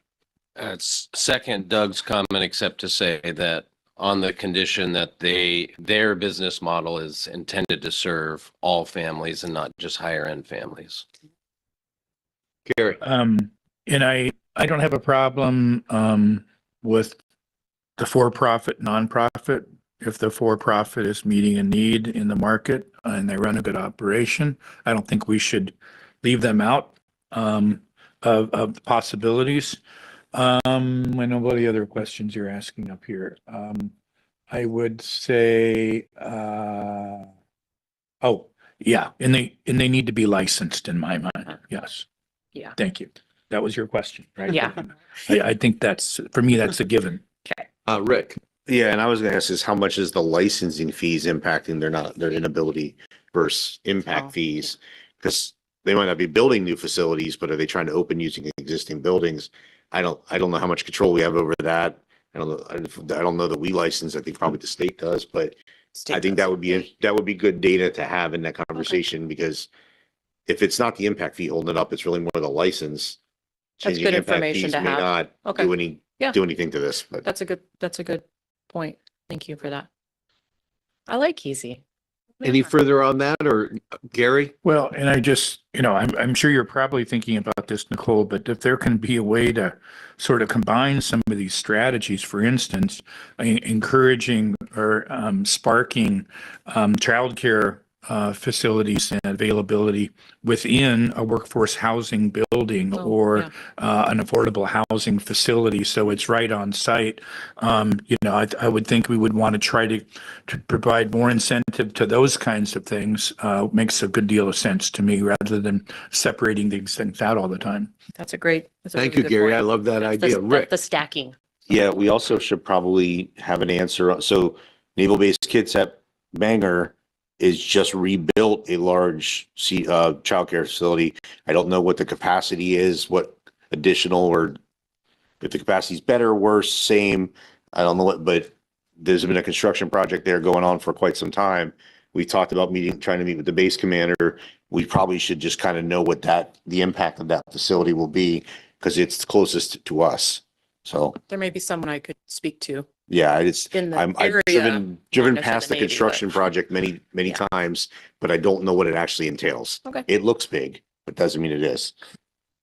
Second Doug's comment, except to say that on the condition that their business model is intended to serve all families and not just higher end families. Gary. And I don't have a problem with the for-profit, nonprofit. If the for-profit is meeting a need in the market and they run a good operation, I don't think we should leave them out of the possibilities. I know what the other questions you're asking up here. I would say, oh, yeah, and they need to be licensed in my mind. Yes. Yeah. Thank you. That was your question, right? Yeah. I think that's, for me, that's a given. Okay. Rick. Yeah, and I was gonna ask is how much is the licensing fees impacting their inability versus impact fees? Because they might not be building new facilities, but are they trying to open using existing buildings? I don't know how much control we have over that. I don't know that we license. I think probably the state does, but I think that would be good data to have in that conversation because if it's not the impact fee holding it up, it's really more the license. That's Changing good impact information fees to may have. not Okay. do anything to this, but That's a good point. Thank you for that. I like easy. Any further on that or Gary? Well, and I just, I'm sure you're probably thinking about this, Nicole, but if there can be a way to sort of combine some of these strategies, for instance, encouraging or sparking childcare facilities and availability within a workforce housing building or an affordable housing facility, so it's right on site. I would think we would want to try to provide more incentive to those kinds of things. Makes a good deal of sense to me rather than separating these things out all the time. That's a great. Thank you, Gary. I love that idea. Rick. The stacking. yeah, we also should probably have an answer. So Naval Base Kitsap Bangor is just rebuilt a large childcare facility. I don't know what the capacity is, what additional or if the capacity is better, worse, same. I don't know what, but there's been a construction project there going on for quite some time. We talked about trying to meet with the base commander. We probably should just kind of know what the impact of that facility will be because it's closest to us. So There may be someone I could speak to. yeah, I've driven past the construction project many times, but I don't know what it actually entails. Okay. It looks big, but doesn't mean it is.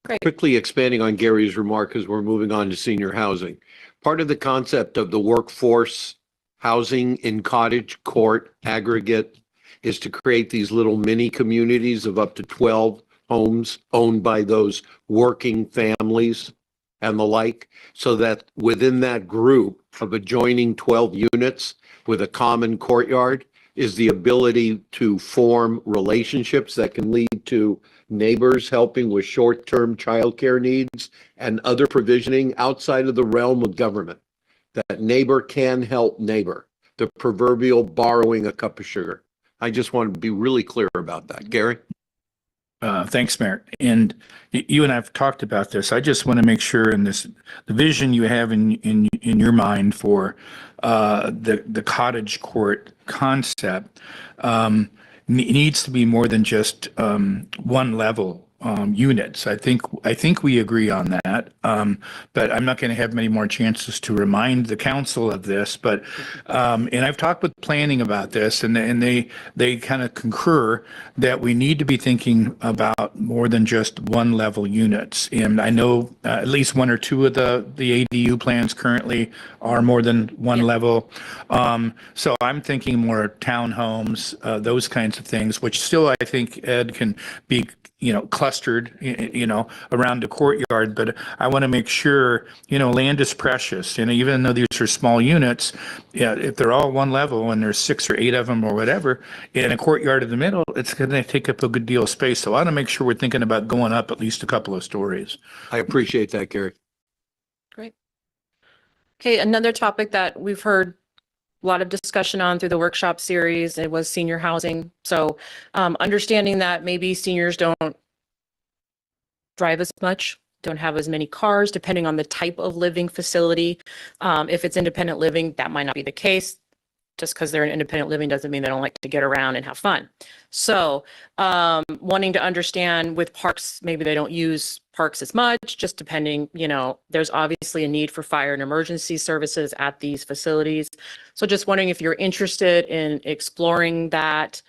Great. Quickly expanding on Gary's remark as we're moving on to senior housing. Part of the concept of the workforce housing in cottage court aggregate is to create these little mini communities of up to 12 homes owned by those working families and the like, so that within that group of adjoining 12 units with a common courtyard is the ability to form relationships that can lead to neighbors helping with short-term childcare needs and other provisioning outside of the realm of government. That neighbor can help neighbor, the proverbial borrowing a cup of sugar. I just want to be really clear about that. Gary? Thanks, Mayor. And you and I have talked about this. I just want to make sure the vision you have in your mind for the cottage court concept needs to be more than just one level units. I think we agree on that. But I'm not going to have many more chances to remind the council of this. But and I've talked with planning about this, and they kind of concur that we need to be thinking about more than just one level units. And I know at least one or two of the ADU plans currently are more than one level. So I'm thinking more townhomes, those kinds of things, which still I think, Ed, can be clustered, around the courtyard. But I want to make sure, land is precious. Even though these are small units, if they're all one level and there's 6 or 8 of them or whatever, in a courtyard in the middle, it's going to take up a good deal of space. So I want to make sure we're thinking about going up at least a couple of stories. I appreciate that, Gary. Great. Okay, another topic that we've heard a lot of discussion on through the workshop series, it was senior housing. So understanding that maybe seniors don't drive as much, don't have as many cars, depending on the type of living facility. If it's independent living, that might not be the case. just because they're in independent living doesn't mean they don't like to get around and have fun. So wanting to understand with parks, maybe they don't use parks as much, just depending, there's obviously a need for fire and emergency services at these facilities. So just wondering if you're interested in exploring that.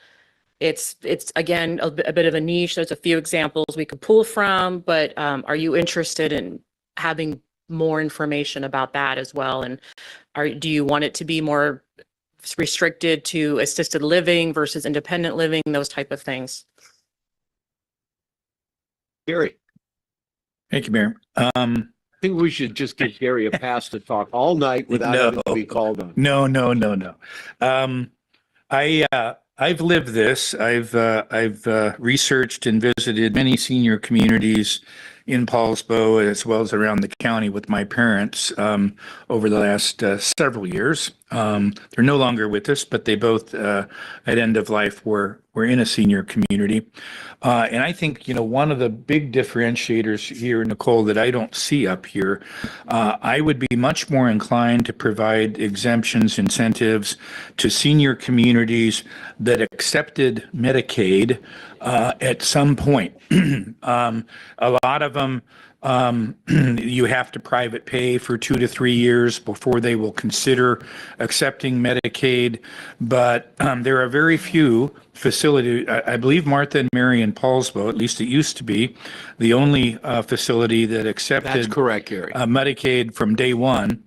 It's again, a bit of a niche. There's a few examples we could pull from, but are you interested in having more information about that as well? And do you want it to be more restricted to assisted living versus independent living, those type of things? Gary, Thank you, Mayor. I think we should just give Gary a pass to talk all night without having to be called on. No. I've lived this. I've researched and visited many senior communities in Poulsbo as well as around the county with my parents over the last several years. They're no longer with us, but they both at end of life were in a senior community. And I think, one of the big differentiators here, Nicole, that I don't see up here, I would be much more inclined to provide exemptions, incentives to senior communities that accepted Medicaid at some point. A lot of them, you have to private pay for 2 to 3 years before they will consider accepting Medicaid. But there are very few facilities. I believe Martha and Mary in Poulsbo, at least it used to be, the only facility that accepted That's correct, Gary. Medicaid from day one.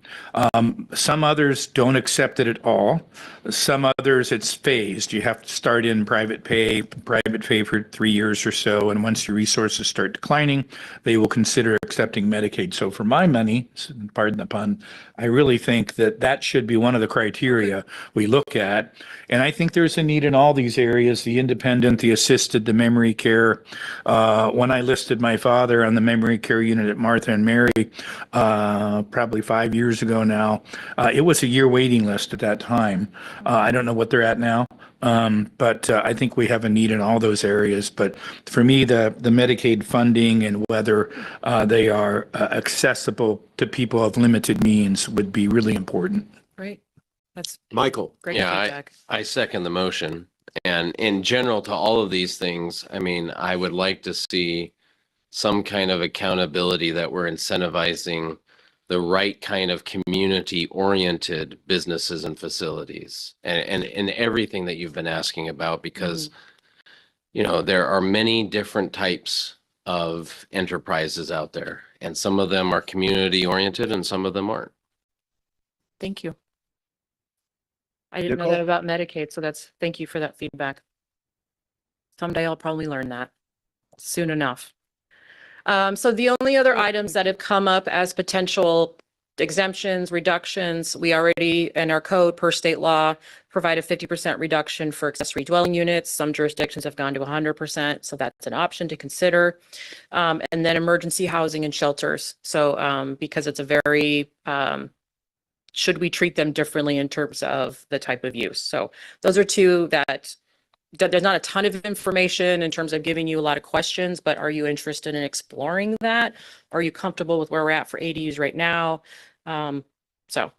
Some others don't accept it at all. Some others it's phased. You have to start in private pay for 3 years or so, and once your resources start declining, they will consider accepting Medicaid. So for my money, pardon the pun, I really think that should be one of the criteria we look at. And I think there's a need in all these areas, the independent, the assisted, the memory care. When I listed my father on the memory care unit at Martha and Mary, probably 5 years ago now, it was a year waiting list at that time. I don't know what they're at now. But I think we have a need in all those areas. But for me, the Medicaid funding and whether they are accessible to people of limited means would be really important. Great. That's Michael. great Yeah, feedback. I second the motion. And in general, to all of these things, I mean, I would like to see some kind of accountability that we're incentivizing the right kind of community-oriented businesses and facilities and everything that you've been asking about, because, there are many different types of enterprises out there, and some of them are community-oriented and some of them aren't. Thank you. I didn't know Nicole? that about Medicaid, so thank you for that feedback. Someday I'll probably learn that soon enough. So the only other items that have come up as potential exemptions, reductions, we already in our code per state law provide a 50% reduction for accessory dwelling units. Some jurisdictions have gone to 100%, so that's an option to consider. And then emergency housing and shelters. So because it's a very should we treat them differently in terms of the type of use? So those are two that there's not a ton of information in terms of giving you a lot of questions, but are you interested in exploring that? Are you comfortable with where we're at for ADUs right now? So.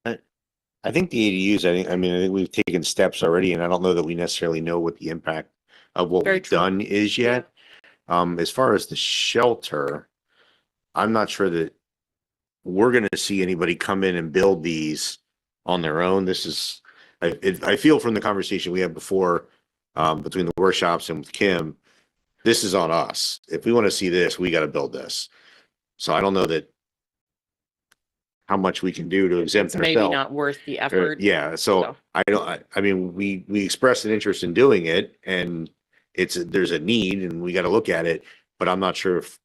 I think the ADUs, I think we've taken steps already, and I don't know that we necessarily know what the impact of what we've done is yet. As far as the shelter, I'm not sure that we're going to see anybody come in and build these on their own. This is, I feel from the conversation we had before between the workshops and with Kim, this is on us. If we want to see this, we got to build this. So I don't know that how much we can do to exempt It's maybe ourselves. not worth the effort. Yeah. So I mean, we expressed an interest in doing it, and there's a need, and we got to look at it, but I'm not sure if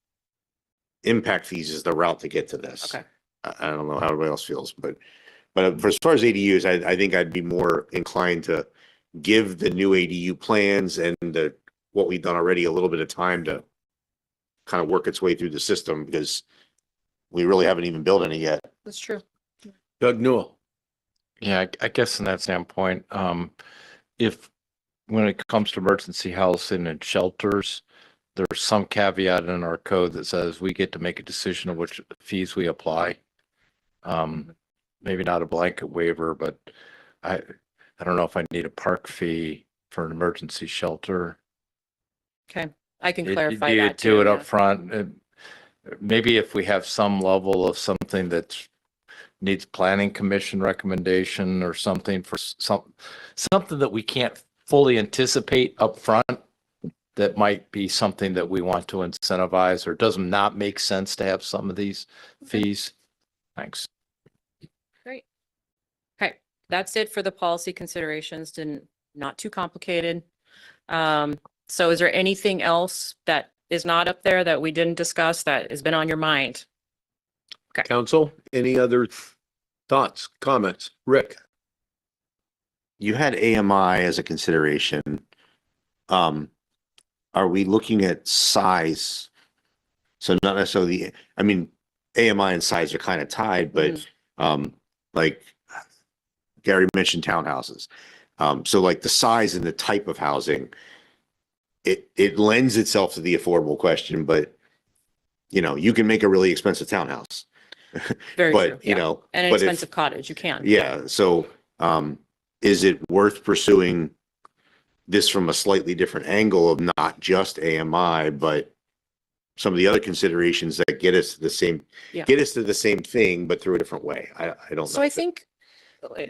impact fees is the route to get to this. Okay. I don't know how everybody else feels, but for as far as ADUs, I think I'd be more inclined to give the new ADU plans and what we've done already a little bit of time to kind of work its way through the system, because we really haven't even built any yet. That's true. Doug Newell. Yeah, I guess from that standpoint, if when it comes to emergency housing and shelters, there's some caveat in our code that says we get to make a decision of which fees we apply. Maybe not a blanket waiver, but I don't know if I need a park fee for an emergency shelter. Okay, I can Do clarify you that do too. it Yeah. up front? Maybe if we have some level of something that needs planning commission recommendation or something for something that we can't fully anticipate up front, that might be something that we want to incentivize, or does not make sense to have some of these fees. Thanks. Great. Okay, that's it for the policy considerations. Not too complicated. So is there anything else that is not up there that we didn't discuss that has been on your mind? Council, any other thoughts, comments? Rick? You had AMI as a consideration. Are we looking at size? So not necessarily, I mean, AMI and size are kind of tied, but like Gary mentioned townhouses. So like the size and the type of housing, it lends itself to the affordable question, but you know, you can make a really expensive townhouse. Very But, true. you Yeah. know, And an but if- expensive cottage, you can. Yeah, so is it worth pursuing this from a slightly different angle of not just AMI, but some of the other considerations that get us to the same, Yeah. get us to the same thing, but through a different way? I don't know. So I think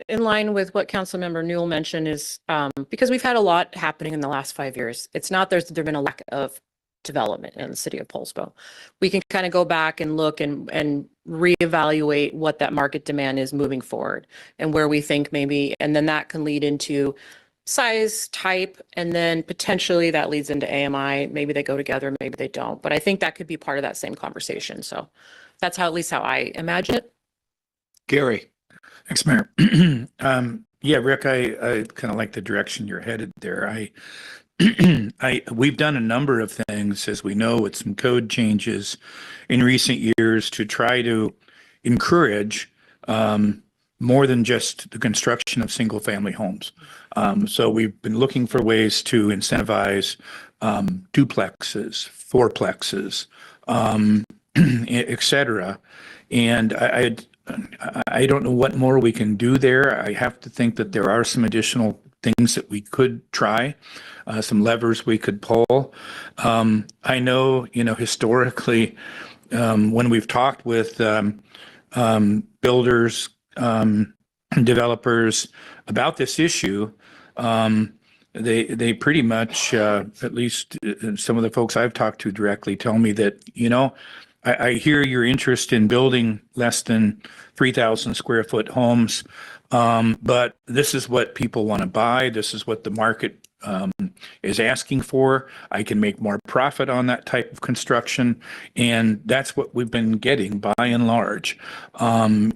in line with what Councilmember Newell mentioned is, because we've had a lot happening in the last 5 years, it's not there's been a lack of development in the city of Poulsbo. We can kind of go back and look and reevaluate what that market demand is moving forward and where we think maybe, and then that can lead into size, type, and then potentially that leads into AMI. Maybe they go together, maybe they don't. But I think that could be part of that same conversation. So that's how, at least how I imagine it. Gary? Thanks, Mayor. Yeah, Rick, I kind of like the direction you're headed there. We've done a number of things, as we know, with some code changes in recent years to try to encourage more than just the construction of single-family homes. So we've been looking for ways to incentivize duplexes, fourplexes, et cetera. And I don't know what more we can do there. I have to think that there are some additional things that we could try, some levers we could pull. I know, historically, when we've talked with builders, developers about this issue, they pretty much, at least some of the folks I've talked to directly, tell me that, I hear your interest in building less than 3,000 square foot homes, but this is what people want to buy. This is what the market is asking for. I can make more profit on that type of construction, and that's what we've been getting by and large. So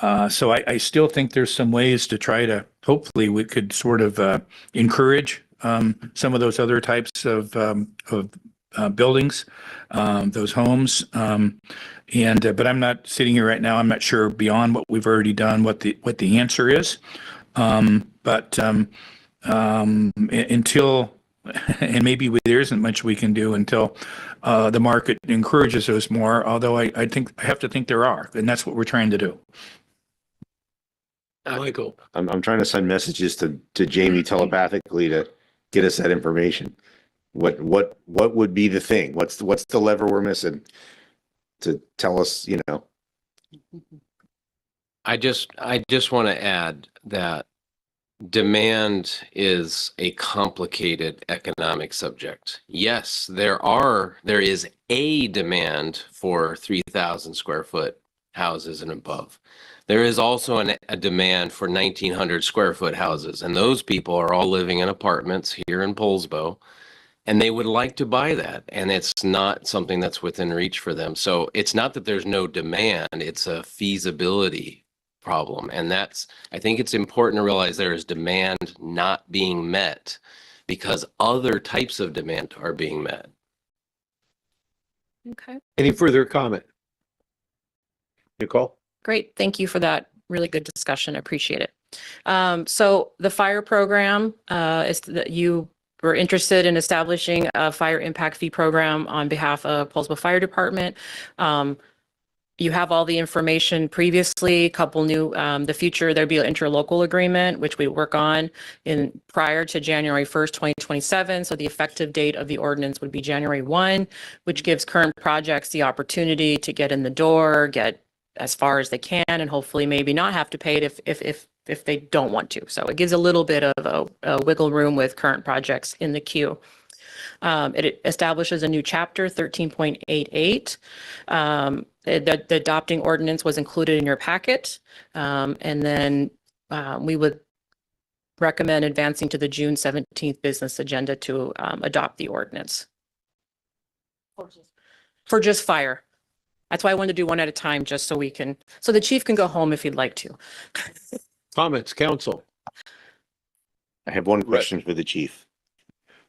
I still think there's some ways to try to, hopefully we could sort of encourage some of those other types of buildings, those homes. But I'm not sitting here right now. I'm not sure beyond what we've already done, what the answer is. Until, and maybe there isn't much we can do until the market encourages those more, although I have to think there are, and that's what we're trying to do. Michael? I'm trying to send messages to Jamie telepathically to get us that information. What would be the thing? What's the lever we're missing to tell us, I just want to add that demand is a complicated economic subject. Yes, there is a demand for 3,000 square foot houses and above. There is also a demand for 1,900 square foot houses, and those people are all living in apartments here in Poulsbo, and they would like to buy that, and it's not something that's within reach for them. So it's not that there's no demand, it's a feasibility problem. And I think it's important to realize there is demand not being met because other types of demand are being met. Okay. Any further comment? Nicole? Great. Thank you for that really good discussion. I appreciate it. So the fire program is that you were interested in establishing a fire impact fee program on behalf of Poulsbo Fire Department. You have all the information previously, a couple new, the future, there'd be an interlocal agreement, which we work on in prior to January 1st, 2027. So the effective date of the ordinance would be January 1, which gives current projects the opportunity to get in the door, get as far as they can, and hopefully maybe not have to pay it if they don't want to. So it gives a little bit of a wiggle room with current projects in the queue. It establishes a new chapter, 13.88. The adopting ordinance was included in your packet. And then we would recommend advancing to the June 17th business agenda to adopt the ordinance. For just fire. That's why I wanted to do one at a time, just so so the chief can go home if he'd like to. Comments, council? I have one question for the chief.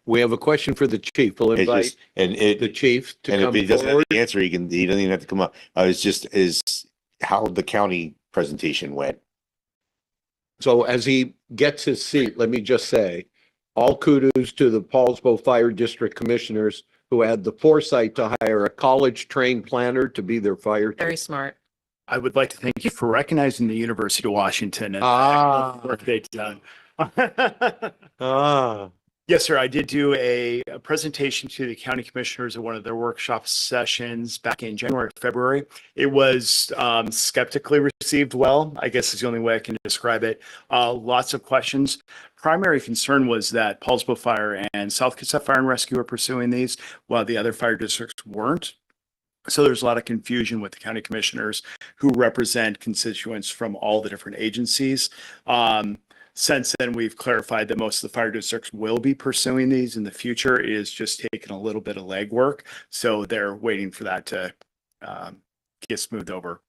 We have a question for the chief. We'll It's invite just, the chief to and if come he doesn't have forward. the answer, he doesn't even have to come up. Is how the county presentation went. So as he gets his seat, let me just say, all kudos to the Poulsbo Fire District Commissioners who had the foresight to hire a college-trained planner to be their fire chief. Very smart. I would like to thank you for recognizing the University of Washington and the work they've done. Yes, sir. I did do a presentation to the county commissioners at one of their workshop sessions back in January, February. It was skeptically received well, I guess is the only way I can describe it. Lots of questions. Primary concern was that Poulsbo Fire and South Kitsap Fire and Rescue were pursuing these while the other fire districts weren't. So there's a lot of confusion with the county commissioners who represent constituents from all the different agencies. Since then, we've clarified that most of the fire districts will be pursuing these in the future. It is just taking a little bit of legwork. So they're waiting for that to get smoothed over.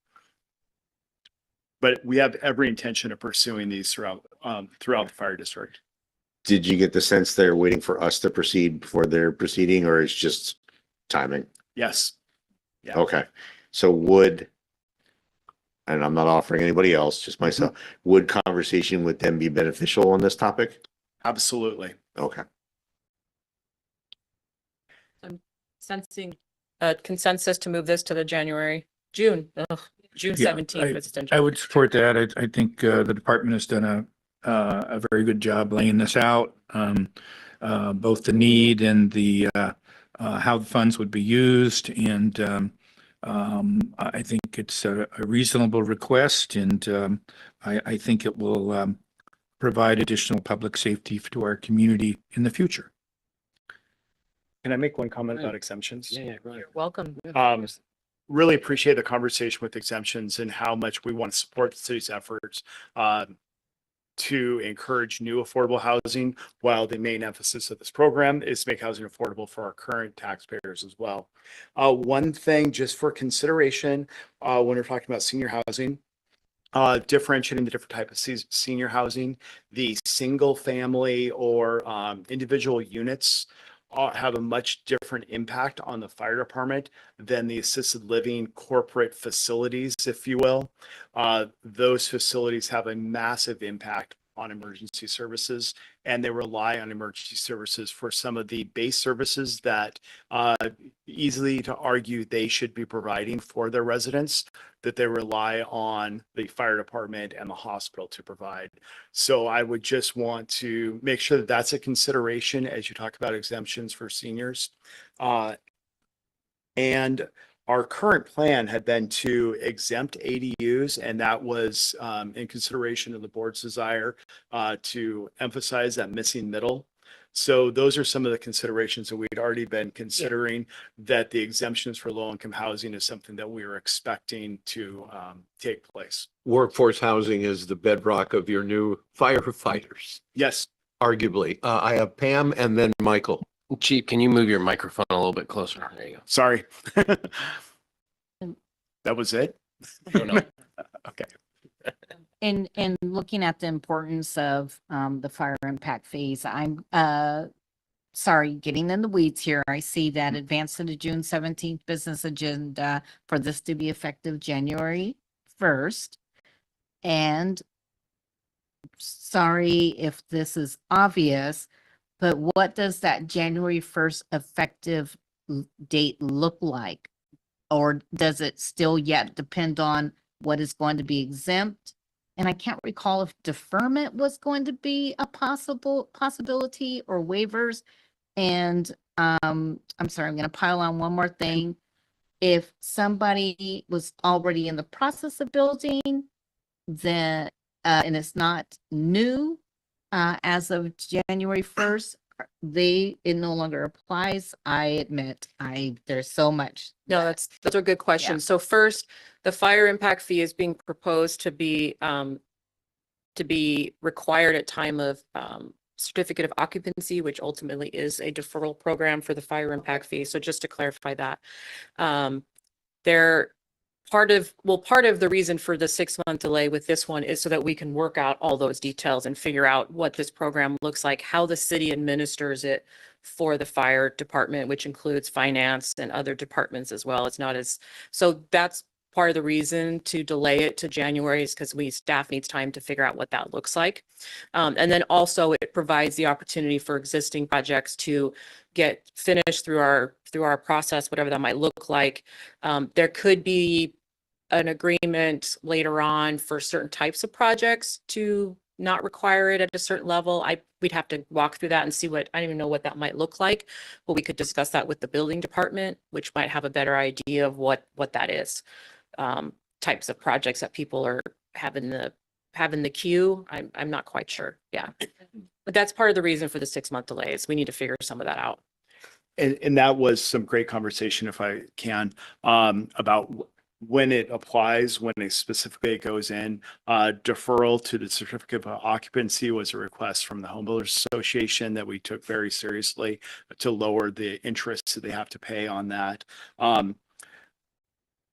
But we have every intention of pursuing these throughout the fire district. Did you get the sense they're waiting for us to proceed before they're proceeding, or it's just timing? Yes. Yeah. Okay. So and I'm not offering anybody else, just myself, would conversation with them be beneficial on this topic? Absolutely. Okay. I'm sensing a consensus to move this to the June 17th. business agenda. I would support that. I think the department has done a very good job laying this out. Both the need and the how the funds would be used, and I think it's a reasonable request, and I think it will provide additional public safety to our community in the future. Can I make one comment about exemptions? You're welcome. Really appreciate the conversation with exemptions and how much we want to support the city's efforts to encourage new affordable housing, while the main emphasis of this program is to make housing affordable for our current taxpayers as well. One thing just for consideration when we're talking about senior housing, differentiating the different type of senior housing, the single family or individual units have a much different impact on the fire department than the assisted living corporate facilities, if you will. Those facilities have a massive impact on emergency services, and they rely on emergency services for some of the base services that easily to argue they should be providing for their residents, that they rely on the fire department and the hospital to provide. So I would just want to make sure that that's a consideration as you talk about exemptions for seniors. And our current plan had been to exempt ADUs, and that was in consideration of the board's desire to emphasize that missing middle. So those are some of the considerations that we'd already been considering, that the exemptions for low-income housing is something that we were expecting to take place. Workforce housing is the bedrock of your new firefighters. Yes. Arguably. I have Pam and then Michael. Chief, can you move your microphone a little bit closer? There you go. Sorry. That was it? Oh, no. Okay. In looking at the importance of the fire impact phase, I'm sorry, getting in the weeds here. I see that advance to the June 17th business agenda for this to be effective January 1st. And sorry if this is obvious, but what does that January 1st effective date look like? or does it still yet depend on what is going to be exempt? And I can't recall if deferment was going to be a possibility or waivers. And I'm sorry, I'm going to pile on one more thing. If somebody was already in the process of building, then and it's not new as of January 1st, it no longer applies. I admit, there's so much. No, those are good questions. So first, the fire impact fee is being proposed to be required at time of certificate of occupancy, which ultimately is a deferral program for the fire impact fee. So just to clarify that, part of the reason for the 6-month delay with this one is so that we can work out all those details and figure out what this program looks like, how the city administers it for the fire department, which includes finance and other departments as well. So that's part of the reason to delay it to January, is because staff needs time to figure out what that looks like. And then also it provides the opportunity for existing projects to get finished through our process, whatever that might look like. There could be an agreement later on for certain types of projects to not require it at a certain level. We'd have to walk through that and see I don't even know what that might look like, but we could discuss that with the building department, which might have a better idea of what that is. Types of projects that people are having the queue. I'm not quite sure. Yeah. But that's part of the reason for the 6-month delays. We need to figure some of that out. And that was some great conversation, if I can, about when it applies, when it specifically goes in. Deferral to the certificate of occupancy was a request from the Home Builders Association that we took very seriously to lower the interest that they have to pay on that.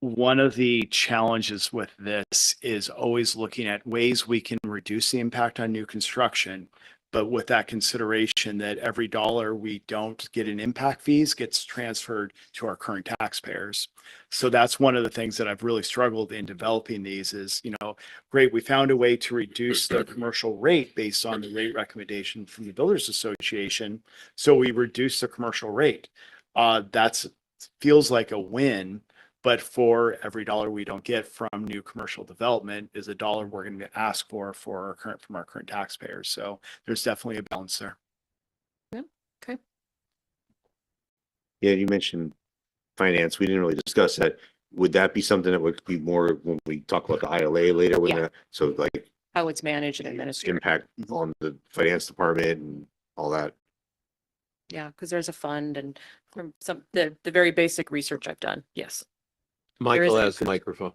One of the challenges with this is always looking at ways we can reduce the impact on new construction, but with that consideration that every dollar we don't get in impact fees gets transferred to our current taxpayers. So that's one of the things that I've really struggled in developing these is, great, we found a way to reduce the commercial rate based on the rate recommendation from the Builders Association. So we reduce the commercial rate. That's feels like a win. But for every dollar we don't get from new commercial development is a dollar we're going to ask from our current taxpayers. So there's definitely a balance there. Yeah. Okay. Yeah, you mentioned finance. We didn't really discuss that. Would that be something that would be more when we talk about the ILA later? So like how it's managed and administered. Impact on the finance department and all that. Yeah, because there's a fund and from the very basic research I've done. Yes. Michael has the microphone.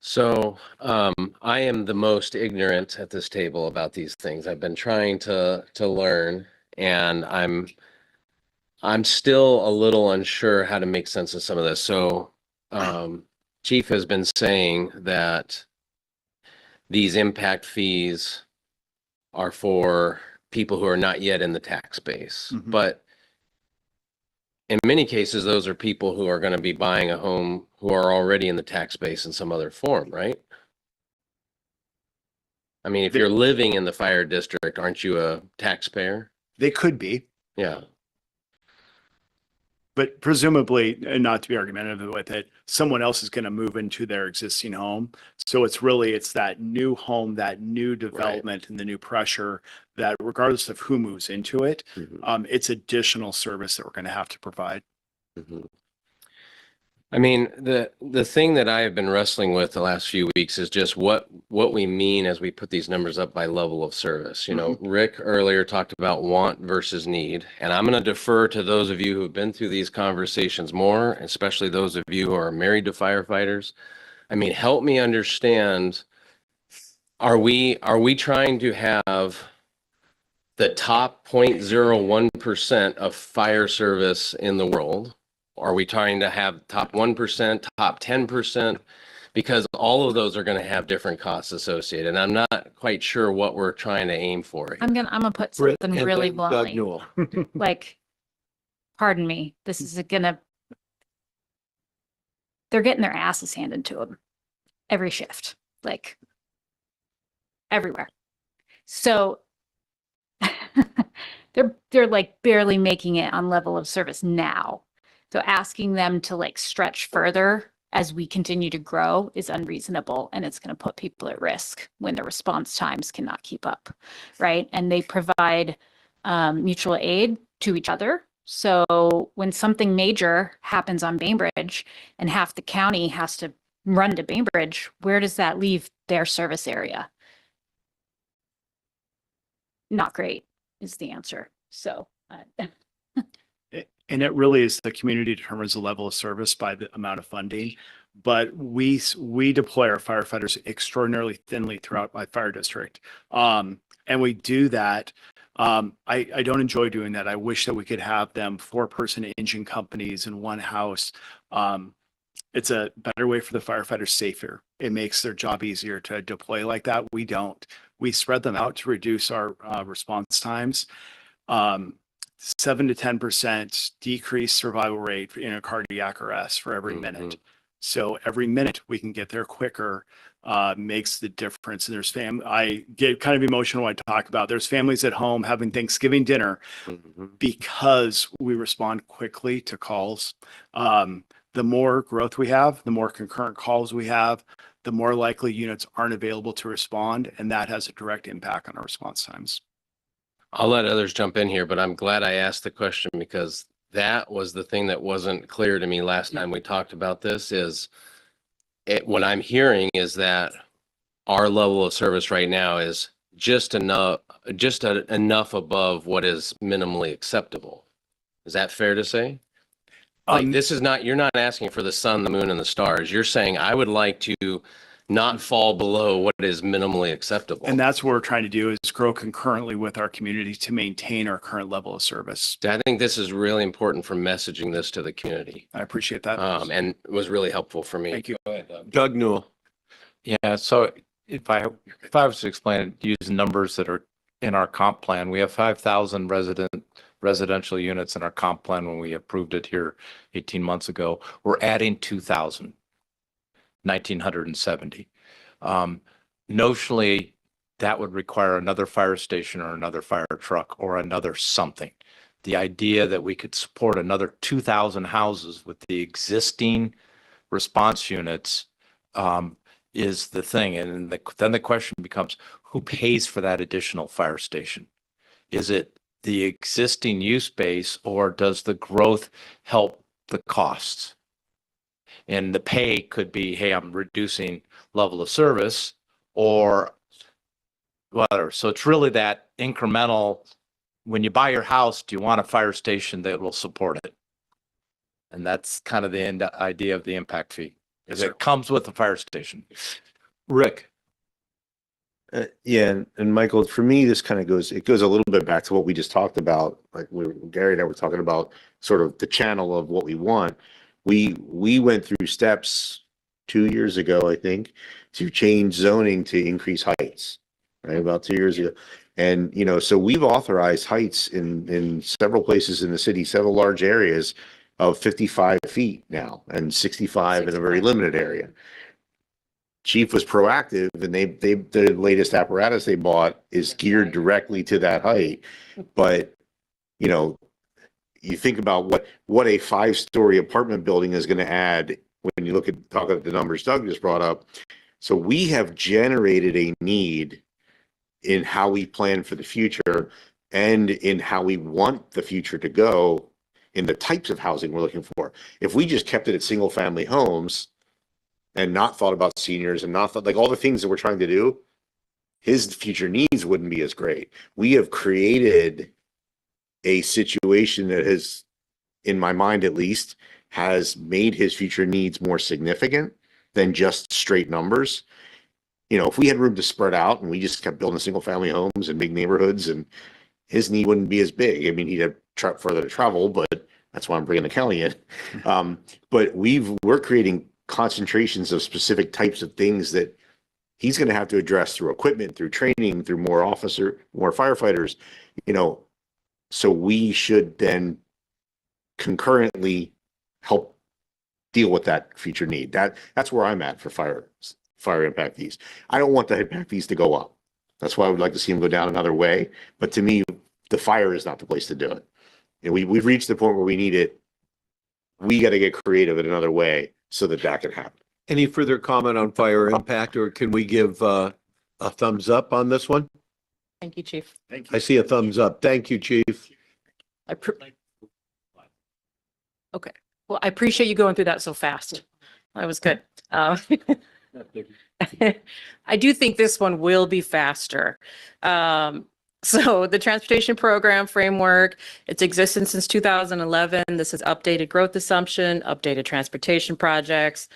So I am the most ignorant at this table about these things. I've been trying to learn, and I'm still a little unsure how to make sense of some of this. So Chief has been saying that these impact fees are for people who are not yet in the tax base, but in many cases, those are people who are going to be buying a home who are already in the tax base in some other form, right? I mean, if you're living in the fire district, aren't you a taxpayer? They could be. Yeah. But presumably, and not to be argumentative with it, someone else is going to move into their existing home. So it's that new home, that new development, and the new pressure that regardless of who moves into it, it's additional service that we're going to have to provide. I mean, the thing that I have been wrestling with the last few weeks is just what we mean as we put these numbers up by level of service. Rick earlier talked about want versus need, and I'm going to defer to those of you who have been through these conversations more, especially those of you who are married to firefighters. I mean, help me understand, are we trying to have the top 0.01% of fire service in the world? Are we trying to have top 1%, top 10%? Because all of those are going to have different costs associated. And I'm not quite sure what we're trying to aim for here. I'm gonna put something really bluntly. Like, pardon me, this is they're getting their asses handed to them every shift, like everywhere. So they're like barely making it on level of service now. So asking them to like stretch further as we continue to grow is unreasonable, and it's going to put people at risk when the response times cannot keep up, right? And they provide mutual aid to each other. So when something major happens on Bainbridge and half the county has to run to Bainbridge, where does that leave their service area? Not great is the answer. So And it really is the community determines the level of service by the amount of funding. But we deploy our firefighters extraordinarily thinly throughout my fire district. And we do that. I don't enjoy doing that. I wish that we could have them 4-person engine companies in one house. It's a better way for the firefighters, safer. It makes their job easier to deploy like that. We don't. We spread them out to reduce our response times. 7 to 10% decreased survival rate in a cardiac arrest for every minute. So every minute we can get there quicker makes the difference. And there's I get kind of emotional when I talk about there's families at home having Thanksgiving dinner because we respond quickly to calls. The more growth we have, the more concurrent calls we have, the more likely units aren't available to respond, and that has a direct impact on our response times. I'll let others jump in here, but I'm glad I asked the question because that was the thing that wasn't clear to me last time we talked about this what I'm hearing is that our level of service right now is just enough above what is minimally acceptable. Is that fair to say? Like you're not asking for the sun, the moon, and the stars. You're saying I would like to not fall below what is minimally acceptable. And that's what we're trying to do is grow concurrently with our community to maintain our current level of service. I think this is really important for messaging this to the community. I appreciate that. And it was really helpful for me. Thank you. Go ahead, Doug. Doug Newell. Yeah, so if I was to explain it using numbers that are in our comp plan, we have 5,000 residential units in our comp plan when we approved it here 18 months ago. We're adding 2,000. 1,970. Notionally, that would require another fire station or another fire truck or another something. The idea that we could support another 2,000 houses with the existing response units is the thing. And then the question becomes, who pays for that additional fire station? Is it the existing use base or does the growth help the costs? And the pay could be, hey, I'm reducing level of service or whatever. So it's really that incremental, when you buy your house, do you want a fire station that will support it? And that's kind of the idea of the impact fee, is it comes with the fire station. Rick. Yeah, and Michael, for me, this kind of goes a little bit back to what we just talked about. Like Gary and I were talking about sort of the channel of what we want. We went through steps 2 years ago, I think, to change zoning to increase heights, right? About 2 years ago. And, so we've authorized heights in several places in the city, several large areas of 55 feet now and 65 in a very limited area. Chief was proactive and the latest apparatus they bought is geared directly to that height. But, you think about what a 5-story apartment building is going to add when you talk about the numbers Doug just brought up. So we have generated a need in how we plan for the future and in how we want the future to go in the types of housing we're looking for. If we just kept it at single family homes and not thought about seniors and not thought like all the things that we're trying to do, his future needs wouldn't be as great. We have created a situation that has, in my mind at least, has made his future needs more significant than just straight numbers. If we had room to spread out and we just kept building single family homes in big neighborhoods, and his need wouldn't be as big. I mean, he'd have further to travel, but that's why I'm bringing the county in. But we're creating concentrations of specific types of things that he's going to have to address through equipment, through training, through more firefighters, so we should then concurrently help deal with that future need. That's where I'm at for fire impact fees. I don't want the impact fees to go up. That's why I would like to see them go down another way. But to me, the fire is not the place to do it. We've reached the point where we need it. We got to get creative in another way so that that could happen. Any further comment on fire impact, or can we give a thumbs up on this one? Thank you, Chief. I see a thumbs up. Thank you, Chief. Okay. Well, I appreciate you going through that so fast. That was good. I do think this one will be faster. So the transportation program framework, it's existed since 2011. This is updated growth assumption, updated transportation projects.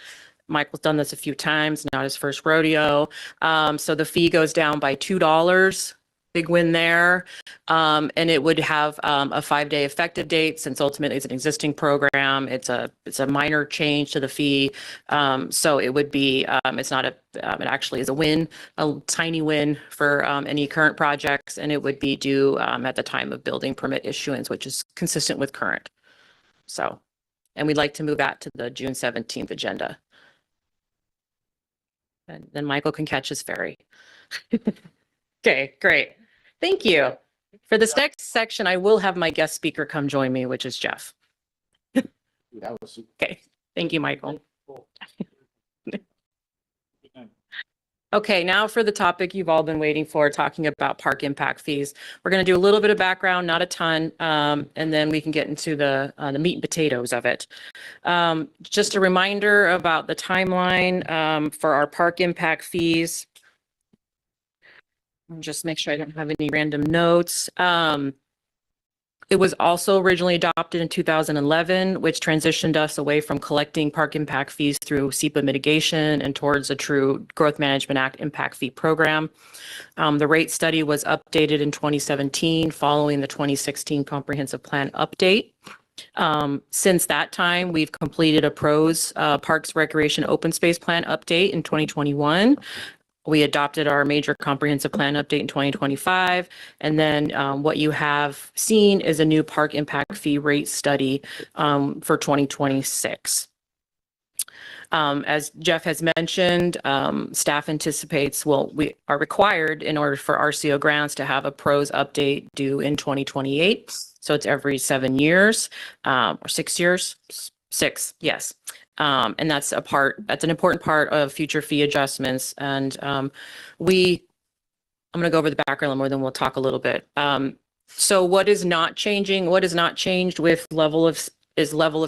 Michael's done this a few times, not his first rodeo. So the fee goes down by $2. Big win there. And it would have a 5-day effective date since ultimately it's an existing program. It's a minor change to the fee. So it would be, it's not it actually is a win, a tiny win for any current projects, and it would be due at the time of building permit issuance, which is consistent with current. So, and we'd like to move that to the June 17th agenda. And then Michael can catch his ferry. Okay, great. Thank you. For this next section, I will have my guest speaker come join me, which is Jeff. Okay, thank you, Michael. Okay, now for the topic you've all been waiting for, talking about park impact fees. We're going to do a little bit of background, not a ton, and then we can get into the meat and potatoes of it. Just a reminder about the timeline for our park impact fees. Just make sure I don't have any random notes. It was also originally adopted in 2011, which transitioned us away from collecting park impact fees through SEPA mitigation and towards a true Growth Management Act impact fee program. The rate study was updated in 2017 following the 2016 comprehensive plan update. Since that time, we've completed a PROS Parks Recreation Open Space Plan update in 2021. We adopted our major comprehensive plan update in 2025. And then what you have seen is a new park impact fee rate study for 2026. As Jeff has mentioned, staff anticipates, well, we are required in order for RCO grants to have a PROS update due in 2028. So it's every 7 years or 6 years. 6, yes. And that's an important part of future fee adjustments. And I'm going to go over the background more, then we'll talk a little bit. So what is not changing? What has not changed with level of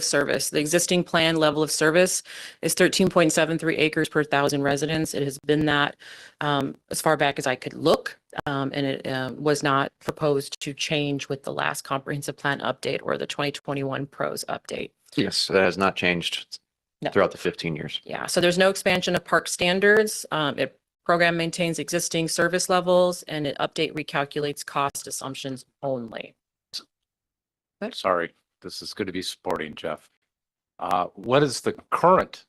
service. The existing plan level of service is 13.73 acres per 1,000 residents. It has been that as far back as I could look, and it was not proposed to change with the last comprehensive plan update or the 2021 PROS update. Yes, that has not changed throughout the 15 years. Yeah, so there's no expansion of park standards. Program maintains existing service levels, and it recalculates cost assumptions only. Sorry, this is going to be supporting Jeff. What is the current,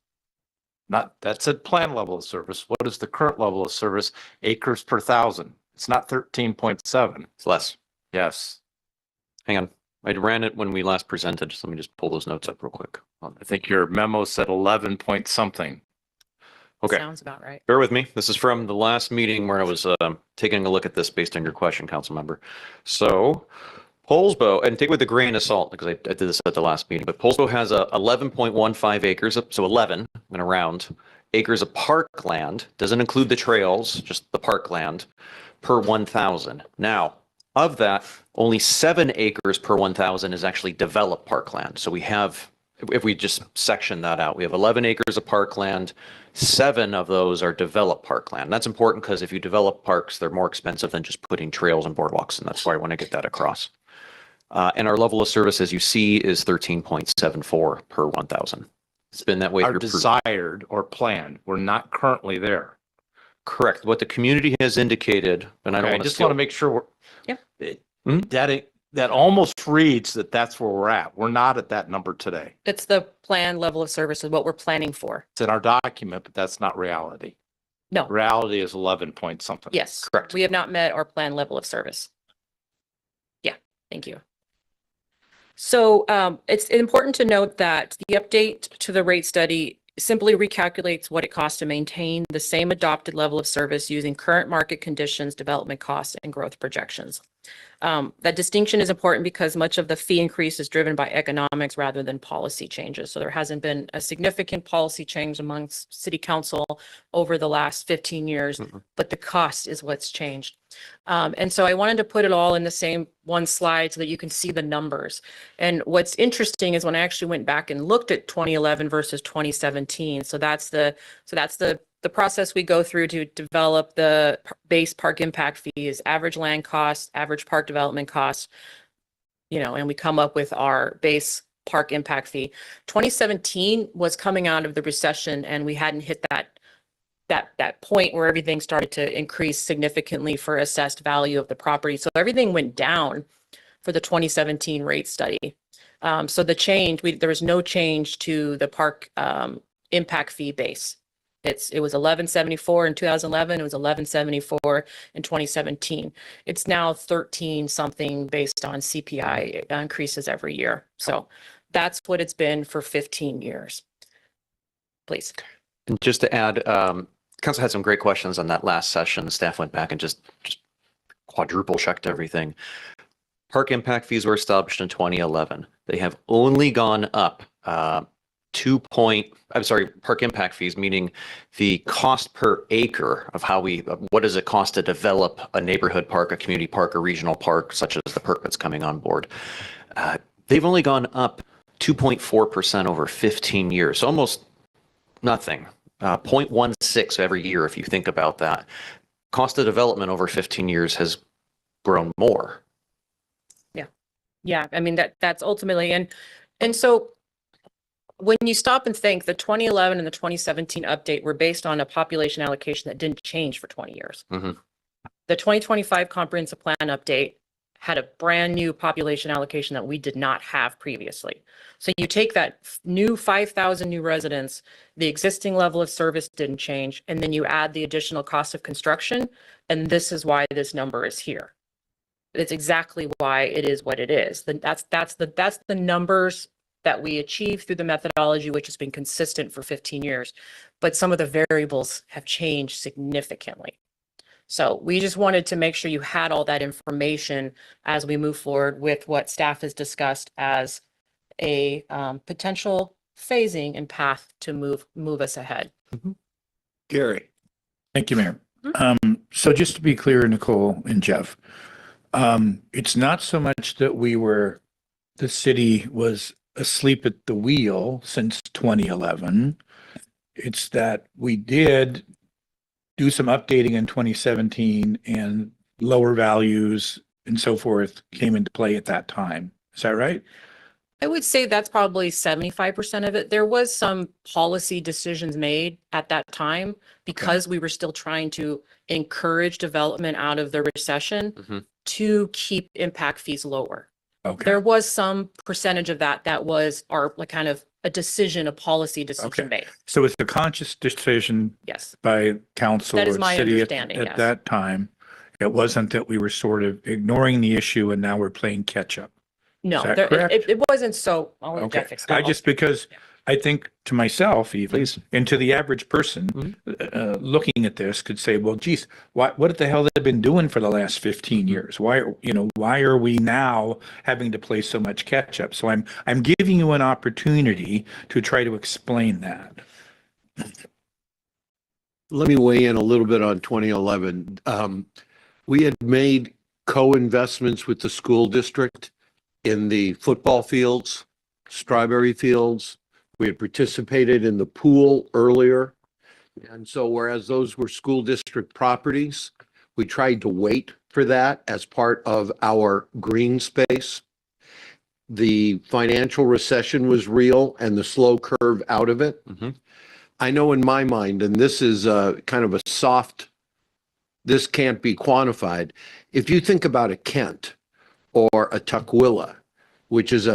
that's at plan level of service. What is the current level of service acres per 1,000? It's not 13.7. It's less. Yes. Hang on. I ran it when we last presented. So let me just pull those notes up real quick. I think your memo said 11 point something. Okay. Sounds about right. Bear with me. This is from the last meeting where I was taking a look at this based on your question, council member. So Poulsbo, and take with a grain of salt because I did this at the last meeting, but Poulsbo has 11.15 acres, so 11, I'm going to round, acres of parkland, doesn't include the trails, just the parkland, per 1,000. Now, of that, only 7 acres per 1,000 is actually developed parkland. So we have, if we just section that out, we have 11 acres of parkland, 7 of those are developed parkland. That's important because if you develop parks, they're more expensive than just putting trails and boardwalks, and that's why I want to get that across. And our level of service, as you see, is 13.74 per 1,000. It's been that way. Our desired or planned, we're not currently there. Correct. What the community has indicated, and I don't want to just want to make sure we're, Yeah. that almost reads that that's where we're at. We're not at that number today. It's the plan level of service is what we're planning for. It's in our document, but that's not reality. No. Reality is 11 point something. Yes. Correct. We have not met our plan level of service. Yeah, thank you. So it's important to note that the update to the rate study simply recalculates what it costs to maintain the same adopted level of service using current market conditions, development costs, and growth projections. That distinction is important because much of the fee increase is driven by economics rather than policy changes. So there hasn't been a significant policy change amongst city council over the last 15 years, but the cost is what's changed. And so I wanted to put it all in the same one slide so that you can see the numbers. And what's interesting is when I actually went back and looked at 2011 versus 2017. So that's the process we go through to develop the base park impact fees, average land cost, average park development cost, and we come up with our base park impact fee. 2017 was coming out of the recession, and we hadn't hit that point where everything started to increase significantly for assessed value of the property. So everything went down for the 2017 rate study. So the change, there was no change to the park impact fee base. It was 1174 in 2011. It was 1174 in 2017. It's now 13 something based on CPI. It increases every year. So that's what it's been for 15 years. Please. And just to add, council had some great questions on that last session. Staff went back and just quadruple checked everything. Park impact fees were established in 2011. They have only gone up park impact fees, meaning the cost per acre of what does it cost to develop a neighborhood park, a community park, a regional park, such as the park that's coming on board. They've only gone up 2.4% over 15 years, so almost nothing. 0.16 every year, if you think about that. Cost of development over 15 years has grown more. Yeah. I mean, that's ultimately, and so when you stop and think, the 2011 and the 2017 update were based on a population allocation that didn't change for 20 years. The 2025 comprehensive plan update had a brand new population allocation that we did not have previously. So you take that new 5,000 new residents, the existing level of service didn't change, and then you add the additional cost of construction, and this is why this number is here. It's exactly why it is what it is. That's the numbers that we achieve through the methodology, which has been consistent for 15 years. But some of the variables have changed significantly. So we just wanted to make sure you had all that information as we move forward with what staff has discussed as a potential phasing and path to move us ahead. Gary. Thank you, Mayor. So just to be clear, Nicole and Jeff, it's not so much that the city was asleep at the wheel since 2011. It's that we did do some updating in 2017 and lower values and so forth came into play at that time. Is that right? I would say that's probably 75% of it. There was some policy decisions made at that time because we were still trying to encourage development out of the recession to keep impact fees lower. There was some percentage of that was our kind of a decision, a policy decision made. So it's a conscious decision Yes. by council That is or my city understanding, at yes. that time. It wasn't that we were sort of ignoring the issue and now we're playing catch up. No, Is that correct? it wasn't so. I'll let Okay. Jeff explain. Because I think to myself even, and to the average person looking at this could say, well, geez, what the hell have they been doing for the last 15 years? Why are we now having to play so much catch up? So I'm giving you an opportunity to try to explain that. Let me weigh in a little bit on 2011. We had made co-investments with the school district in the football fields, strawberry fields. We had participated in the pool earlier. And so whereas those were school district properties, we tried to wait for that as part of our green space. The financial recession was real and the slow curve out of it. I know in my mind, and this is kind of a soft, this can't be quantified. If you think about a Kent or a Tukwila, which is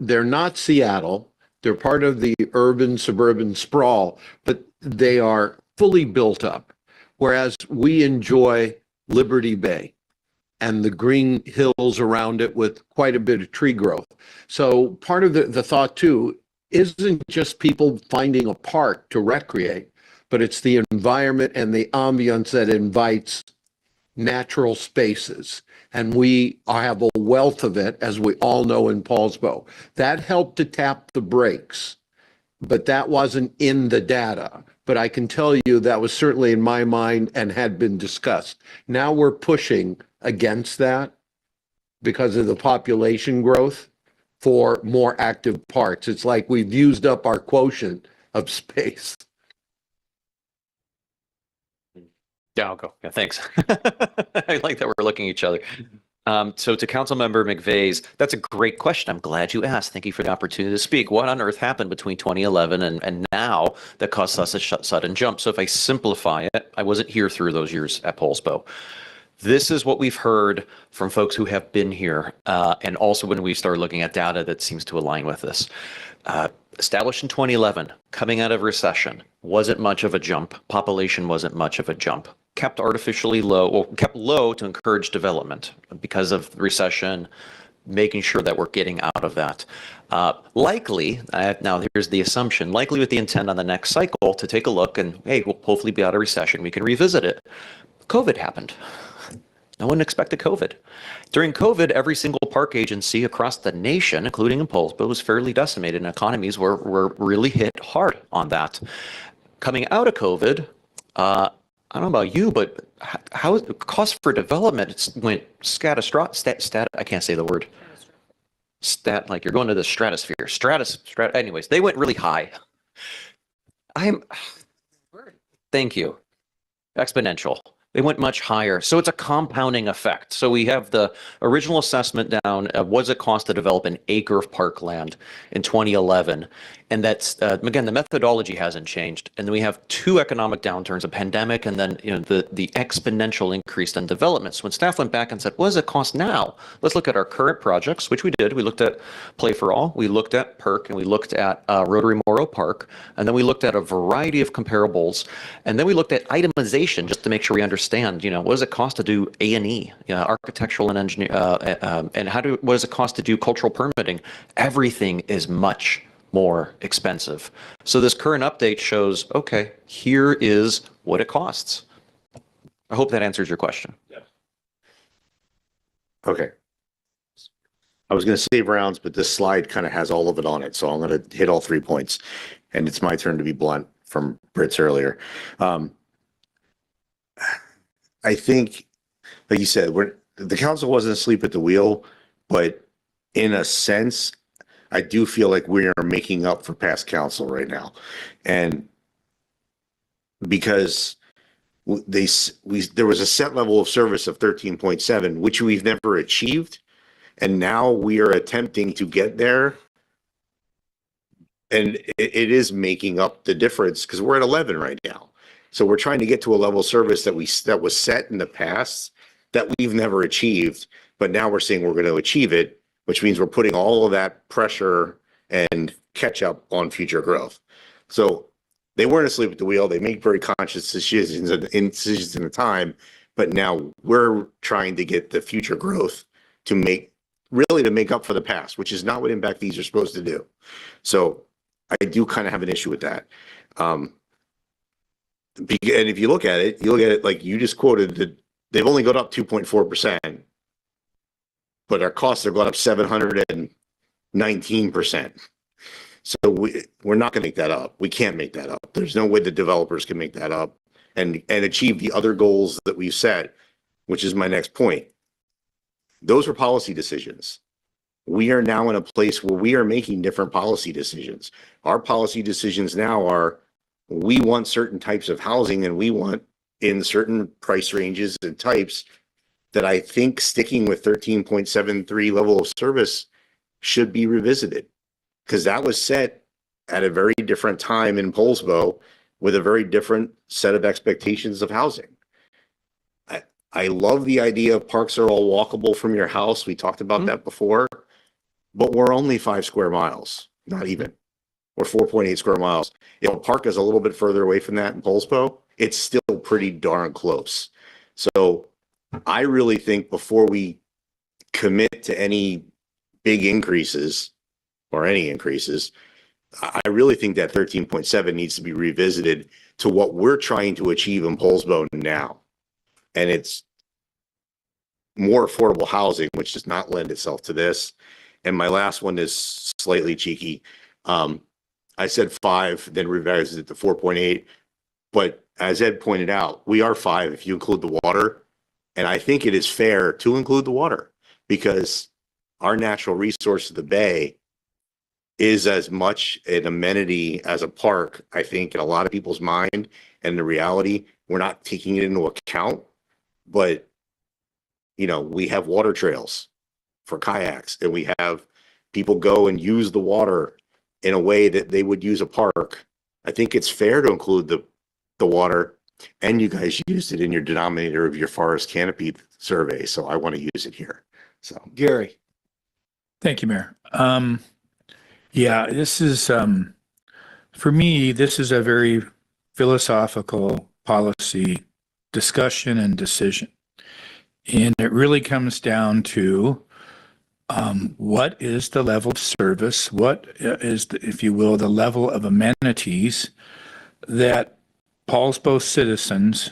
they're not Seattle, they're part of the urban suburban sprawl, but they are fully built up. Whereas we enjoy Liberty Bay and the green hills around it with quite a bit of tree growth. So part of the thought too isn't just people finding a park to recreate, but it's the environment and the ambience that invites natural spaces. And we have a wealth of it, as we all know in Poulsbo. That helped to tap the brakes, but that wasn't in the data. But I can tell you that was certainly in my mind and had been discussed. Now we're pushing against that because of the population growth for more active parks. It's like we've used up our quotient of space. Yeah, I'll go. Yeah, thanks. I like that we're looking at each other. So to Councilmember McVeigh's, that's a great question. I'm glad you asked. Thank you for the opportunity to speak. What on earth happened between 2011 and now that caused us a sudden jump? So if I simplify it, I wasn't here through those years at Poulsbo. This is what we've heard from folks who have been here, and also when we start looking at data that seems to align with this. Established in 2011, coming out of recession, wasn't much of a jump. Population wasn't much of a jump. Kept artificially low, or kept low to encourage development because of recession, making sure that we're getting out of that. Likely, now here's the assumption, likely with the intent on the next cycle to take a look and, hey, we'll hopefully be out of recession. We can revisit it. COVID happened. No one expected COVID. During COVID, every single park agency across the nation, including in Poulsbo, was fairly decimated, and economies were really hit hard on that. Coming out of COVID, I don't know about you, but how cost for development went I can't say the word. Like you're going to the stratosphere. Anyways, they went really high. Thank you. Exponential. They went much higher. So it's a compounding effect. So we have the original assessment down of what does it cost to develop an acre of parkland in 2011. And that's, again, the methodology hasn't changed. And then we have two economic downturns, a pandemic, and then the exponential increase in development. So when staff went back and said, what does it cost now? Let's look at our current projects, which we did. We looked at Play for All, we looked at Perk, and we looked at Rotary Morrow Park. And then we looked at a variety of comparables. And then we looked at itemization just to make sure we understand, what does it cost to do A&E, architectural and engineer, and what does it cost to do cultural permitting? Everything is much more expensive. So this current update shows, okay, here is what it costs. I hope that answers your question. Yeah. Okay. I was going to save rounds, but this slide kind of has all of it on it. So I'm going to hit all 3 points, and it's my turn to be blunt from Britt's earlier. I think, like you said, the council wasn't asleep at the wheel, but in a sense, I do feel like we are making up for past council right now. And because there was a set level of service of 13.7, which we've never achieved. And now we are attempting to get there. And it is making up the difference because we're at 11 right now. So we're trying to get to a level of service that was set in the past that we've never achieved. But now we're saying we're going to achieve it, which means we're putting all of that pressure and catch up on future growth. So they weren't asleep at the wheel. They make very conscious decisions in the time, but now we're trying to get the future growth to make up for the past, which is not what impact fees are supposed to do. So I do kind of have an issue with that. And if you look at it like you just quoted, that they've only gone up 2.4%. But our costs have gone up 719%. So we're not going to make that up. We can't make that up. There's no way the developers can make that up and achieve the other goals that we've set, which is my next point. Those were policy decisions. We are now in a place where we are making different policy decisions. Our policy decisions now are, we want certain types of housing and we want in certain price ranges and types that I think sticking with 13.73 level of service should be revisited, because that was set at a very different time in Poulsbo with a very different set of expectations of housing. I love the idea of parks are all walkable from your house. We talked about that before, but we're only 5 square miles, not even, or 4.8 square miles. If a park is a little bit further away from that in Poulsbo, it's still pretty darn close. So I really think before we commit to any big increases or any increases, I really think that 13.7 needs to be revisited to what we're trying to achieve in Poulsbo now. And it's more affordable housing, which does not lend itself to this. And my last one is slightly cheeky. I said 5, then revised it to 4.8. But as Ed pointed out, we are 5 if you include the water. And I think it is fair to include the water because our natural resource of the bay is as much an amenity as a park, I think, in a lot of people's mind. And the reality, we're not taking it into account. But, you know, we have water trails for kayaks, and we have people go and use the water in a way that they would use a park. I think it's fair to include the water, and you guys used it in your denominator of your forest canopy survey, so I want to use it here. So, Gary. Thank you, Mayor. Yeah, this is, for me, this is a very philosophical policy discussion and decision. And it really comes down to what is the level of service? What is, if you will, the level of amenities that Poulsbo citizens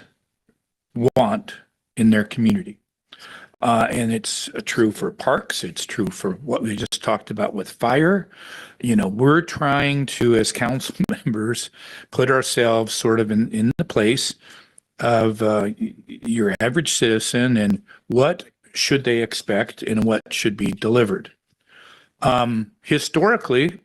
want in their community? And it's true for parks. It's true for what we just talked about with fire. You know, we're trying to, as council members, put ourselves sort of in the place of your average citizen and what should they expect and what should be delivered. Historically,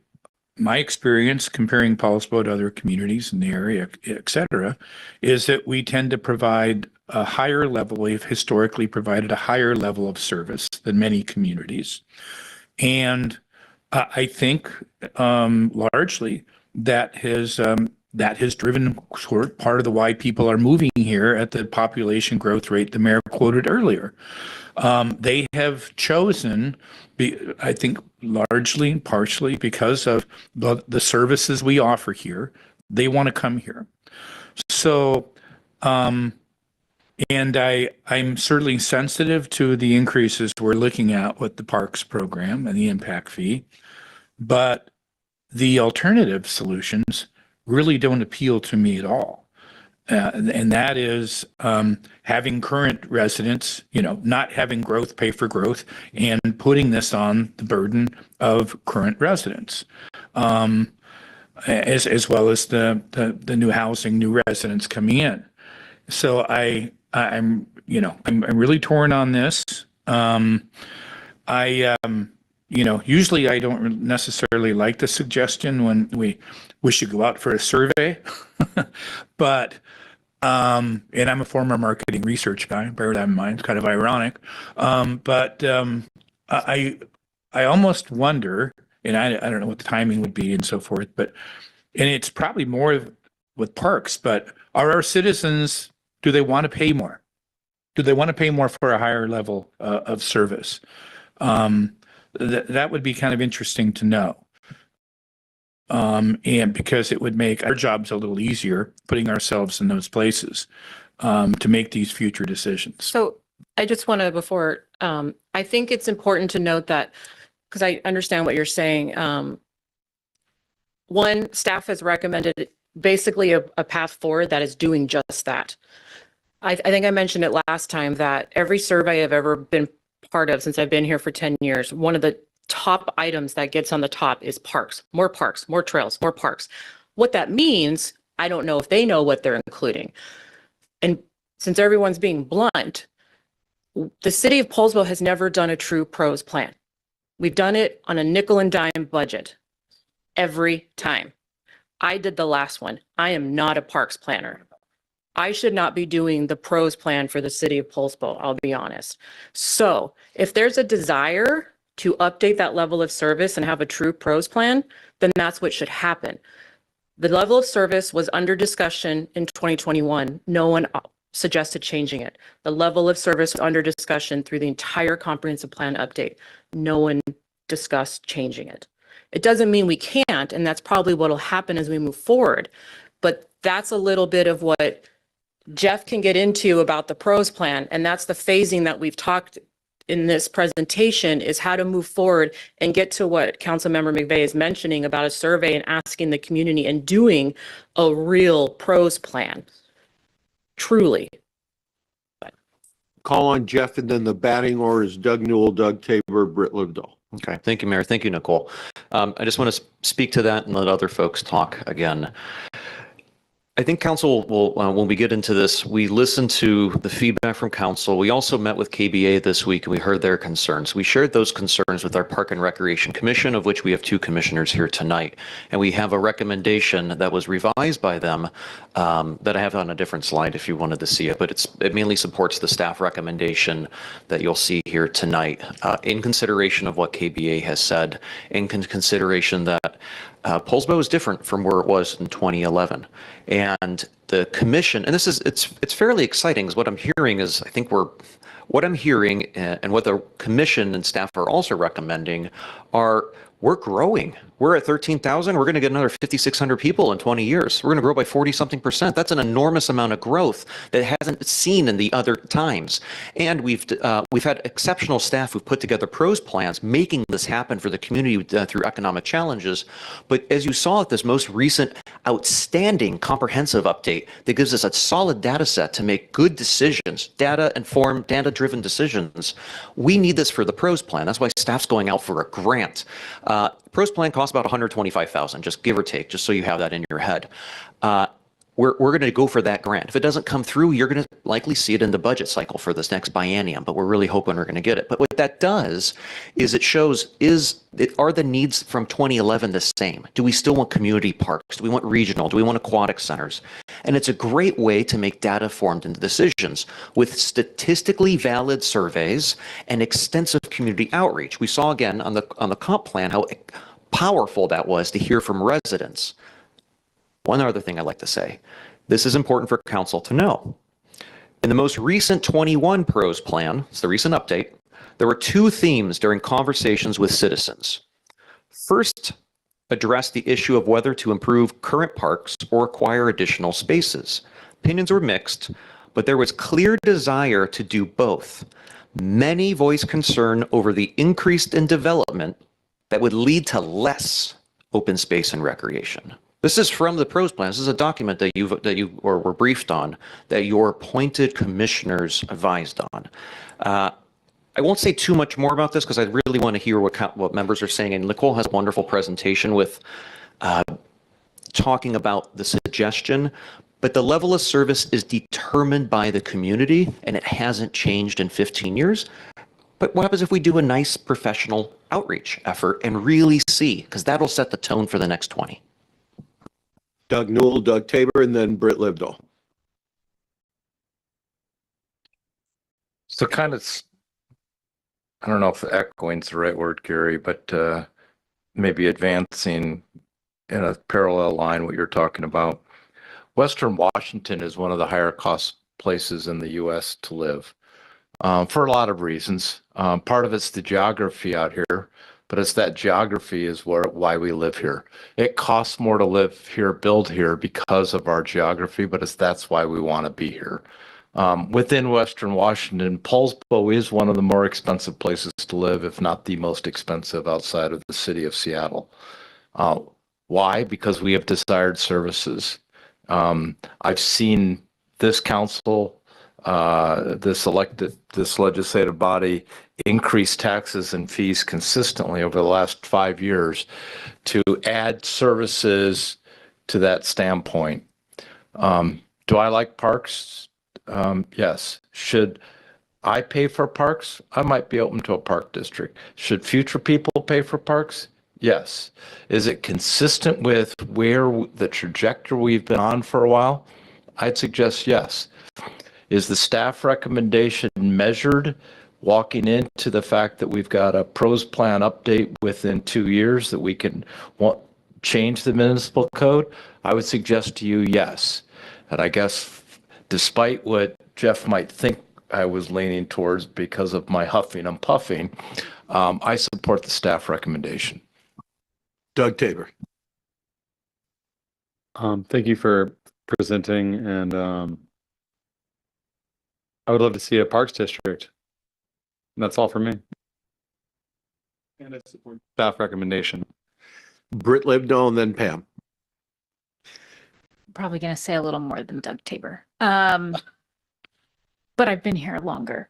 my experience comparing Poulsbo to other communities in the area, et cetera, is that we tend to provide a higher level. We've historically provided a higher level of service than many communities. And I think largely that has driven sort of part of the why people are moving here at the population growth rate the mayor quoted earlier. They have chosen, I think largely and partially because of the services we offer here, they want to come here. So, and I'm certainly sensitive to the increases we're looking at with the parks program and the impact fee, but the alternative solutions really don't appeal to me at all. And that is having current residents, you know, not having growth pay for growth and putting this on the burden of current residents, as well as the new housing, new residents coming in. So I'm really torn on this. You know, usually I don't necessarily like the suggestion when we should go out for a survey, but and I'm a former marketing research guy, bear that in mind, it's kind of ironic. But I almost wonder, and I don't know what the timing would be and so forth, but, and it's probably more with parks, but are our citizens, do they want to pay more? Do they want to pay more for a higher level of service? That would be kind of interesting to know. And because it would make our jobs a little easier, putting ourselves in those places to make these future decisions. So I just want to, before, I think it's important to note that, because I understand what you're saying. One, staff has recommended basically a path forward that is doing just that. I think I mentioned it last time that every survey I've ever been part of since I've been here for 10 years, one of the top items that gets on the top is parks, more trails, more parks. What that means, I don't know if they know what they're including. And since everyone's being blunt, the city of Poulsbo has never done a true pros plan. We've done it on a nickel and dime budget every time. I did the last one. I am not a parks planner. I should not be doing the pros plan for the city of Poulsbo, I'll be honest. So if there's a desire to update that level of service and have a true pros plan, then that's what should happen. The level of service was under discussion in 2021. No one suggested changing it. The level of service was under discussion through the entire comprehensive plan update. No one discussed changing it. It doesn't mean we can't, and that's probably what will happen as we move forward. But that's a little bit of what Jeff can get into about the pros plan, and that's the phasing that we've talked in this presentation, is how to move forward and get to what Councilmember McVeigh is mentioning about a survey and asking the community and doing a real pros plan. Truly. But call on Jeff, and then the batting order is Doug Newell, Doug Tabor, Britt Livdahl. Okay, thank you, Mayor. Thank you, Nicole. I just want to speak to that and let other folks talk again. I think council will, when we get into this, we listened to the feedback from council. We also met with KBA this week and we heard their concerns. We shared those concerns with our Park and Recreation Commission, of which we have 2 commissioners here tonight. And we have a recommendation that was revised by them that I have on a different slide if you wanted to see it, but it mainly supports the staff recommendation that you'll see here tonight in consideration of what KBA has said, in consideration that Poulsbo is different from where it was in 2011. And the commission, and it's fairly exciting, because what I'm hearing is, what I'm hearing and what the commission and staff are also recommending are, we're growing. We're at 13,000. We're going to get another 5,600 people in 20 years. We're going to grow by 40-something%. That's an enormous amount of growth that hasn't seen in the other times. And we've had exceptional staff who've put together pros plans, making this happen for the community through economic challenges. But as you saw at this most recent outstanding comprehensive update that gives us a solid data set to make good decisions, data-informed, data-driven decisions, we need this for the pros plan. That's why staff's going out for a grant. Pros plan costs about $125,000, just give or take, just so you have that in your head. We're going to go for that grant. If it doesn't come through, you're going to likely see it in the budget cycle for this next biennium, but we're really hoping we're going to get it. But what that does is it shows, are the needs from 2011 the same? Do we still want community parks? Do we want regional? Do we want aquatic centers? And it's a great way to make data formed into decisions with statistically valid surveys and extensive community outreach. We saw again on the comp plan how powerful that was to hear from residents. One other thing I'd like to say, this is important for council to know. In the most recent 21 pros plan, it's the recent update, there were 2 themes during conversations with citizens. First, address the issue of whether to improve current parks or acquire additional spaces. Opinions were mixed, but there was clear desire to do both. Many voiced concern over the increase in development that would lead to less open space and recreation. This is from the pros plan. This is a document that you were briefed on, that your appointed commissioners advised on. I won't say too much more about this because I really want to hear what members are saying. And Nicole has a wonderful presentation with talking about the suggestion. But the level of service is determined by the community, and it hasn't changed in 15 years. But what happens if we do a nice professional outreach effort and really see? Because that'll set the tone for the next 20. Doug Newell, Doug Tabor, and then Britt Livdahl. So kind of, I don't know if echoing is the right word, Gary, but maybe advancing in a parallel line what you're talking about. Western Washington is one of the higher cost places in the U.S. to live for a lot of reasons. Part of it's the geography out here, but it's that geography is why we live here. It costs more to live here, build here because of our geography, but that's why we want to be here. Within Western Washington, Poulsbo is one of the more expensive places to live, if not the most expensive outside of the city of Seattle. Why? Because we have desired services. I've seen this council, this legislative body increase taxes and fees consistently over the last 5 years to add services to that standpoint. Do I like parks? Yes. Should I pay for parks? I might be open to a park district. Should future people pay for parks? Yes. Is it consistent with where the trajectory we've been on for a while? I'd suggest yes. Is the staff recommendation measured walking into the fact that we've got a pros plan update within 2 years that we can change the municipal code? I would suggest to you yes. And I guess despite what Jeff might think I was leaning towards because of my huffing and puffing, I support the staff recommendation. Doug Tabor. Thank you for presenting, and I would love to see a parks district. And that's all for me. And I support staff recommendation. Britt Livdahl and then Pam. Probably going to say a little more than Doug Tabor. but I've been here longer.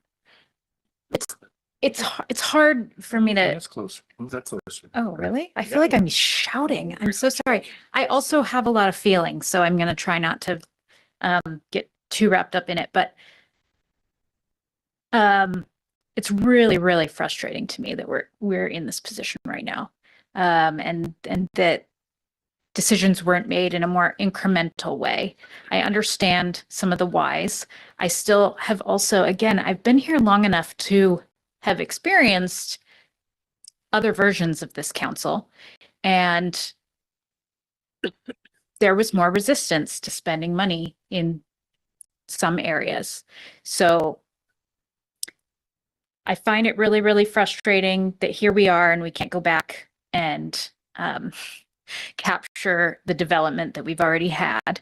It's hard for me to. That's close. Move that closer. Oh, really? I feel like I'm shouting. I'm so sorry. I also have a lot of feelings, so I'm gonna try not to get too wrapped up in it. But it's really, really frustrating to me that we're in this position right now, and that decisions weren't made in a more incremental way. I understand some of the whys. I still have also, again, I've been here long enough to have experienced other versions of this council, and there was more resistance to spending money in some areas. So I find it really, really frustrating that here we are and we can't go back and capture the development that we've already had.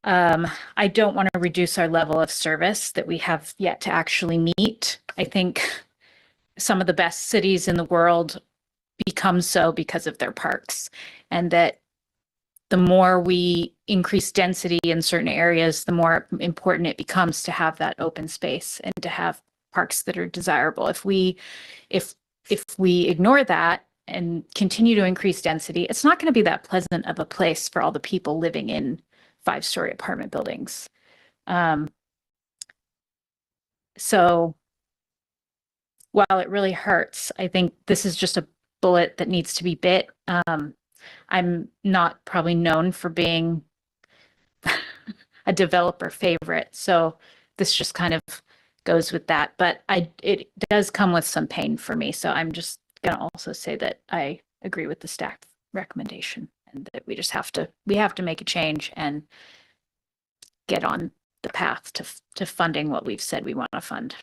I don't want to reduce our level of service that we have yet to actually meet. I think some of the best cities in the world become so because of their parks, and that the more we increase density in certain areas, the more important it becomes to have that open space and to have parks that are desirable. If we ignore that and continue to increase density, it's not going to be that pleasant of a place for all the people living in 5-story apartment buildings. So while it really hurts, I think this is just a bullet that needs to be bit. I'm not probably known for being a developer favorite, so this just kind of goes with that. But it does come with some pain for me. So I'm just gonna also say that I agree with the staff recommendation, and that we have to make a change and get on the path to funding what we've said we want to fund.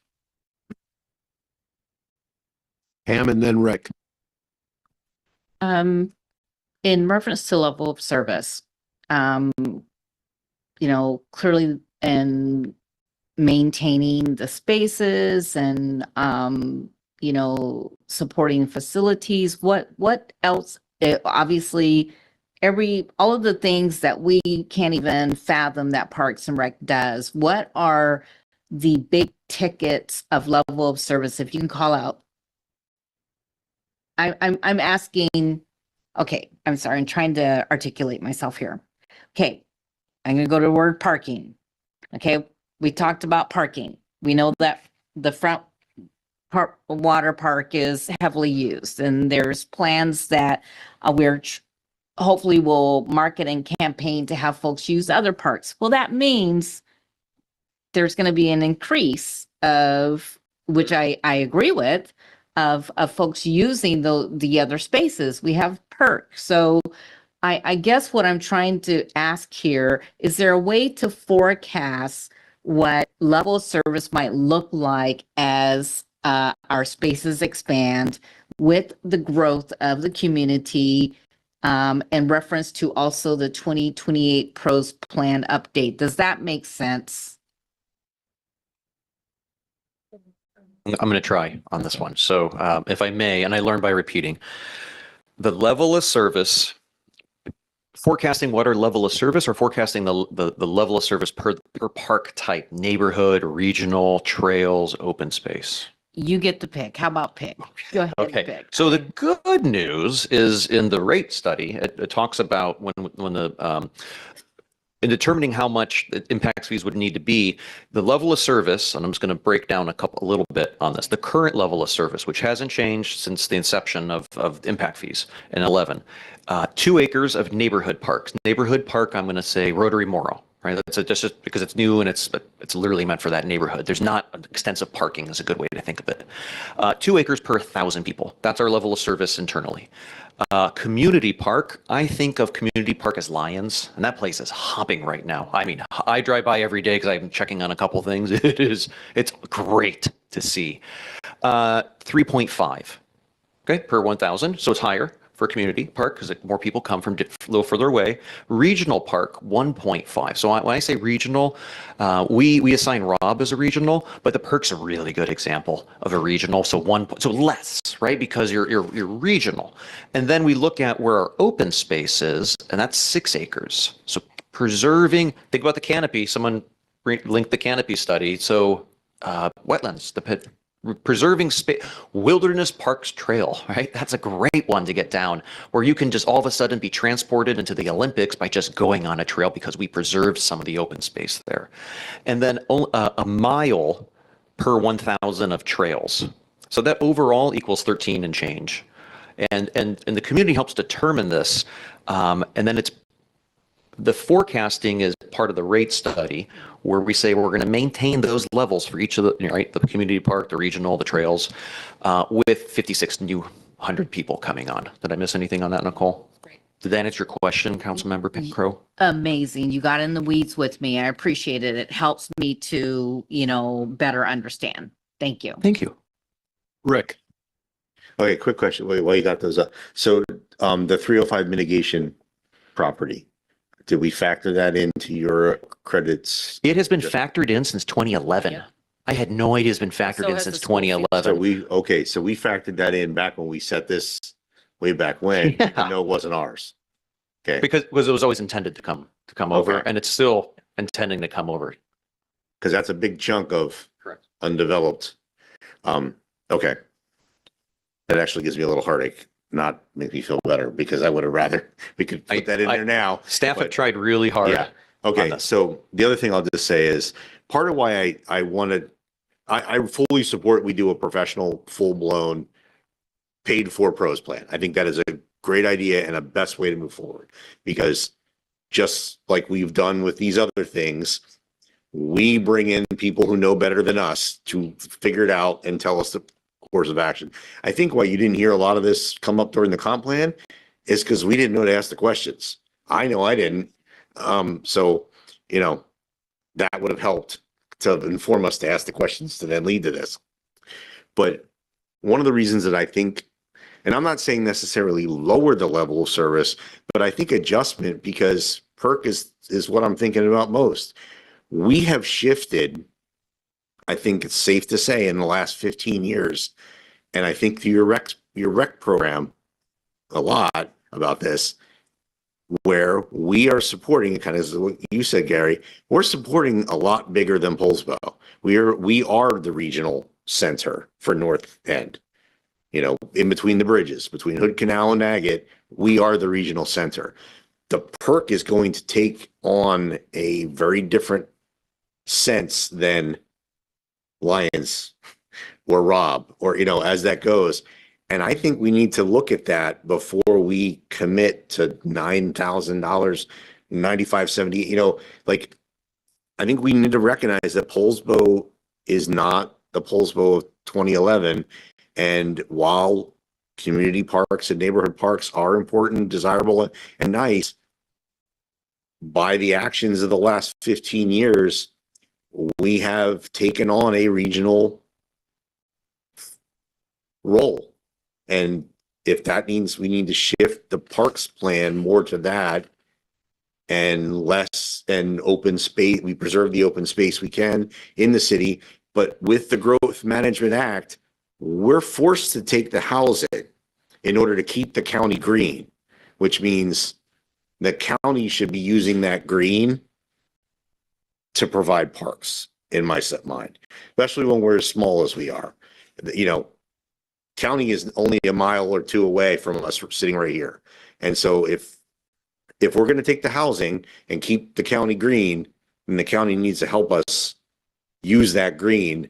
Pam and then Rick. In reference to level of service, clearly in maintaining the spaces and, supporting facilities, what else? Obviously, all of the things that we can't even fathom that Parks and Rec does, what are the big tickets of level of service, if you can call out? I'm asking, okay, I'm sorry, I'm trying to articulate myself here. Okay, I'm gonna go to the word parking. Okay, we talked about parking. We know that the front water park is heavily used, and there's plans that hopefully will market and campaign to have folks use other parks. Well, that means there's going to be an increase of, which I agree with, of folks using the other spaces. We have perks. So I guess what I'm trying to ask here, is there a way to forecast what level of service might look like as our spaces expand with the growth of the community, in reference to also the 2028 PROS plan update? Does that make sense? I'm going to try on this one. So if I may, and I learned by repeating, the level of service, forecasting what our level of service, or forecasting the level of service per park type, neighborhood, regional, trails, open space. You get to pick. How about pick? Go ahead and Okay. pick. So the good news is in the rate study, it talks about when the in determining how much the impact fees would need to be, the level of service, and I'm just going to break down a little bit on this. The current level of service, which hasn't changed since the inception of impact fees in 11, 2 acres of neighborhood parks. Neighborhood park, I'm going to say Rotary Morrow, right? That's just because it's new and it's literally meant for that neighborhood. There's not extensive parking is a good way to think of it. 2 acres per 1,000 people. That's our level of service internally. Community park, I think of community park as Lions, and that place is hopping right now. I mean, I drive by every day because I'm checking on a couple things. It's great to see. 3.5, okay, per 1,000, so it's higher for community park because more people come from a little further away. Regional park, 1.5. So when I say regional, we assign Rob as a regional, but the perk's a really good example of a regional. So less, right? Because you're regional. And then we look at where our open space is, and that's 6 acres. So preserving, think about the canopy. Someone link the canopy study. So wetlands, the pit, preserving space, Wilderness Parks Trail, right? That's a great one to get down, where you can just all of a sudden be transported into the Olympics by just going on a trail because we preserved some of the open space there. And then a mile per 1,000 of trails. So that overall equals 13 and change. And the community helps determine this. And then the forecasting is part of the rate study, where we say we're going to maintain those levels for each of the, right, the community park, the regional, the trails, with 56 new 100 people coming on. Did I miss anything on that, Nicole? Did that answer your question, Councilmember Crow? Amazing. You got in the weeds with me. I appreciate it. It helps me to, better understand. Thank you. Thank you. Rick. Okay, quick question. Wait, while you got those up. So, the 305 mitigation property, did we factor that into your credits? It has been factored in since 2011. Yeah. I had no idea it's been factored So in has since the school field. 2011. So we factored that in back when we set this way back when, Yeah. even though it wasn't ours. Okay, Because it was always intended to come over, Okay. and it's still intending to come over. because that's a big chunk of Correct. undeveloped. Okay. That actually gives me a little heartache, not make me feel better, because I would have rather, we could put that in there now. Staff have but- tried really hard. Yeah. Okay. on this. So the other thing I'll just say is part of why I wanted, I fully support we do a professional, full-blown, paid-for pros plan. I think that is a great idea and a best way to move forward, because just like we've done with these other things, we bring in people who know better than us to figure it out and tell us the course of action. I think why you didn't hear a lot of this come up during the comp plan is because we didn't know to ask the questions. I know I didn't. So, that would have helped to inform us to ask the questions to then lead to this. But one of the reasons that I think, and I'm not saying necessarily lower the level of service, but I think adjustment, because perk is what I'm thinking about most. We have shifted, I think it's safe to say, in the last 15 years. And I think through your rec program a lot about this, where we are supporting, kind of what you said, Gary, we're supporting a lot bigger than Poulsbo. We are the regional center for North End. In between the bridges, between Hood Canal and Agate, we are the regional center. The perk is going to take on a very different sense than Lions or Rob, or, as that goes. And I think we need to look at that before we commit to $9,000, 9570. I think we need to recognize that Poulsbo is not the Poulsbo of 2011. And while community parks and neighborhood parks are important, desirable, and nice, by the actions of the last 15 years, we have taken on a regional role. And if that means we need to shift the parks plan more to that and less and open space, we preserve the open space we can in the city. But with the Growth Management Act, we're forced to take the housing in order to keep the county green, which means the county should be using that green to provide parks, in my mind, especially when we're as small as we are. County is only a mile or two away from us sitting right here. And so if we're going to take the housing and keep the county green, then the county needs to help us use that green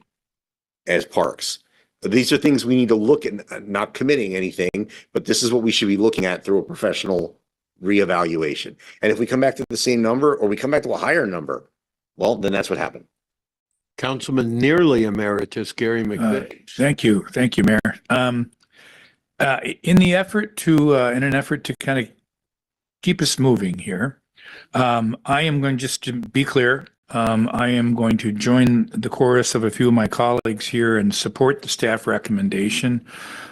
as parks. These are things we need to look at, not committing anything, but this is what we should be looking at through a professional reevaluation. And if we come back to the same number, or we come back to a higher number, well, then that's what happened. Councilman nearly emeritus Gary McVeigh. Thank you, Mayor. In an effort to kind of keep us moving here, I am going, just to be clear, I am going to join the chorus of a few of my colleagues here and support the staff recommendation.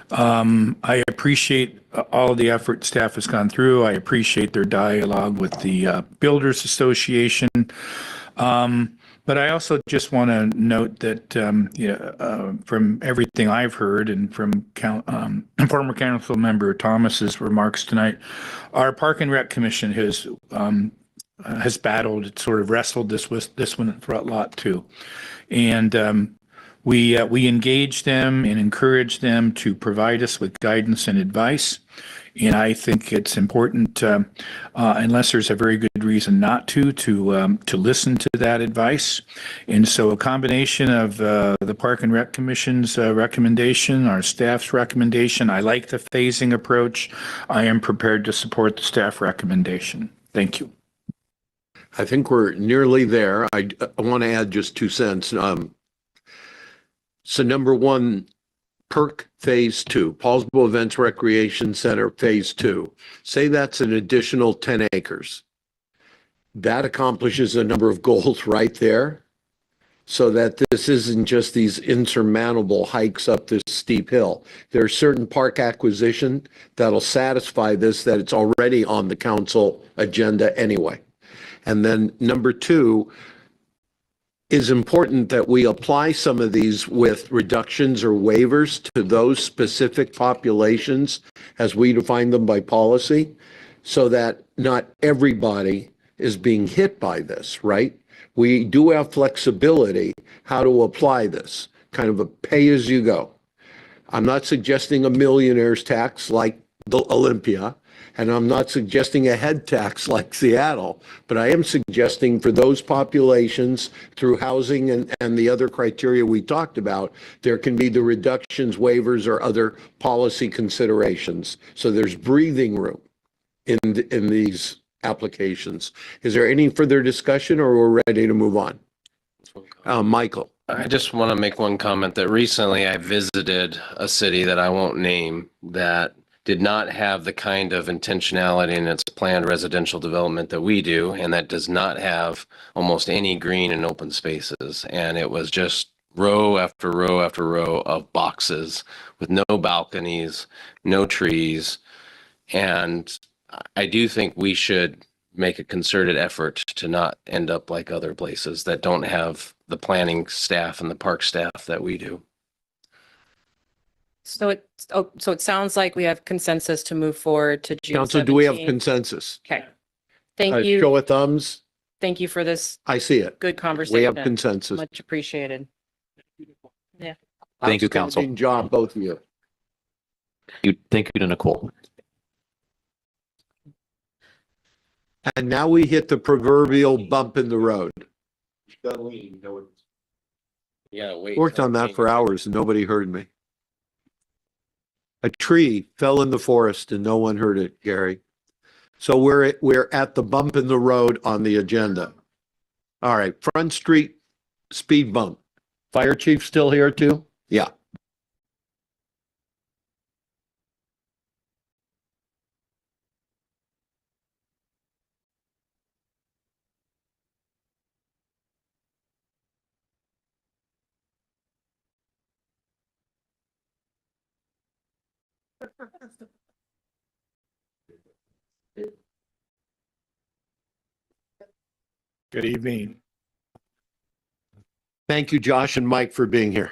I appreciate all of the effort staff has gone through. I appreciate their dialogue with the Builders Association. But I also just want to note that from everything I've heard and from former council member Thomas's remarks tonight, our Park and Rec Commission has has battled, sort of wrestled this one for a lot too. And we engage them and encourage them to provide us with guidance and advice. And I think it's important, unless there's a very good reason not to listen to that advice. And so a combination of the Park and Rec Commission's recommendation, our staff's recommendation, I like the phasing approach. I am prepared to support the staff recommendation. Thank you. I think we're nearly there. I want to add just 2 cents. So number one, Perk Phase 2, Poulsbo Events Recreation Center Phase 2. Say that's an additional 10 acres. That accomplishes a number of goals right there, so that this isn't just these insurmountable hikes up this steep hill. There are certain park acquisition that'll satisfy this, that it's already on the council agenda anyway. And then number 2, is important that we apply some of these with reductions or waivers to those specific populations as we define them by policy, so that not everybody is being hit by this, right? We do have flexibility how to apply this, kind of a pay as you go. I'm not suggesting a millionaire's tax like the Olympia, and I'm not suggesting a head tax like Seattle, but I am suggesting for those populations through housing and the other criteria we talked about, there can be the reductions, waivers, or other policy considerations. So there's breathing room in these applications. Is there any further discussion, or we're ready to move on? Michael. I just want to make one comment that recently I visited a city that I won't name that did not have the kind of intentionality in its planned residential development that we do, and that does not have almost any green and open spaces. And it was just row after row after row of boxes with no balconies, no trees. And I do think we should make a concerted effort to not end up like other places that don't have the planning staff and the park staff that we do. So it sounds like we have consensus to move forward to June Council, do we have 17th. consensus? Okay. Thank you. Show of thumbs. Thank you for this I see it. good conversation. We have consensus. Much appreciated. Yeah. Thank you, Council. Outstanding job, both of you. Thank you to Nicole. And now we hit the proverbial bump in the road. Yeah, wait. Worked on that for hours and nobody heard me. A tree fell in the forest and no one heard it, Gary. So we're at the bump in the road on the agenda. All right, Front Street speed bump. Fire chief still here too? Yeah. Good evening. Thank you, Josh and Mike, for being here.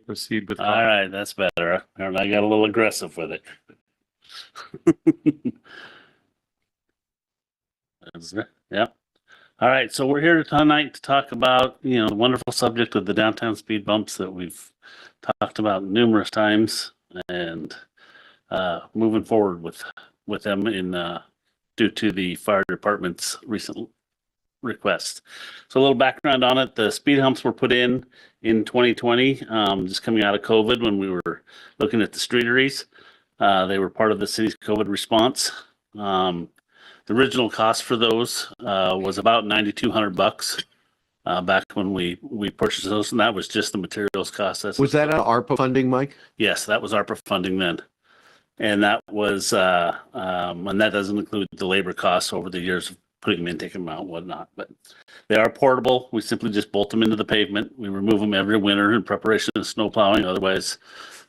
Proceed with. All right, that's better. And I got a little aggressive with it. Yeah. All right, so we're here tonight to talk about, the wonderful subject of the downtown speed bumps that we've talked about numerous times, and moving forward with them due to the fire department's recent request. So a little background on it: the speed humps were put in 2020, just coming out of COVID when we were looking at the streeteries. They were part of the city's COVID response. The original cost for those was about $9,200 back when we purchased those, and that was just the materials cost. Was that ARPA funding, Mike? Yes, that was ARPA funding then. And that was, and that doesn't include the labor costs over the years of putting them in, taking them out, and whatnot. But they are portable. We simply just bolt them into the pavement. We remove them every winter in preparation of snow plowing. Otherwise,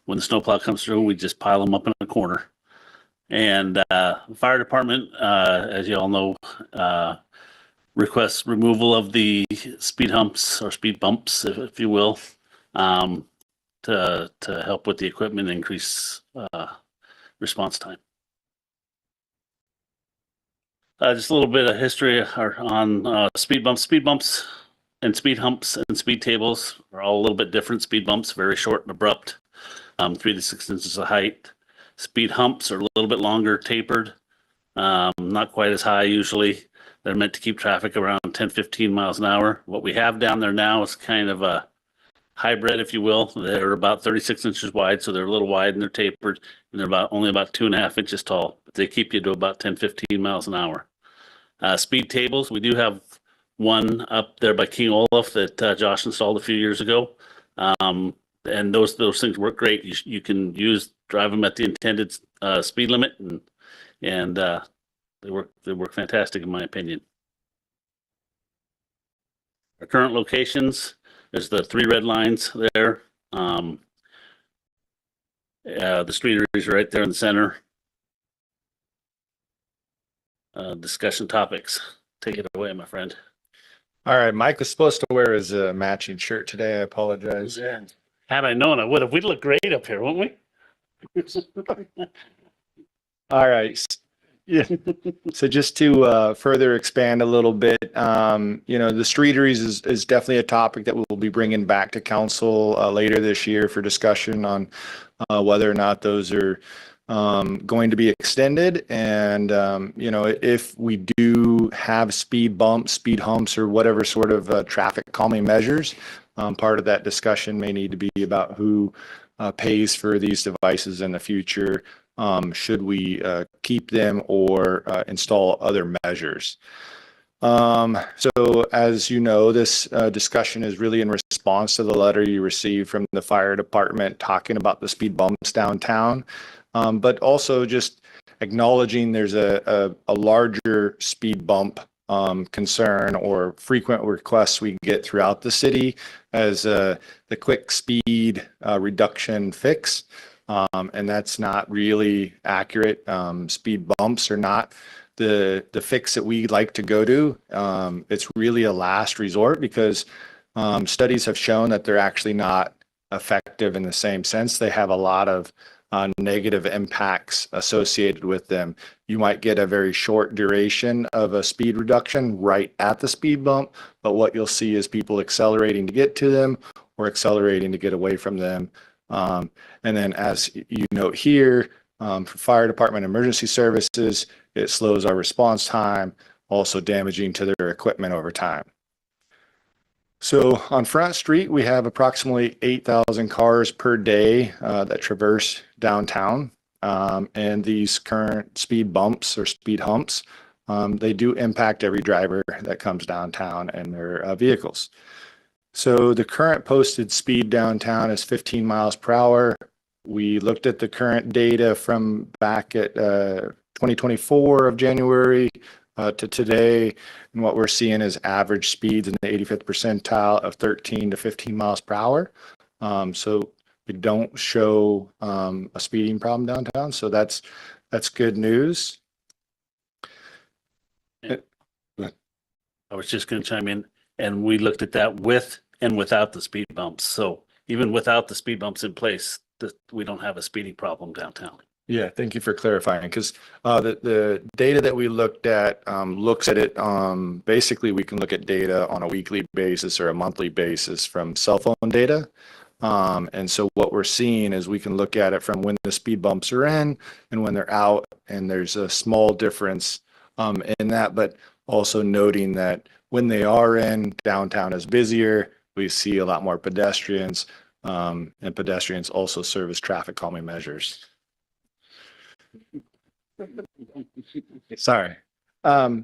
when the snow plow comes through, we just pile them up in a corner. And the fire department, as you all know, request removal of the speed humps or speed bumps, if you will, to help with the equipment, increase response time. Just a little bit of history on speed bumps. Speed bumps and speed humps and speed tables are all a little bit different. Speed bumps, very short and abrupt, 3 to 6 inches of height. Speed humps are a little bit longer, tapered, not quite as high usually. They're meant to keep traffic around 10, 15 miles an hour. What we have down there now is kind of a hybrid, if you will. They're about 36 inches wide, so they're a little wide and they're tapered, and they're only about 2.5 inches tall. But they keep you to about 10, 15 miles an hour. Speed tables, we do have one up there by King Olaf that Josh installed a few years ago. And those things work great. You can drive them at the intended speed limit, and they work fantastic in my opinion. Our current locations, there's the 3 red lines there. The street is right there in the center. Discussion topics. Take it away, my friend. All right, Mike was supposed to wear his matching shirt today. I apologize. Had I known, I would have. We'd look great up here, wouldn't we? All right. Yeah. So just to further expand a little bit, the streeteries is definitely a topic that we'll be bringing back to council later this year for discussion on whether or not those are going to be extended. And, if we do have speed bumps, speed humps, or whatever sort of traffic calming measures, part of that discussion may need to be about who pays for these devices in the future. Should we keep them or install other measures? So as you know, this discussion is really in response to the letter you received from the fire department talking about the speed bumps downtown, but also just acknowledging there's a larger speed bump concern or frequent requests we get throughout the city as the quick speed reduction fix. And that's not really accurate. Speed bumps are not the fix that we like to go to. It's really a last resort because studies have shown that they're actually not effective in the same sense. They have a lot of negative impacts associated with them. You might get a very short duration of a speed reduction right at the speed bump, but what you'll see is people accelerating to get to them or accelerating to get away from them. And then as you note here, for fire department emergency services, it slows our response time, also damaging to their equipment over time. So on Front Street, we have approximately 8,000 cars per day that traverse downtown. And these current speed bumps or speed humps, they do impact every driver that comes downtown and their vehicles. So the current posted speed downtown is 15 miles per hour. We looked at the current data from back at 2024 of January to today, and what we're seeing is average speeds in the 85th percentile of 13 to 15 miles per hour. So we don't show a speeding problem downtown, so that's good news. I was just going to chime in, and we looked at that with and without the speed bumps. So even without the speed bumps in place, we don't have a speeding problem downtown. Yeah, thank you for clarifying, because the data that we looked at looks at it, basically we can look at data on a weekly basis or a monthly basis from cell phone data. And so what we're seeing is we can look at it from when the speed bumps are in and when they're out, and there's a small difference in that, but also noting that when they are in, downtown is busier, we see a lot more pedestrians, and pedestrians also serve as traffic calming measures. Sorry. All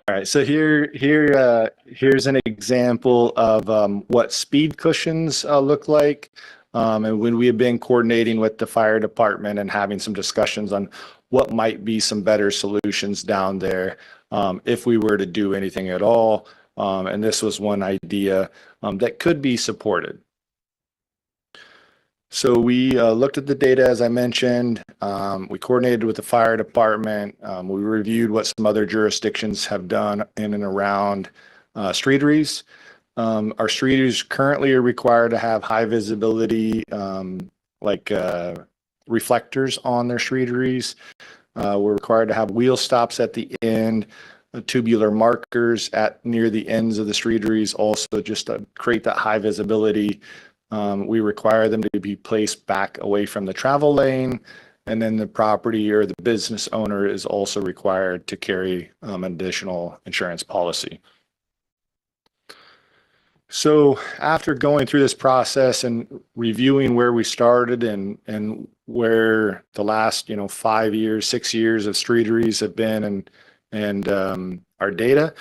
right, so here's an example of what speed cushions look like. And when we have been coordinating with the fire department and having some discussions on what might be some better solutions down there if we were to do anything at all. And this was one idea that could be supported. So we looked at the data, as I mentioned. We coordinated with the fire department. We reviewed what some other jurisdictions have done in and around streeteries. Our streeteries currently are required to have high visibility, like reflectors on their streeteries. We're required to have wheel stops at the end, tubular markers at near the ends of the streeteries, also just to create that high visibility. We require them to be placed back away from the travel lane, and then the property or the business owner is also required to carry an additional insurance policy. So after going through this process and reviewing where we started and where the last 5 years, 6 years of streeteries have been and our data,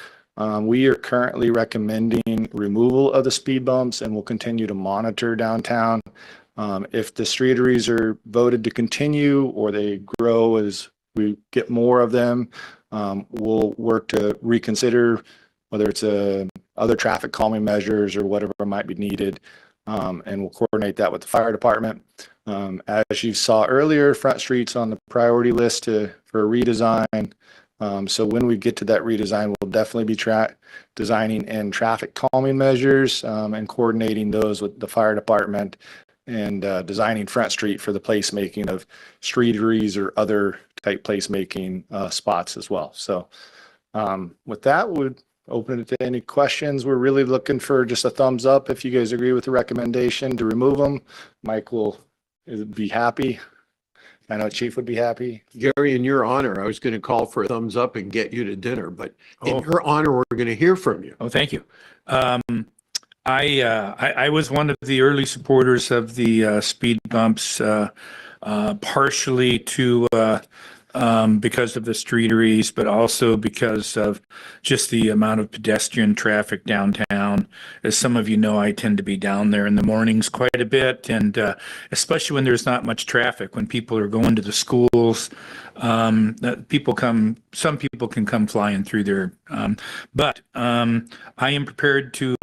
we are currently recommending removal of the speed bumps, and we'll continue to monitor downtown. If the streeteries are voted to continue or they grow as we get more of them, we'll work to reconsider whether it's other traffic calming measures or whatever might be needed, and we'll coordinate that with the fire department. As you saw earlier, Front Street's on the priority list for a redesign. So when we get to that redesign, we'll definitely be designing in traffic calming measures and coordinating those with the fire department, and designing Front Street for the placemaking of streeteries or other type placemaking spots as well. So with that, we'll open it to any questions. We're really looking for just a thumbs up if you guys agree with the recommendation to remove them. Mike will be happy. I know Chief would be happy. Gary, in your honor, I was going to call for a thumbs up and get you to dinner, but in your honor, we're going to hear from you. Oh, thank you. I was one of the early supporters of the speed bumps, partially to because of the streeteries, but also because of just the amount of pedestrian traffic downtown. As some of you know, I tend to be down there in the mornings quite a bit, and especially when there's not much traffic, when people are going to the schools, some people can come flying through there. But I am prepared to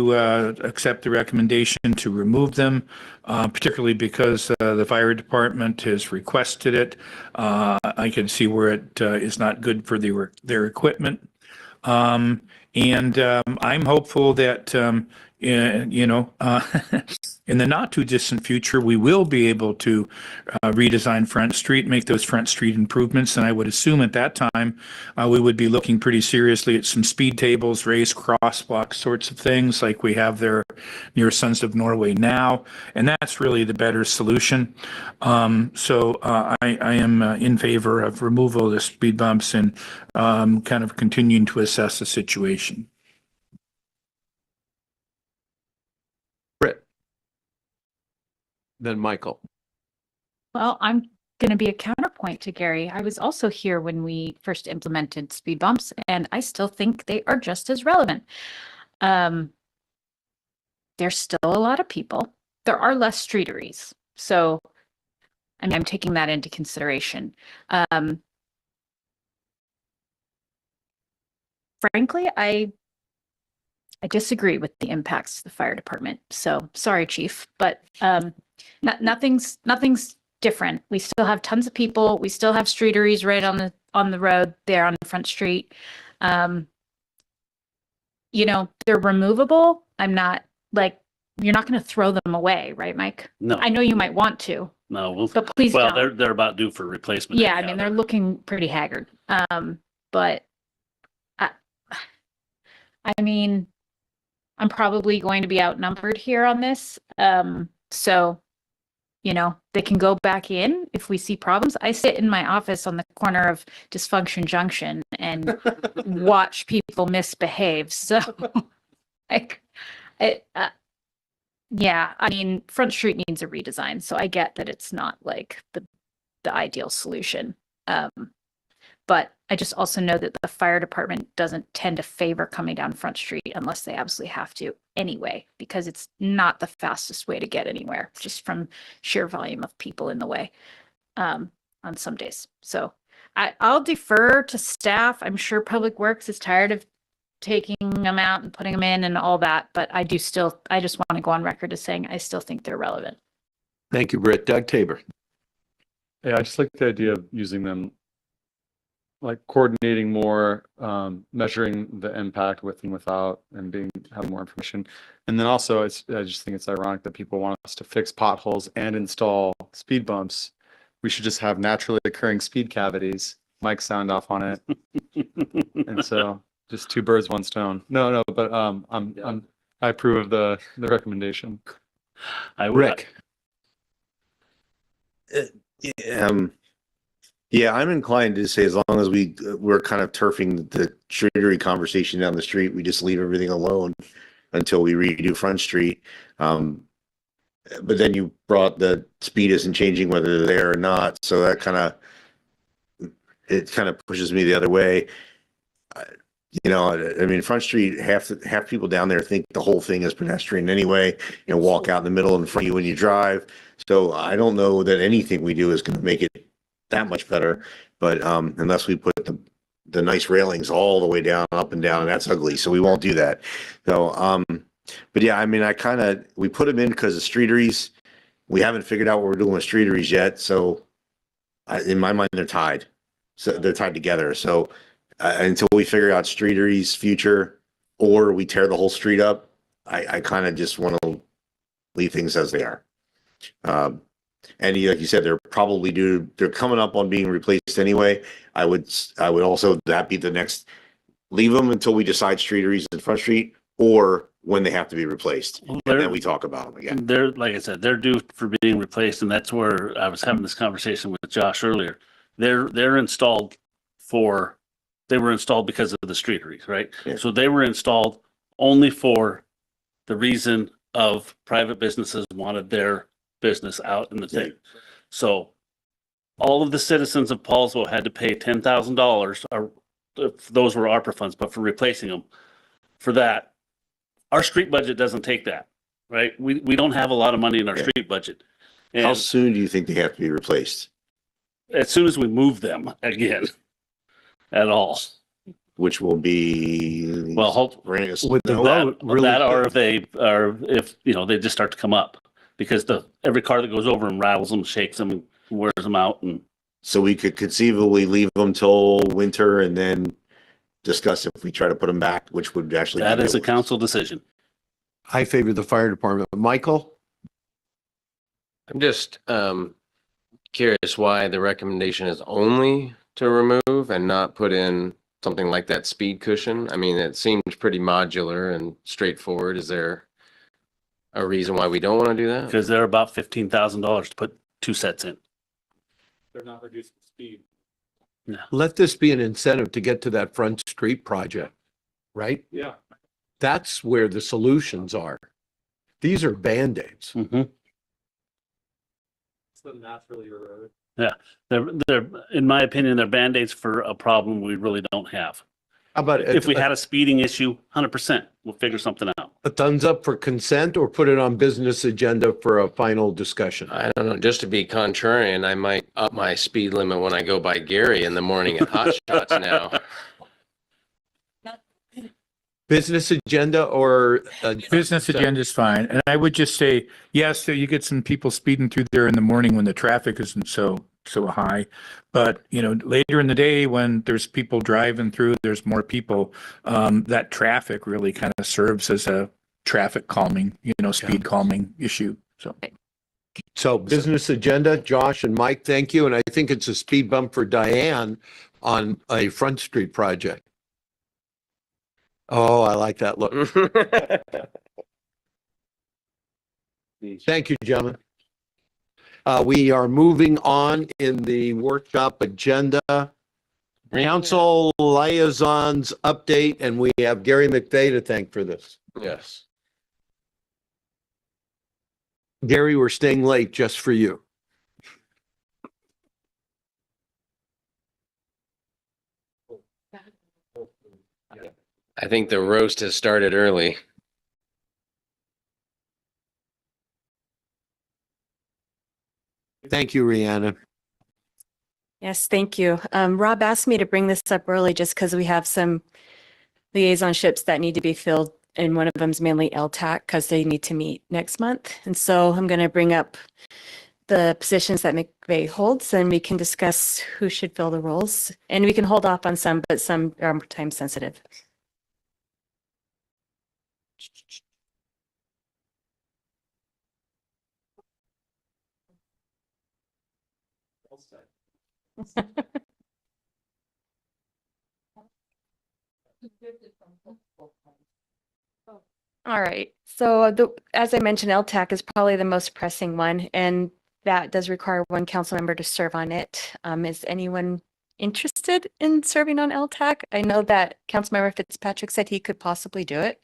accept the recommendation to remove them, particularly because the fire department has requested it. I can see where it is not good for their equipment. And I'm hopeful that, in the not too distant future, we will be able to redesign Front Street, make those Front Street improvements. And I would assume at that time, we would be looking pretty seriously at some speed tables, raised crosswalk sorts of things like we have there near Sons of Norway now. And that's really the better solution. So I am in favor of removal of the speed bumps and kind of continuing to assess the situation. Then Michael. Well, I'm going to be a counterpoint to Gary. I was also here when we first implemented speed bumps, and I still think they are just as relevant. There's still a lot of people. There are less streeteries. So, I mean, I'm taking that into consideration. Frankly, I disagree with the impacts to the fire department. So sorry, Chief, but nothing's different. We still have tons of people. We still have streeteries right on the road there on Front Street. They're removable. I'm not you're not going to throw them away, right, Mike? No. I know you might want to. No, but please well, don't. they're about due for replacement. Yeah, I mean, they're looking pretty haggard. But I mean, I'm probably going to be outnumbered here on this. So, they can go back in if we see problems. I sit in my office on the corner of Dysfunction Junction and watch people misbehave. So, yeah, I mean, Front Street needs a redesign. So I get that it's not like the ideal solution. But I just also know that the fire department doesn't tend to favor coming down Front Street unless they absolutely have to anyway, because it's not the fastest way to get anywhere, just from sheer volume of people in the way on some days. So I'll defer to staff. I'm sure Public Works is tired of taking them out and putting them in and all that, but I just want to go on record as saying I still think they're relevant. Thank you, Britt. Doug Tabor. Yeah, I just like the idea of using them, like coordinating more, measuring the impact with and without, and having more information. And then also, I just think it's ironic that people want us to fix potholes and install speed bumps. We should just have naturally occurring speed cavities. Mike signed off on it, and so just two birds, one stone. No, but I approve of the recommendation. Rick. Yeah, I'm inclined to say as long as we're kind of turfing the triggery conversation down the street, we just leave everything alone until we redo Front Street. But then you brought the speed isn't changing whether they're there or not, so that kind of pushes me the other way. I mean, Front Street, half people down there think the whole thing is pedestrian anyway, walk out in the middle in front of you when you drive. So I don't know that anything we do is going to make it that much better, but unless we put the nice railings all the way down, up and down, and that's ugly, so we won't do that. So, but yeah, I mean, we put them in because of streeteries. We haven't figured out what we're doing with streeteries yet, so in my mind, they're tied. So they're tied together. So until we figure out streeteries future, or we tear the whole street up, I kind of just want to leave things as they are. And like you said, they're coming up on being replaced anyway. I would also, that be the next, leave them until we decide streeteries in Front Street, or when they have to be replaced. And then we talk about them again. They're, like I said, they're due for being replaced, and that's where I was having this conversation with Josh earlier. They're installed they were installed because of the streeteries, right? Yeah. So they were installed only for the reason of private businesses wanted their business out in the thing. So all of the citizens of Poulsbo had to pay $10,000, or if those were ARPA funds, but for replacing them. For that, our street budget doesn't take that, right? We don't have a lot of money in our street budget. And How soon do you think they have to be replaced? as soon as we move them again, at all. Which will be with the that, vote, really that or quick. if they just start to come up, because every car that goes over them rattles them, shakes them, and wears them out. And So we could conceivably leave them till winter and then discuss if we try to put them back, which would actually. that is a council decision. I favor the fire department. Michael? I'm just curious why the recommendation is only to remove and not put in something like that speed cushion. I mean, it seems pretty modular and straightforward. Is there a reason why we don't want to do that? Because they're about $15,000 to put 2 sets in. They're not reducing speed. Let this be an incentive to get to that Front Street project, right? Yeah. That's where the solutions are. These are Band-Aids. Mm-hmm. It's the naturally erode. Yeah, they're in my opinion, they're Band-Aids for a problem we really don't have. How about If we had a speeding issue, 100%, we'll figure something out. a thumbs up for consent, or put it on business agenda for a final discussion? I don't know, just to be contrarian, I might up my speed limit when I go by Gary in the morning at Hot Shots now. Business agenda or? Business agenda is fine. And I would just say, yes, so you get some people speeding through there in the morning when the traffic isn't so high. But, later in the day when there's people driving through, there's more people, that traffic really kind of serves as a traffic calming, speed calming issue. So business agenda, Josh and Mike, thank you. And I think it's a speed bump for Diane on a Front Street project. Oh, I like that look. Thank you, gentlemen. We are moving on in the workshop agenda. Council liaisons update, and we have Gary McVeigh to thank for this. Yes. Gary, we're staying late just for you. I think the roast has started early. Thank you, Rihanna. Yes, thank you. Rob asked me to bring this up early just because we have some liaisonships that need to be filled, and one of them is mainly LTAC because they need to meet next month. And so I'm going to bring up the positions that McVeigh holds, and we can discuss who should fill the roles. And we can hold off on some, but some are more time sensitive. All right. So as I mentioned, LTAC is probably the most pressing one, and that does require one council member to serve on it. Is anyone interested in serving on LTAC? I know that Councilmember Fitzpatrick said he could possibly do it.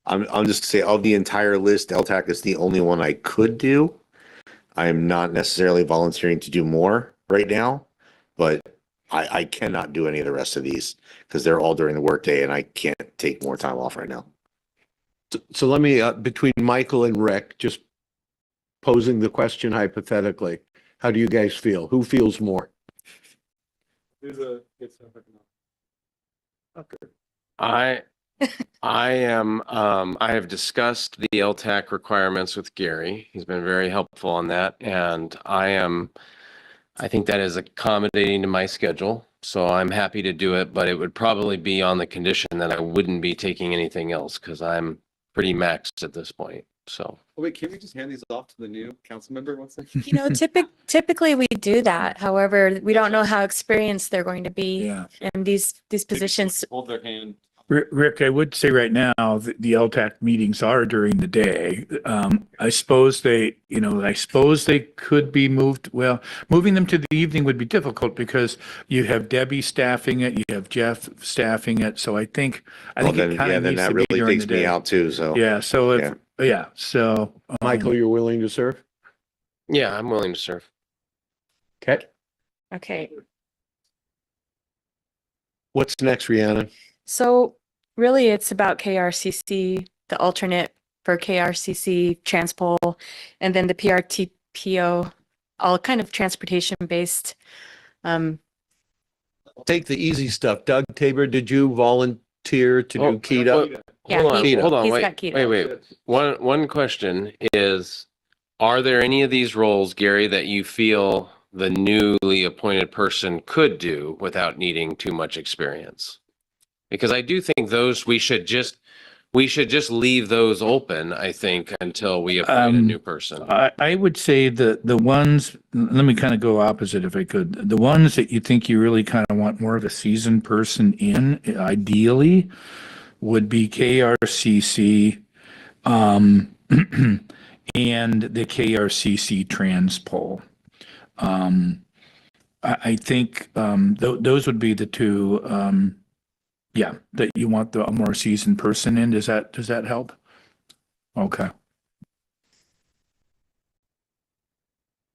I'm just say of the entire list, LTAC is the only one I could do. I'm not necessarily volunteering to do more right now, but I cannot do any of the rest of these because they're all during the workday and I can't take more time off right now. So let me, between Michael and Rick, just posing the question hypothetically, how do you guys feel? Who feels more? I have discussed the LTAC requirements with Gary. He's been very helpful on that. And I think that is accommodating to my schedule. So I'm happy to do it, but it would probably be on the condition that I wouldn't be taking anything else because I'm pretty maxed at this point. So. Wait, can we just hand these off to the new council member once? You know, typically we do that. However, we don't know how experienced they're going to be Yeah. in these positions. Hold their hand. Rick, I would say right now, the LTAC meetings are during the day. I suppose they could be moved. Well, moving them to the evening would be difficult because you have Debbie staffing it, you have Jeff staffing it. So I think Well, it then, kind yeah, of then needs that to be really during takes the me day. out too, so. Yeah, so so. Michael, you're willing to serve? Yeah, I'm willing to serve. Okay. Okay. What's next, Rhiannon? So really it's about KRCC, the alternate for KRCC, Transpol, and then the PRTPO, all kind of transportation based. Take the easy stuff. Doug Tabor, did you volunteer to do KETA? Hold on, he's wait, got keto. wait. One question is, are there any of these roles, Gary, that you feel the newly appointed person could do without needing too much experience? Because I do think those we should just leave those open, I think, until we appoint a new person. I would say the ones, let me kind of go opposite if I could. The ones that you think you really kind of want more of a seasoned person in, ideally, would be KRCC, and the KRCC Transpol. I think those would be the two, that you want a more seasoned person in. Does that help? Okay.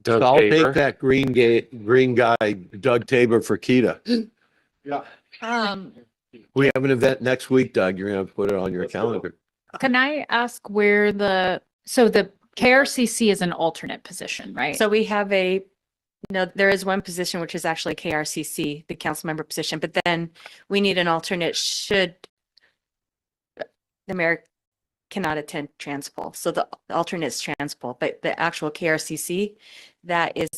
So I'll take that green guy, Doug Tabor for KETA. Yeah. We have an event next week, Doug. You're gonna have to put it on your calendar. Can I ask where the KRCC is an alternate position, right? So we have there is one position which is actually KRCC, the council member position, but then we need an alternate should the mayor cannot attend Transpol. So the alternate is Transpol, but the actual KRCC, that is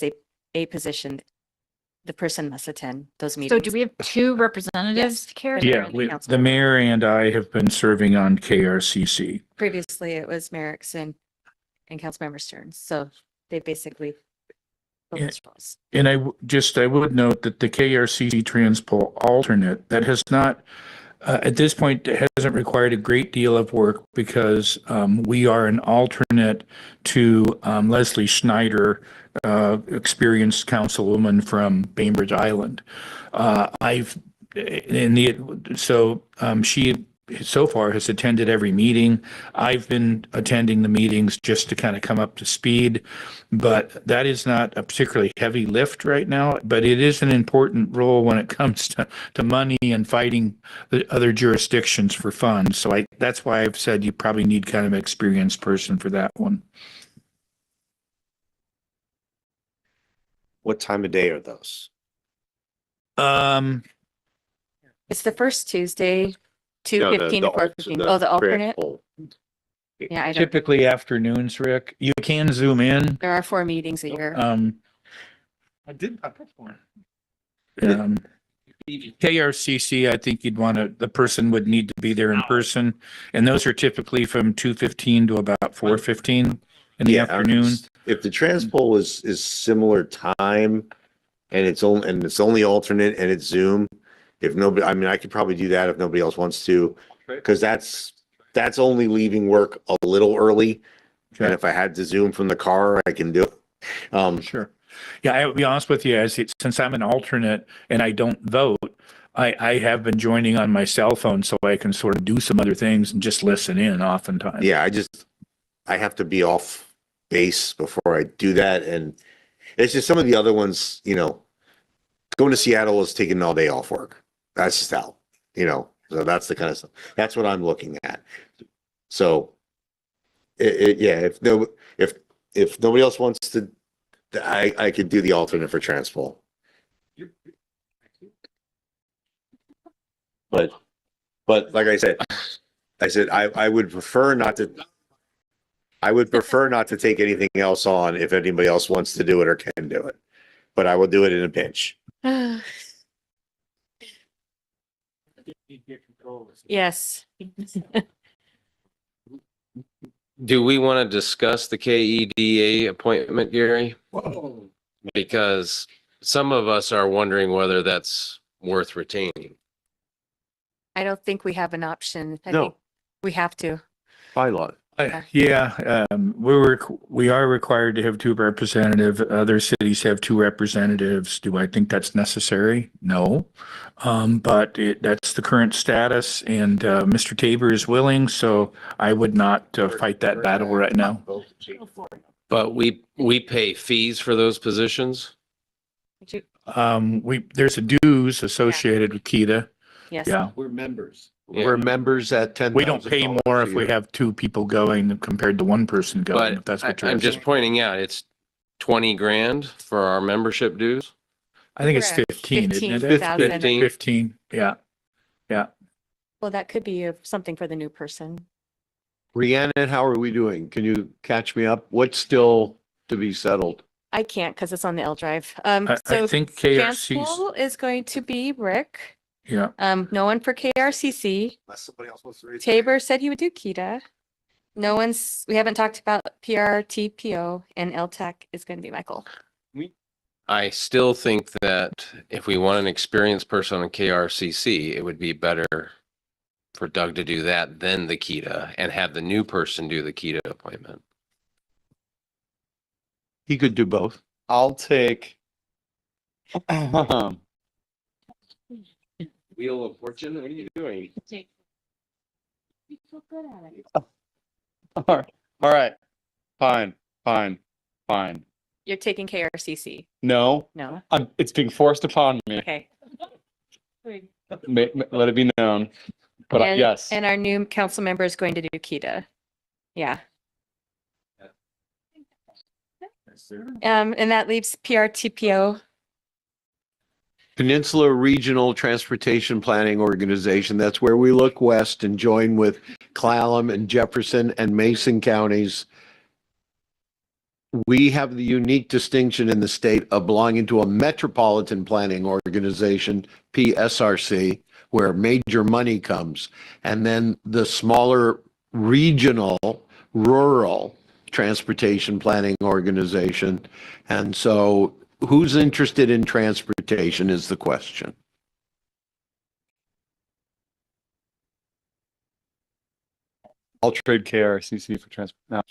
a position. The person must attend those meetings. So do we have two representatives to KRCC? Yeah, the mayor and I have been serving on KRCC. Previously, it was Merrick's and Councilmember Stearns. So they basically fill those roles. And I would note that the KRCC Transpol alternate, that has not, at this point, hasn't required a great deal of work because we are an alternate to Leslie Schneider, experienced councilwoman from Bainbridge Island. She so far has attended every meeting. I've been attending the meetings just to kind of come up to speed, but that is not a particularly heavy lift right now, but it is an important role when it comes to money and fighting the other jurisdictions for funds. So that's why I've said you probably need kind of an experienced person for that one. What time of day are those? It's the first Tuesday, 2:15 to 4:15. Oh, the alternate? Yeah, I don't, typically afternoons, Rick. You can zoom in. there are 4 meetings a year. I did. KRCC, I think you'd want to, the person would need to be there in person. And those are typically from 2:15 to about 4:15 in the afternoon. If the transpol is similar time and it's only alternate and it's Zoom, if nobody, I mean, I could probably do that if nobody else wants to, because that's only leaving work a little early. And if I had to Zoom from the car, I can do it. Sure. Yeah, I'll be honest with you, since I'm an alternate and I don't vote, I have been joining on my cell phone so I can sort of do some other things and just listen in oftentimes. Yeah, I have to be off base before I do that. And it's just some of the other ones, going to Seattle is taking all day off work. That's just how, so that's the kind of stuff. That's what I'm looking at. So yeah, if nobody else wants to, I could do the alternate for transpol. But like I said, I would prefer not to. I would prefer not to take anything else on if anybody else wants to do it or can do it, but I will do it in a pinch. Yes. Do we want to discuss the KEDA appointment, Gary? Because some of us are wondering whether that's worth retaining. I don't think we have an option. I No. think we have to. Bylaw. Yeah, we are required to have 2 representatives. Other cities have 2 representatives. Do I think that's necessary? No. But that's the current status, and Mr. Tabor is willing, so I would not fight that battle right now. But we pay fees for those positions? There's a dues associated with KEDA. Yes. Yeah. We're members. We're members at $10,000. We don't pay more if we have 2 people going compared to 1 person going, if that's what But you're I'm just saying. pointing out, it's 20 grand for our membership dues? I think it's Correct. 15, isn't it? 15,000. 15, yeah. Yeah. Well, that could be something for the new person. Rhiannon, how are we doing? Can you catch me up? What's still to be settled? I can't because it's on the L drive. I So think KRC's, transpol is going to be Rick. yeah. No one for KRCC. Unless somebody else wants to raise. Tabor said he would do KEDA. We haven't talked about PRTPO, and LTAC is going to be Michael. I still think that if we want an experienced person on KRCC, it would be better for Doug to do that than the KEDA and have the new person do the KEDA appointment. He could do both. I'll take. Wheel of Fortune, what are you doing? All right. Fine. You're taking KRCC. No, No. it's being forced upon me. Okay. Let it be known. But And- yes, And our new council member is going to do KEDA. Yeah. And that leaves PRTPO. Peninsula Regional Transportation Planning Organization. That's where we look west and join with Clallam and Jefferson and Mason counties. We have the unique distinction in the state of belonging to a metropolitan planning organization, PSRC, where major money comes. And then the smaller regional, rural transportation planning organization. And so who's interested in transportation is the question. I'll trade KRCC for transport. No.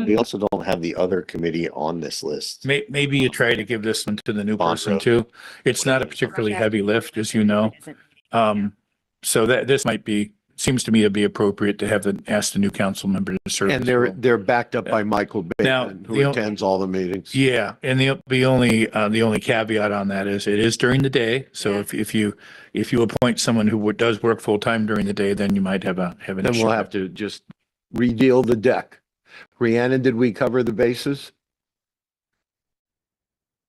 We also don't have the other committee on this list. Maybe you try to give this one to the new person too. It's not a particularly heavy lift, as you know. So that this seems to me to be appropriate to ask the new council member to serve. And as well. they're backed up by Michael Now, Bateman, who attends all the meetings. Yeah, and the only caveat on that is it is during the day. So if you appoint someone who does work full time during the day, then you might have an Then issue. we'll have to just redeal the deck. Rhiannon, did we cover the bases?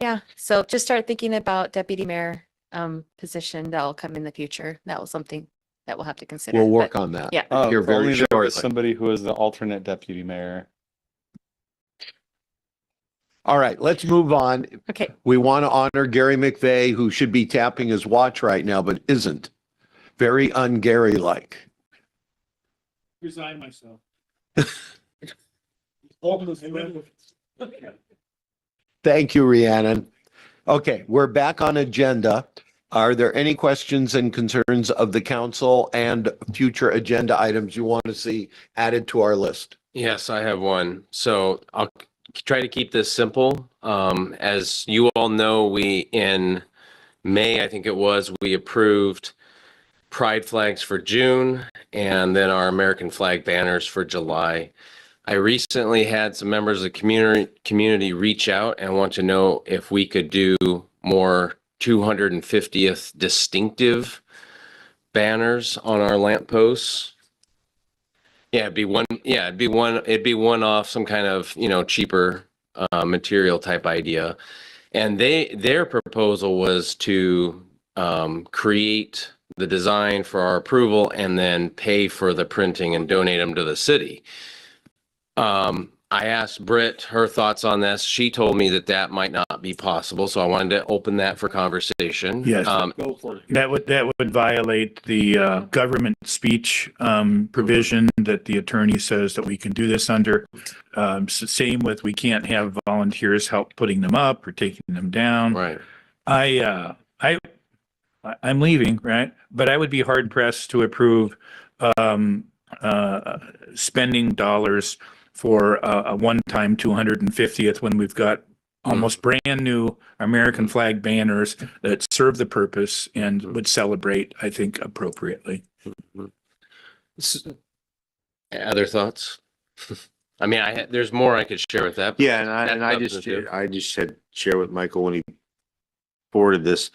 Yeah. So just start thinking about deputy mayor position that will come in the future. That was something that we'll have to consider. We'll work but- on that. Yeah. Here If very only there was shortly. somebody who was the alternate deputy mayor. All right, let's move on. Okay. We want to honor Gary McVeigh, who should be tapping his watch right now, but isn't. Very un-Gary-like. Resign myself. Thank you, Rhiannon. Okay, we're back on agenda. Are there any questions and concerns of the council and future agenda items you want to see added to our list? Yes, I have one. So I'll try to keep this simple. As you all know, we in May, I think it was, we approved pride flags for June and then our American flag banners for July. I recently had some members of the community reach out and want to know if we could do more 250th distinctive banners on our lampposts. Yeah, it'd be one off, some kind of, cheaper material type idea. And their proposal was to create the design for our approval and then pay for the printing and donate them to the city. I asked Britt her thoughts on this. She told me that might not be possible, so I wanted to open that for conversation. Yes, that would violate the government speech provision that the attorney says that we can do this under. Same with, we can't have volunteers help putting them up or taking them down. Right. I'm leaving, right? But I would be hard pressed to approve spending dollars for a one-time 250th when we've got almost brand new American flag banners that serve the purpose and would celebrate, I think, appropriately. Other thoughts? I mean, there's more I could share with that. Yeah, and I just had share with Michael when he forwarded this.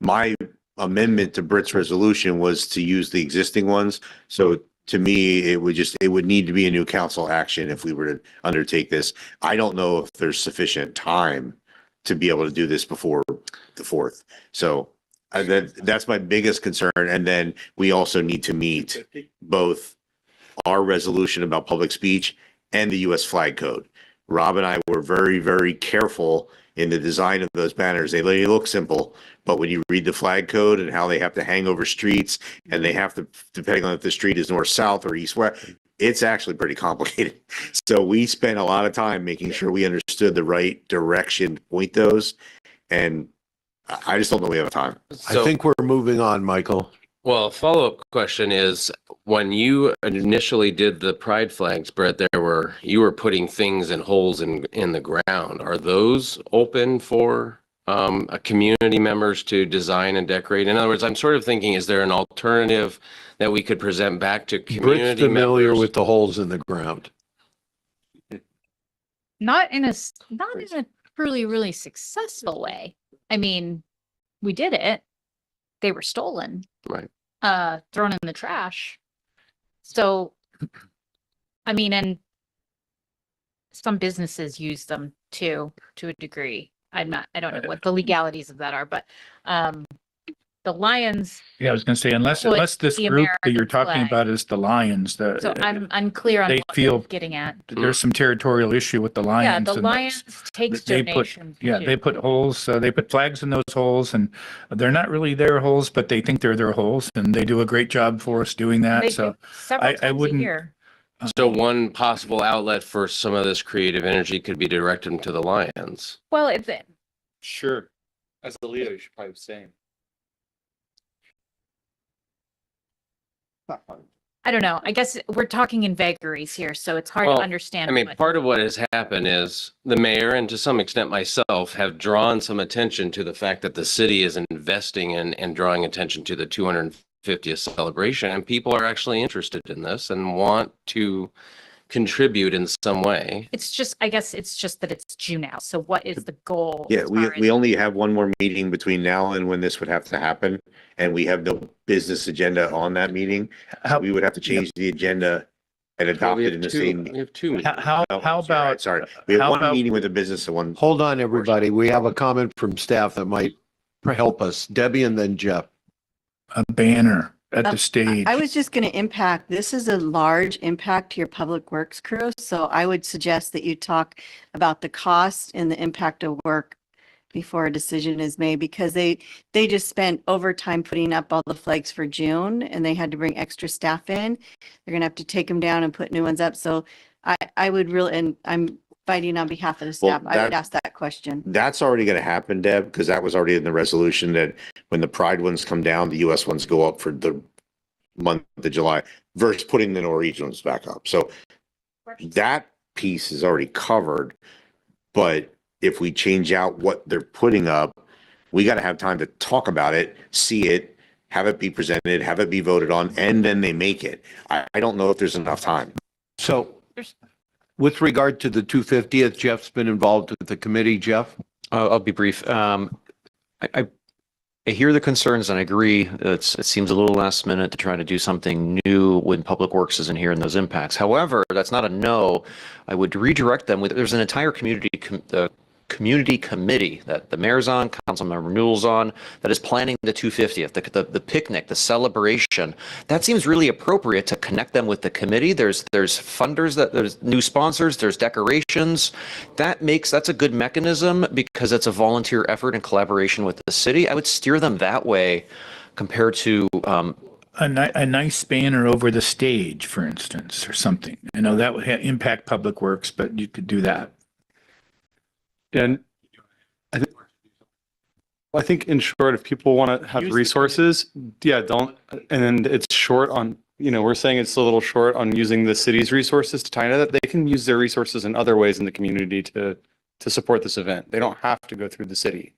My amendment to Britt's resolution was to use the existing ones. So to me, it would need to be a new council action if we were to undertake this. I don't know if there's sufficient time to be able to do this before the 4th. So that's my biggest concern. And then we also need to meet both our resolution about public speech and the US flag code. Rob and I were very, very careful in the design of those banners. They look simple, but when you read the flag code and how they have to hang over streets and they have to, depending on if the street is north, south or east, west, it's actually pretty complicated. So we spent a lot of time making sure we understood the right direction to point those. And I just don't know we have time. I think we're moving on, Michael. Well, follow-up question is, when you initially did the pride flags, Brett, you were putting things in holes in the ground. Are those open for community members to design and decorate? In other words, I'm sort of thinking, is there an alternative that we could present back to Britt's community familiar members? with the holes in the ground. Not in a really, really successful way. I mean, we did it. They were stolen. Right. Thrown in the trash. So, I mean, and some businesses use them too, to a degree. I don't know what the legalities of that are, but the Lions. Yeah, I was going to say, unless this the group that you're American talking flag. about is the Lions, So I'm unclear on they what feel they're getting at. there's some territorial issue with the Yeah, Lions. the and Lions takes they put, donations. yeah, too. they put holes, they put flags in those holes, and they're not really their holes, but they think they're their holes, and they do a great job for us doing They that. do So several I times a wouldn't. year. So one possible outlet for some of this creative energy could be directed to the Lions. Well, if it, Sure. As the leader, you should probably abstain. I don't know. I guess we're talking in vagaries here, so it's hard to understand. I mean, what- part of what has happened is the mayor and to some extent myself have drawn some attention to the fact that the city is investing in and drawing attention to the 250th celebration, and people are actually interested in this and want to contribute in some way. It's just, I guess it's just that it's June now. So what is the goal? Yeah, as we far as- we only have one more meeting between now and when this would have to happen, and we have no business agenda on that meeting. So we would have to change the agenda and adopt we it have in the two- same. we have two How about? Sorry, we have how one about- meeting with the business and one. Hold on, everybody. We have a comment from staff that might help us. Debbie and then Jeff. A banner at the stage. I was just going to impact, this is a large impact to your public works crew. So I would suggest that you talk about the cost and the impact of work before a decision is made, because they just spent overtime putting up all the flags for June and they had to bring extra staff in. They're going to have to take them down and put new ones up. So I would really, and I'm fighting on behalf of the staff. I would ask that question. That's already going to happen, Deb, because that was already in the resolution that when the Pride ones come down, the US ones go up for the month of July versus putting the Norwegian ones back up. So that piece is already covered. But if we change out what they're putting up, we got to have time to talk about it, see it, have it be presented, have it be voted on, and then they make it. I don't know if there's enough time. So with regard to the 250th, Jeff's been involved with the committee. Jeff? I'll be brief. I hear the concerns and I agree. It seems a little last minute to try to do something new when Public Works isn't here and those impacts. However, that's not a no. I would redirect them there's an entire community committee that the mayor's on, Councilmember Newell's on, that is planning the 250th, the picnic, the celebration. That seems really appropriate to connect them with the committee. There's funders, there's new sponsors, there's decorations. That's a good mechanism because it's a volunteer effort in collaboration with the city. I would steer them that way compared to a nice banner over the stage, for instance, or something. I know that would impact Public Works, but you could do that. And I think in short, if people want to have resources, don't, and then it's short on, we're saying it's a little short on using the city's resources to tie into that. They can use their resources in other ways in the community to support this event. They don't have to go through the city.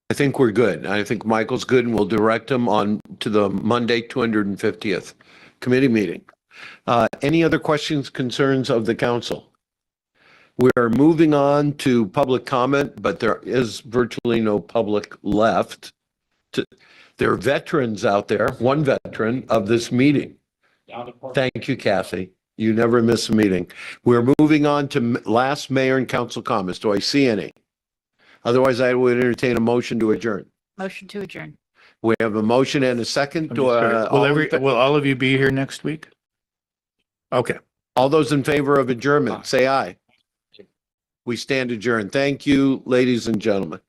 I think we're good. I think Michael's good, and we'll direct him on to the Monday 250th committee meeting. Any other questions, concerns of the council? We're moving on to public comment, but there is virtually no public left. There are veterans out there, one veteran of this meeting. Thank you, Kathy. You never miss a meeting. We're moving on to last mayor and council comments. Do I see any? Otherwise, I would entertain a motion to adjourn. Motion to adjourn. We have a motion and a second. Will all of you be here next week? Okay. All those in favor of adjournment, say aye. We stand adjourned. Thank you, ladies and gentlemen.